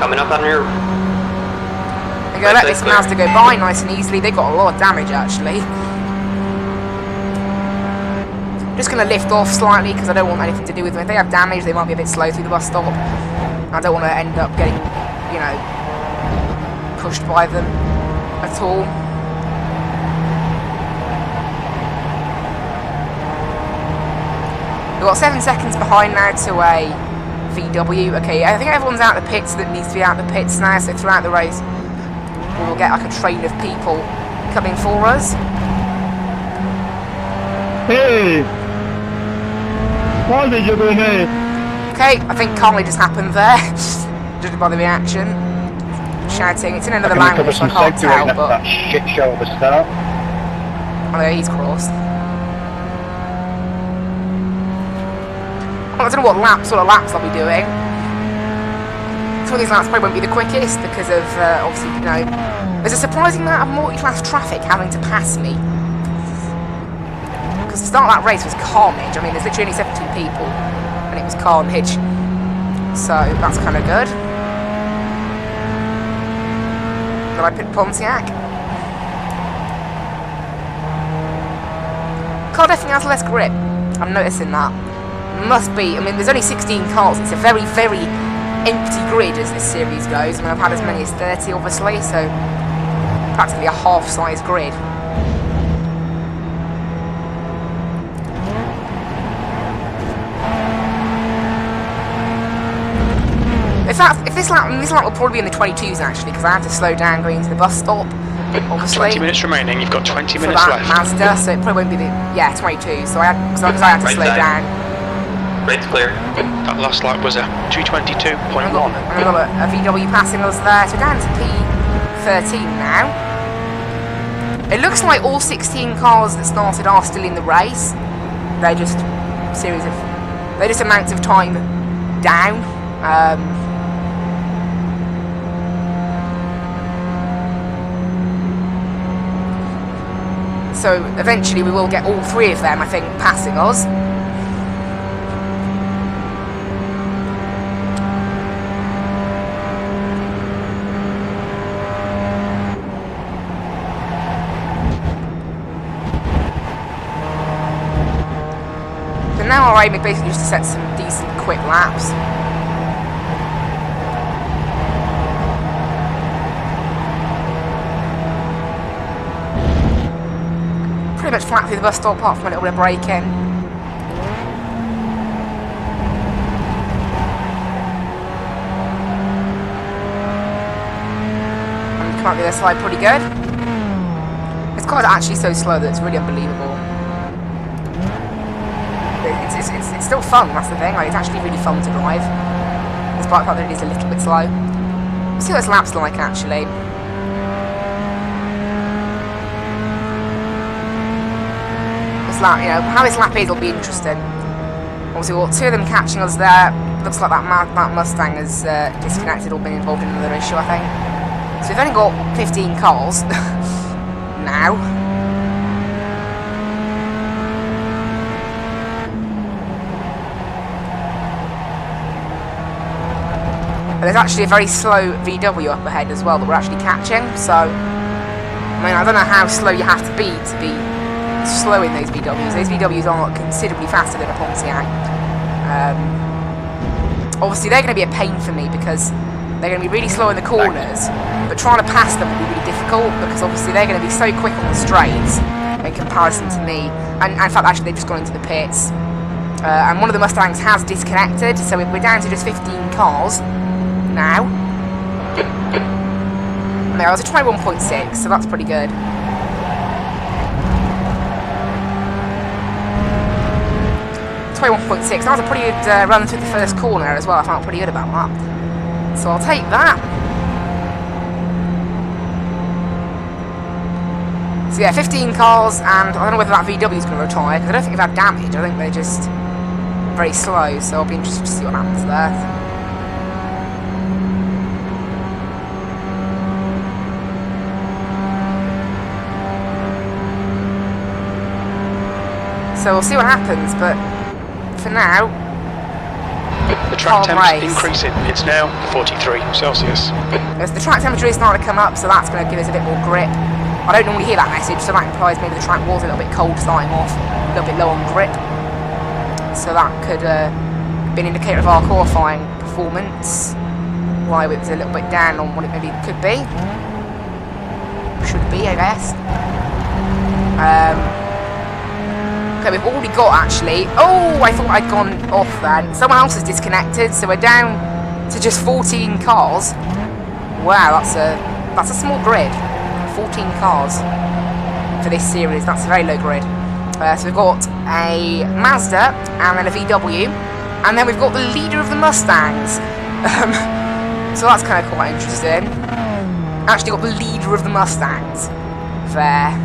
Coming up on your... I'm going to let this Mazda go by nice and easily. They got a lot of damage actually. Just going to lift off slightly because I don't want anything to do with them. If they have damage, they might be a bit slow through the bus stop. I don't want to end up getting, you know, pushed by them at all. We've got 7 seconds behind now to a VW. Okay, I think everyone's out of the pits that needs to be out of the pits now, so throughout the race we'll get like a train of people coming for us. Hey! What did you do here? Okay, I think carnage just happened there, judging by the reaction. Shouting, it's in another language, so I can't tell, but... that shit show at the start. Oh no, he's crossed. Well, I don't know what sort of laps I'll be doing. Some of these laps probably won't be the quickest because of, obviously, you know, there's a surprising amount of multi-class traffic having to pass me. Because the start of that race was carnage. I mean, there's literally only 17 people, and it was carnage. So, that's kind of good. Did I pick Pontiac? Car definitely has less grip. I'm noticing that. Must be. I mean, there's only 16 cars. It's a very, very empty grid as this series goes. I mean, I've had as many as 30, obviously, so practically a half-size grid. If this lap will probably be in the 22s actually, because I had to slow down going to the bus stop. Obviously, 20 minutes remaining. You've got 20 for minutes that left. Mazda, so it probably won't be the 22. So I had to slow down. Rate's clear. That last lap was a 222.1. I've got a VW passing us there, so we're down to P13 now. It looks like all 16 cars that started are still in the race. They're just amounts of time down. So eventually we will get all 3 of them, I think, passing us. So now our aim is basically just to set some decent quick laps. Pretty much flat through the bus stop apart from a little bit of braking. And come up the other side pretty good. This car is actually so slow that it's really unbelievable. It's still fun, that's the thing. Like, it's actually really fun to drive, despite the fact that it is a little bit slow. Let's see what this lap's like actually. Lap, you know, how this lap is will be interesting. Obviously, we've got 2 of them catching us there. Looks like that Mustang has disconnected or been involved in another issue, I think. So we've only got 15 cars now. But there's actually a very slow VW up ahead as well that we're actually catching. So, I mean, I don't know how slow you have to be slowing those VWs. Those VWs are considerably faster than a Pontiac. Obviously, they're going to be a pain for me because they're going to be really slow in the corners, but trying to pass them will be really difficult because obviously they're going to be so quick on the straights in comparison to me. And in fact, actually, they've just gone into the pits. And one of the Mustangs has disconnected, so we're down to just 15 cars now. No, I was at 21.6, so that's pretty good. That was a pretty good run through the first corner as well. I felt pretty good about that. So I'll take that. So yeah, 15 cars, and I don't know whether that VW is going to retire, because I don't think they've had damage. I think they're just very slow, so I'll be interested to see what happens there. So we'll see what happens, but for now, The track temperature increasing. It's now 43 Celsius. as the track temperature is starting to come up, so that's going to give us a bit more grip. I don't normally hear that message, so that implies maybe the track was a little bit cold starting off, a little bit low on grip. So that could be an indicator of our qualifying performance. Why it was a little bit down on what it maybe could be. Should be, I guess. Okay, we've already got actually. Oh, I thought I'd gone off then. Someone else has disconnected, so we're down to just 14 cars. Wow, that's a small grid. 14 cars for this series. That's a very low grid. So we've got a Mazda and then a VW, and then we've got the leader of the Mustangs. So that's kind of quite interesting. Actually got the leader of the Mustangs there.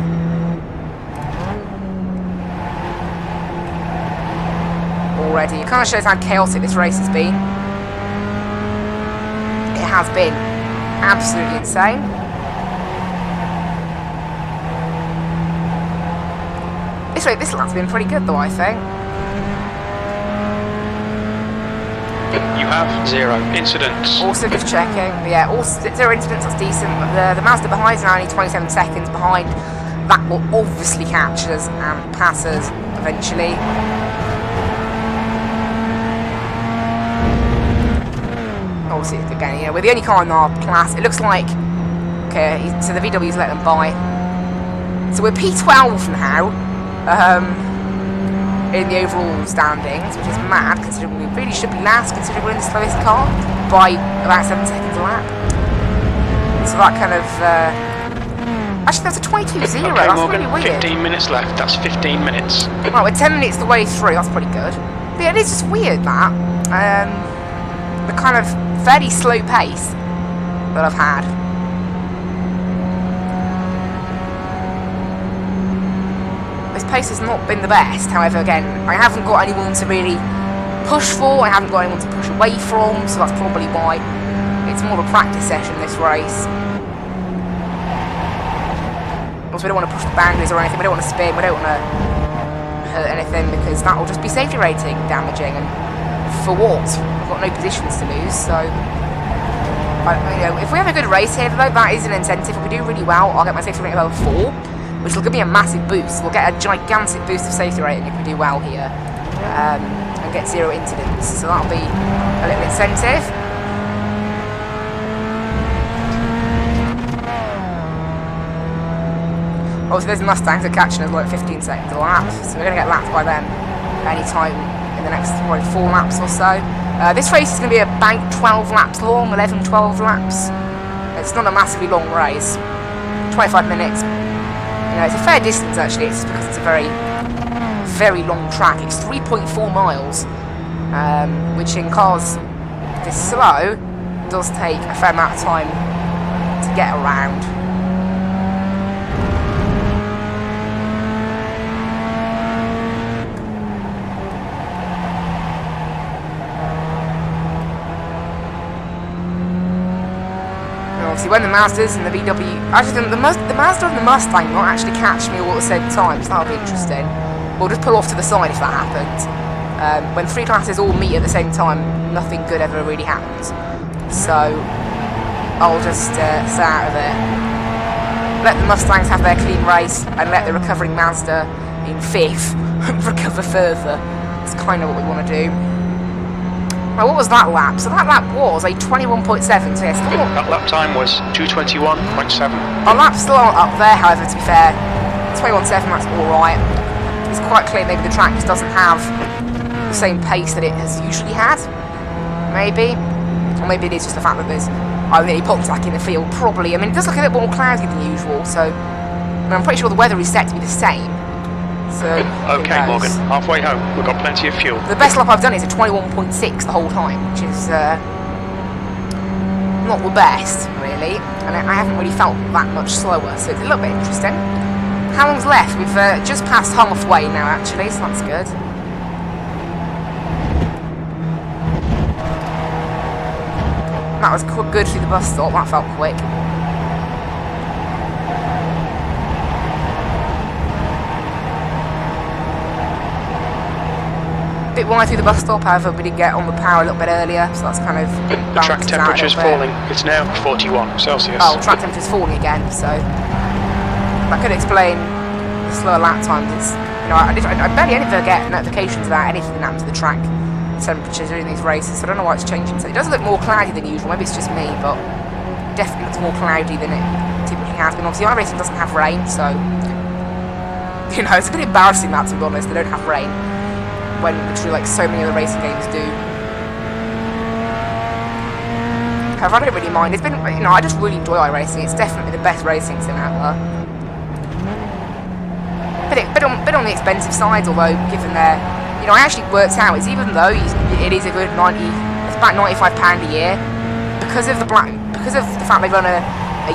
Already. It kind of shows how chaotic this race has been. It has been absolutely insane. This lap's been pretty good though, I think. You have 0 incidents. Also just checking. Yeah, all 0 incidents, that's decent. The Mazda behind is now only 27 seconds behind. That will obviously catch us and pass us eventually. Obviously, again, you know, we're the only car in our class. It looks like, okay, so the VW's let them by. So we're P12 now, in the overall standings, which is mad, considering we really should be last, considering we're in the slowest car, by about 7 seconds a lap. So that kind of, actually that's a 22-0, Okay, that's Morgan, really weird. 15 minutes left, that's 15 minutes. Right, we're 10 minutes the way through, that's pretty good. But yeah, it is just weird that, the kind of fairly slow pace that I've had. This pace has not been the best, however, again, I haven't got anyone to really push for, I haven't got anyone to push away from, so that's probably why it's more of a practice session, this race. Also, we don't want to push the boundaries or anything, we don't want to spin, we don't want to hurt anything, because that will just be safety rating damaging, and for what? We've got no positions to lose, so you know, if we have a good race here, though, that is an incentive. If we do really well, I'll get my safety rating of 4, which will give me a massive boost. We'll get a gigantic boost of safety rating if we do well here, and get 0 incidents, so that'll be a little incentive. Obviously, those Mustangs are catching us like 15 seconds a lap, so we're going to get lapped by them any time in the next probably 4 laps or so. This race is going to be about 12 laps long, 11, 12 laps. It's not a massively long race. 25 minutes. You know, it's a fair distance actually, it's just because it's a very, very long track. It's 3.4 miles, which in cars this slow does take a fair amount of time to get around. Obviously, when the Mazdas and the VW, actually the Mazda and the Mustang won't actually catch me all at the same time, so that'll be interesting. We'll just pull off to the side if that happens. When 3 classes all meet at the same time, nothing good ever really happens. So I'll just stay out of it. Let the Mustangs have their clean race, and let the recovering Mazda in 5th recover further. That's kind of what we want to do. Well, what was that lap? So that lap was a 21.7, so yes, That lap time was 2:21.7. our lap's still up there, however, to be fair. 21.7, that's alright. It's quite clear maybe the track just doesn't have the same pace that it has usually had. Maybe. Or maybe it is just the fact that there's only pops back in the field, probably. I mean, it does look a bit more cloudy than usual, so I'm pretty sure the weather is set to be the same. So, Okay, Morgan, halfway home. We've got plenty of fuel. the best lap I've done is a 21.6 the whole time, which is not the best, really. And I haven't really felt that much slower, so it's a little bit interesting. How long's left? We've just passed halfway now, actually, so that's good. That was good through the bus stop, that felt quick. Bit wide through the bus stop, however, we did get on the power a little bit earlier, so that's kind of The track temperature's falling. It's now 41 Celsius. Oh, track temperature's falling again, so that could explain the slower lap times. It's, you know, I barely ever get notifications about anything that happens to the track temperatures during these races, so I don't know why it's changing. So it does look more cloudy than usual. Maybe it's just me, but definitely looks more cloudy than it typically has been. Obviously, iRacing doesn't have rain, so you know it's a bit embarrassing that, to be honest. They don't have rain when literally like so many other racing games do. However, I don't really mind. It's been, you know, I just really enjoy iRacing. It's definitely the best racing sim out there. Bit on the expensive side, although given their, you know, I actually worked out is even though it is a good it's about £95 a year because of the fact they run a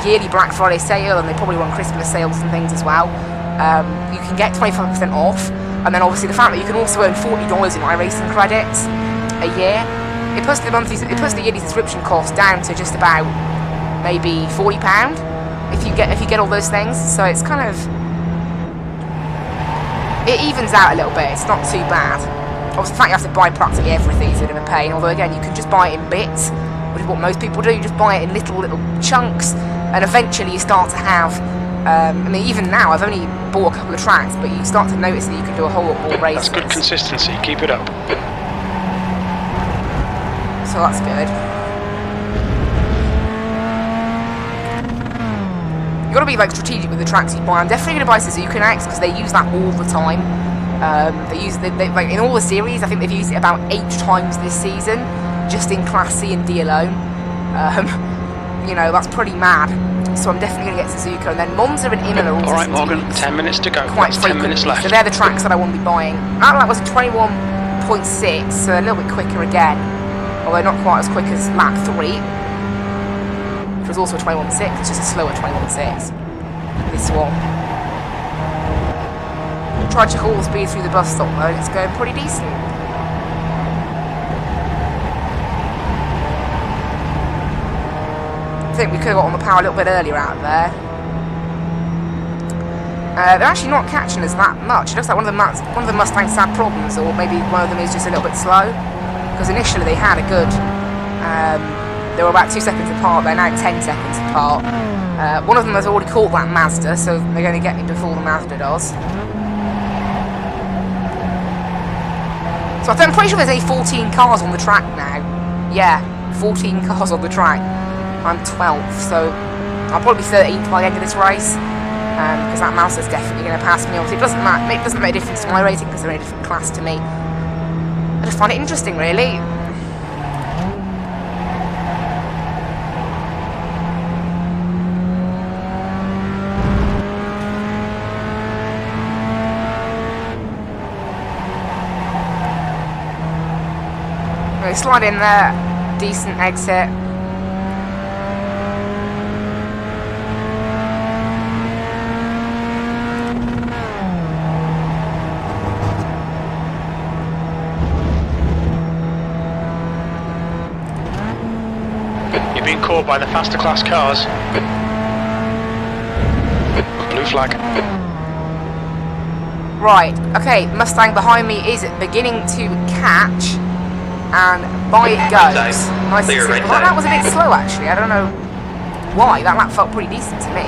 yearly Black Friday sale and they probably run Christmas sales and things as well. You can get 25% off. And then obviously the fact that you can also earn $40 in iRacing credits a year, it puts the yearly subscription cost down to just about maybe £40 if you get all those things. So it's kind of, it evens out a little bit. It's not too bad. Obviously the fact you have to buy practically everything is a bit of a pain. Although again, you can just buy it in bits, which is what most people do. You just buy it in little chunks, and eventually you start to have. I mean, even now, I've only bought a couple of tracks, but you start to notice that you can do a whole lot more races. That's good consistency. Keep it up. So that's good. You've got to be like strategic with the tracks you buy. I'm definitely going to buy Suzuka X because they use that all the time. They like in all the series. I think they've used it about 8 times this season, just in Class C and D alone. You know, that's pretty mad. So I'm definitely going to get Suzuka, and then Monza and Imola also. Alright, Morgan, 10 minutes to go. Quite That's 10 minutes left. So they're the tracks that I want to be buying. That was 21.6, so a little bit quicker again. Although not quite as quick as lap 3, which was also 21.6, it's just a slower 21.6. This one. Tried to check all the speed through the bus stop though, it's going pretty decent. I think we could have got on the power a little bit earlier out there. They're actually not catching us that much. It looks like one of the Mustangs had problems, or maybe one of them is just a little bit slow. Because initially they had a good, they were about 2 seconds apart, they're now 10 seconds apart. One of them has already caught that Mazda, so they're going to get me before the Mazda does. So I'm pretty sure there's 14 cars on the track now. Yeah, 14 cars on the track. I'm 12th, so I'll probably be 13th by the end of this race. Because that Mazda's definitely going to pass me. Obviously, it doesn't make a difference to my rating because they're in a different class to me. I just find it interesting, really. Okay, slide in there, decent exit. You're being caught by the faster class cars. Blue flag. Right, okay, Mustang behind me is beginning to catch, and by it goes. Nice and Clear, simple. right Well, side. that was a bit slow actually, I don't know why, that lap felt pretty decent to me.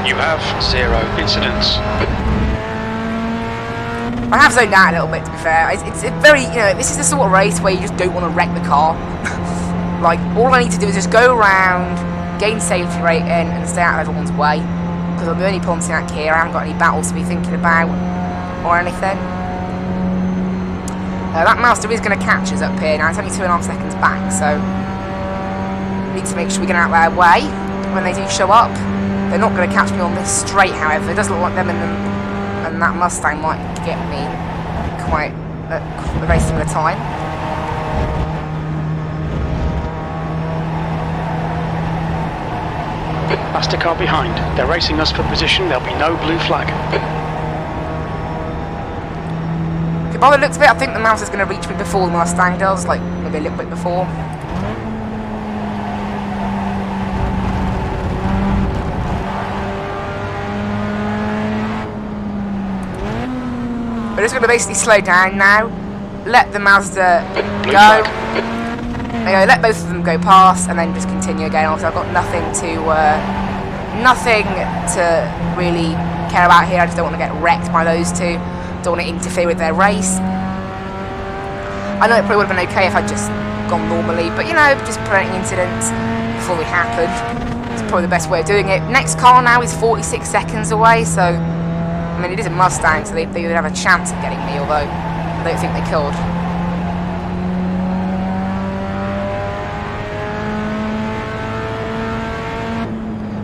You have 0 incidents. I have zoned out a little bit, to be fair. It's a very, you know, this is the sort of race where you just don't want to wreck the car. Like, all I need to do is just go around, gain safety rating, and stay out of everyone's way. Because I'm the only Pontiac here, I haven't got any battles to be thinking about, or anything. That Mazda is going to catch us up here now, it's only 2.5 seconds back, so... need to make sure we get out of their way when they do show up. They're not going to catch me on this straight, however. It does look like them and that Mustang might get me quite at a very similar time. Master car behind. They're racing us for position. There'll be no blue flag. Okay, by the looks of it, I think the mouse is going to reach me before the Mustang does, like maybe a little bit before. We're just going to basically slow down now, let the Mazda Blue go. flag. You know, let both of them go past, and then just continue again. Also, I've got nothing to really care about here. I just don't want to get wrecked by those two. Don't want to interfere with their race. I know it probably would have been okay if I'd just gone normally, but you know, just preventing incidents before they happen. It's probably the best way of doing it. Next car now is 46 seconds away, so I mean, it is a Mustang, so they would have a chance of getting me, although I don't think they could.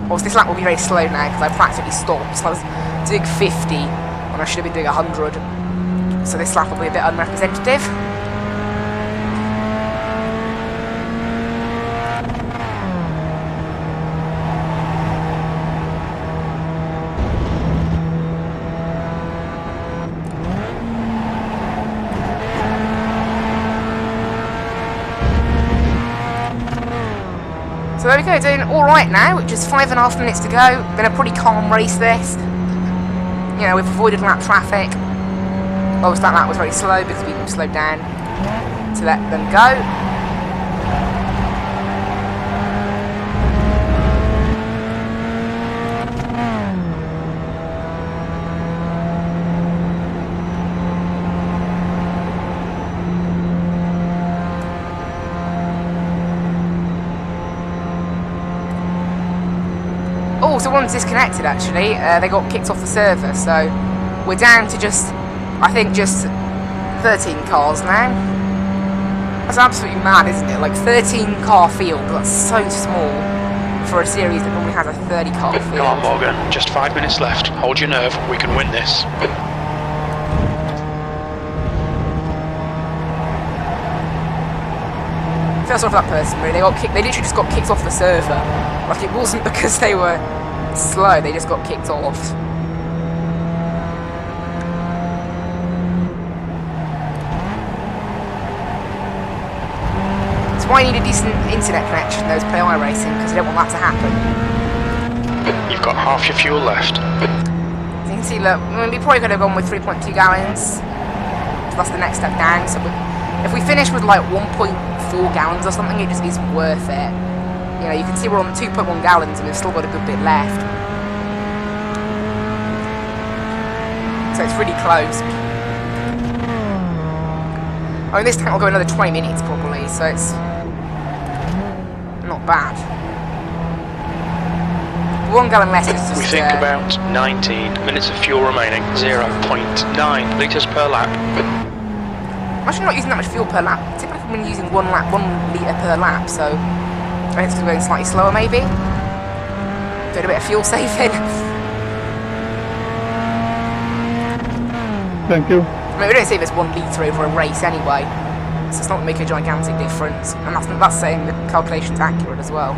Of course, this lap will be very slow now because I practically stopped. So I was doing 50 when I should have been doing 100. So this lap will be a bit unrepresentative. So there we go, doing alright now, just 5.5 minutes to go. Been a pretty calm race this. You know, we've avoided lap traffic. Obviously that lap was very slow because we slowed down to let them go. Oh, so one's disconnected actually. They got kicked off the server, so we're down to just, I think, just 13 cars now. That's absolutely mad, isn't it? Like 13 car field, that's so small for a series that normally has a 30 car field. Come on, Morgan. Just 5 minutes left. Hold your nerve. We can win this. First off, that person really, they literally just got kicked off the server. Like, it wasn't because they were slow, they just got kicked off. That's why you need a decent internet connection, those play iRacing, because you don't want that to happen. You've got half your fuel left. As you can see, look, I mean, we probably could have gone with 3.2 gallons. So that's the next step down. So if we finish with like 1.4 gallons or something, it just isn't worth it. You know, you can see we're on 2.1 gallons and we've still got a good bit left. So it's really close. I mean, this tank will go another 20 minutes probably, so it's not bad. 1 gallon less is just... We think about 19 minutes of fuel remaining. 0.9 litres per lap. I'm actually not using that much fuel per lap. Typically I've been using 1 litre per lap, so I think it's going slightly slower maybe. Doing a bit of fuel saving. Thank you. I mean, we don't save us 1 litre over a race anyway, so it's not going to make a gigantic difference, and that's saying the calculation's accurate as well.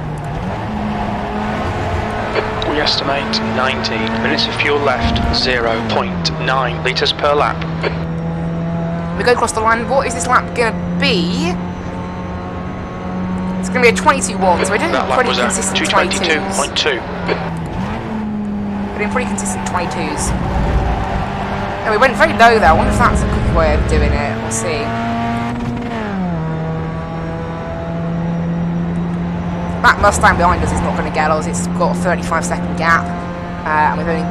We estimate 19 minutes of fuel left. 0.9 litres per lap. We go across the line. What is this lap going to be? It's going to be a 22.1, so we're doing That lap pretty was at consistent 22s. 222.2. We're doing pretty consistent 22s. And we went very low there. I wonder if that's a quick way of doing it. We'll see. That Mustang behind us is not going to get us. It's got a 35-second gap. And we've only,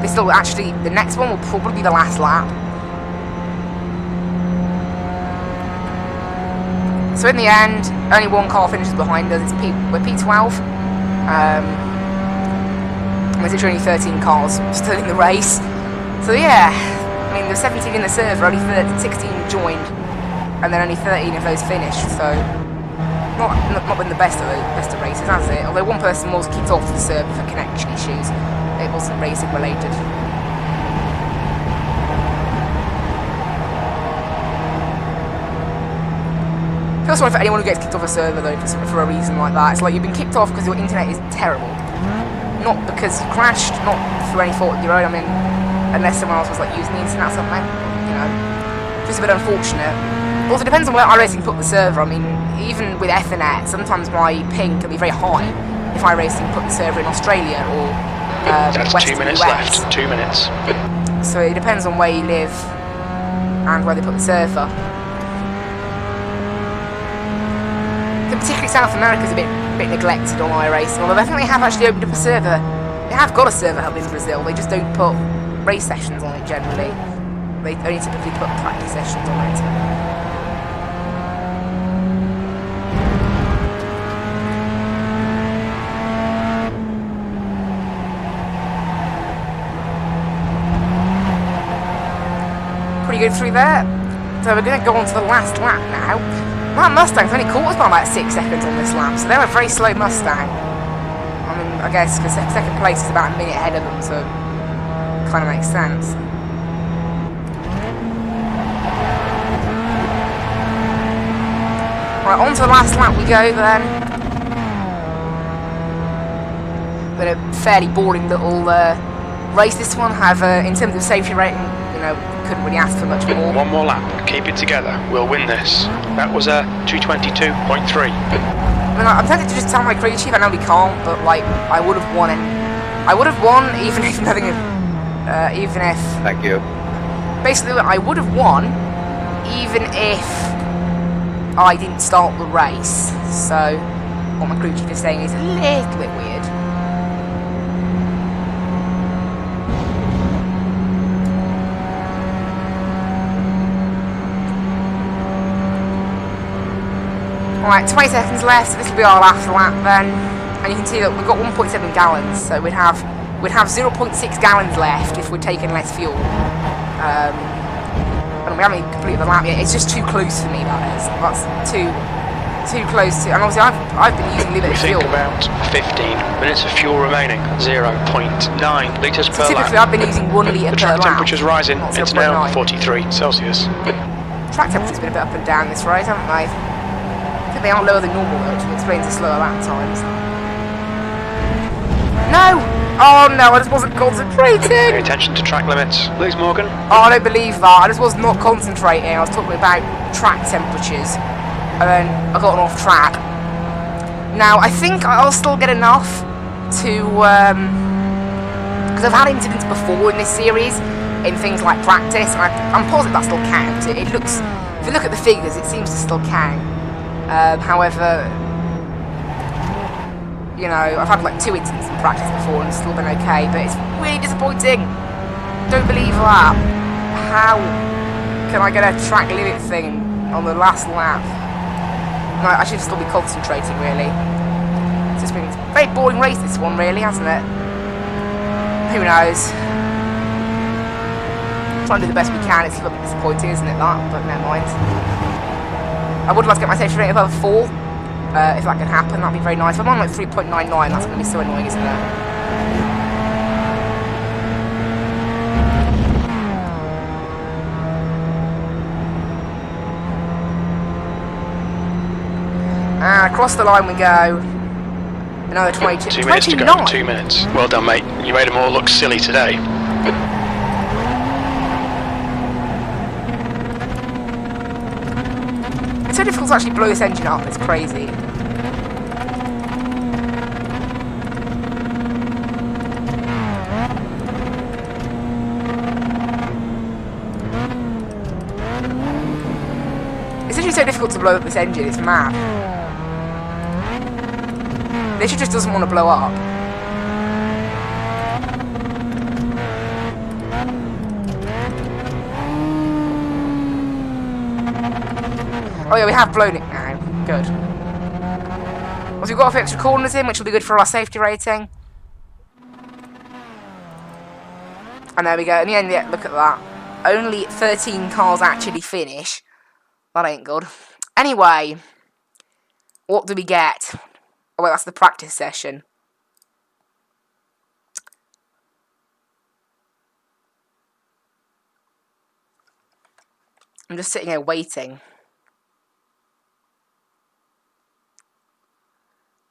the next one will probably be the last lap. So in the end, only one car finishes behind us. We're P12. There's literally only 13 cars still in the race. So yeah, I mean, there's 17 in the server, only 16 joined, and then only 13 of those finished. So not been the best of races, has it? Although one person was kicked off the server for connection issues. It wasn't racing related. I feel sorry for anyone who gets kicked off a server though for a reason like that. It's like you've been kicked off because your internet is terrible, not because you crashed, not through any fault of your own. I mean, unless someone else was like using the internet or something, you know, just a bit unfortunate. Also, depends on where iRacing put the server. I mean, even with Ethernet, sometimes my ping can be very high if iRacing put the server in Australia or That's Western 2 minutes US. left. 2 minutes. So it depends on where you live and where they put the server. Particularly South America's a bit neglected on iRacing, although I think they have actually opened up a server. They have got a server hub in Brazil, they just don't put race sessions on it generally. They only typically put practice sessions on it. Pretty good through there. So we're going to go on to the last lap now. That Mustang's only caught us by about 6 seconds on this lap, so they're a very slow Mustang. I mean, I guess because second place is about a minute ahead of them, so it kind of makes sense. Right, on to the last lap we go then. Been a fairly boring little race this one. However, in terms of safety rating, you know, couldn't really ask for much more. One more lap. Keep it together. We'll win this. That was a 2:22.3. I mean, I'm tempted to just tell my crew chief. I know we can't, but like, I would have won, and I would have won even if nothing, even if. Thank you. Basically, I would have won even if I didn't start the race. So, what my crew chief is saying is a little bit weird. Alright, 20 seconds left, so this will be our last lap then. And you can see that we've got 1.7 gallons, so we'd have 0.6 gallons left if we'd taken less fuel. And we haven't even completed the lap yet. It's just too close for me, that is. That's too close to. And obviously I've been using limited fuel. We think about 15 minutes of fuel remaining. 0.9 litres per lap. Typically I've been using 1 litre per Track lap. temperature's rising. not It's 0.9. now 43 Celsius. Track temperature's been a bit up and down this race, haven't they? I think they are lower than normal though, which explains the slower lap times. No! Oh no, I just wasn't concentrating! Pay attention to track limits. Lewis Morgan. Oh, I don't believe that. I just was not concentrating. I was talking about track temperatures. And then I got off track. Now, I think I'll still get enough to, because I've had incidents before in this series, in things like practice, and I'm positive that still counts. It looks, if you look at the figures, it seems to still count. However, you know, I've had like 2 incidents in practice before and it's still been okay, but it's really disappointing. Don't believe that. How can I get a track limit thing on the last lap? No, I should still be concentrating, really. It's just been a very boring race, this one, really, hasn't it? Who knows? Trying to do the best we can. It's a little bit disappointing, isn't it, that? But never mind. I would like to get my safety rating above 4. If that can happen, that'd be very nice. If I'm on like 3.99, that's going to be so annoying, isn't it? And across the line we go. Another 22. 2 minutes to go. 2 minutes. Well done, mate. You made them all look silly today. It's so difficult to actually blow this engine up. It's crazy. It's literally so difficult to blow up this engine. It's mad. Literally just doesn't want to blow up. Oh yeah, we have blown it now. Good. Also, we've got a few extra corners in, which will be good for our safety rating. And there we go. In the end, yeah, look at that. Only 13 cars actually finish. That ain't good. Anyway, what do we get? Oh, wait, that's the practice session. I'm just sitting here waiting.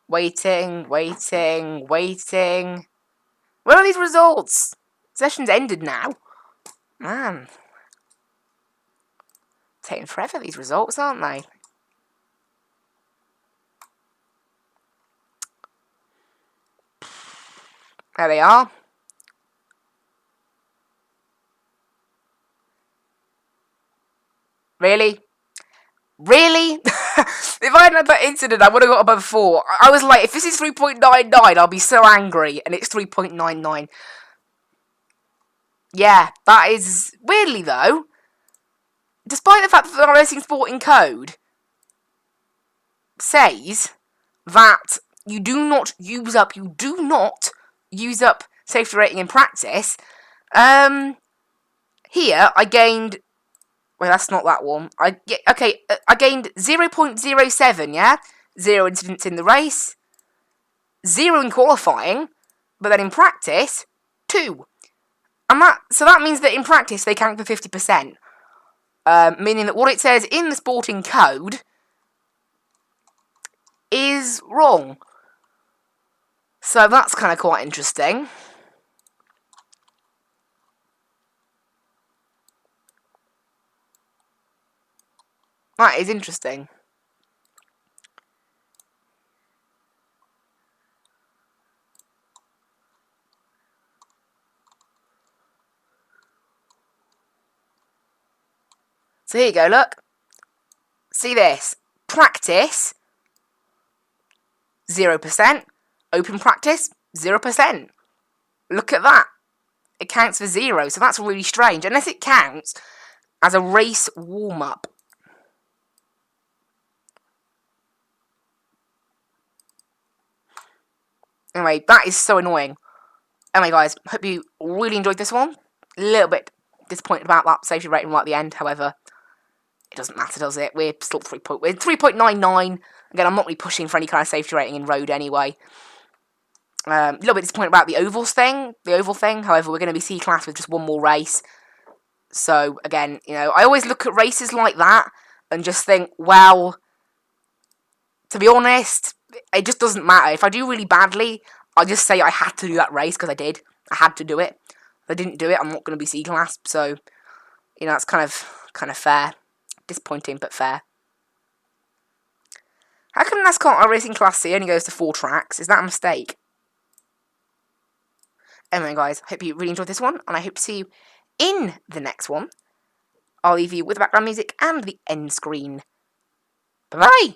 Waiting. Where are these results? Session's ended now. Man. Taking forever, these results, aren't they? There they are. Really? Really? If I hadn't had that incident, I would have got above 4. I was like, if this is 3.99, I'll be so angry. And it's 3.99. Yeah, that is... Weirdly, though, despite the fact that the iRacing Sporting Code says that you do not use up safety rating in practice, here, I gained... Well, that's not that one. I gained 0.07, yeah? 0 incidents in the race, 0 in qualifying, but then in practice, 2. And so that means that in practice they count for 50%. Meaning that what it says in the sporting code is wrong. So that's kind of quite interesting. That is interesting. So here you go, look. See this. Practice, 0%. Open practice, 0%. Look at that. It counts for 0, so that's really strange. Unless it counts as a race warm-up. Anyway, that is so annoying. Anyway, guys, hope you really enjoyed this one. A little bit disappointed about that safety rating right at the end, however, it doesn't matter, does it? We're still 3.99. Again, I'm not really pushing for any kind of safety rating in road anyway. A little bit disappointed about the oval thing. However, we're going to be C-class with just one more race. So, again, you know, I always look at races like that and just think, well, to be honest, it just doesn't matter. If I do really badly, I'll just say I had to do that race because I did. I had to do it. If I didn't do it, I'm not going to be C-class. So, you know, it's kind of fair. Disappointing, but fair. How come NASCAR iRacing Class C only goes to 4 tracks? Is that a mistake? Anyway, guys, hope you really enjoyed this one, and I hope to see you in the next one. I'll leave you with the background music and the end screen. Bye-bye!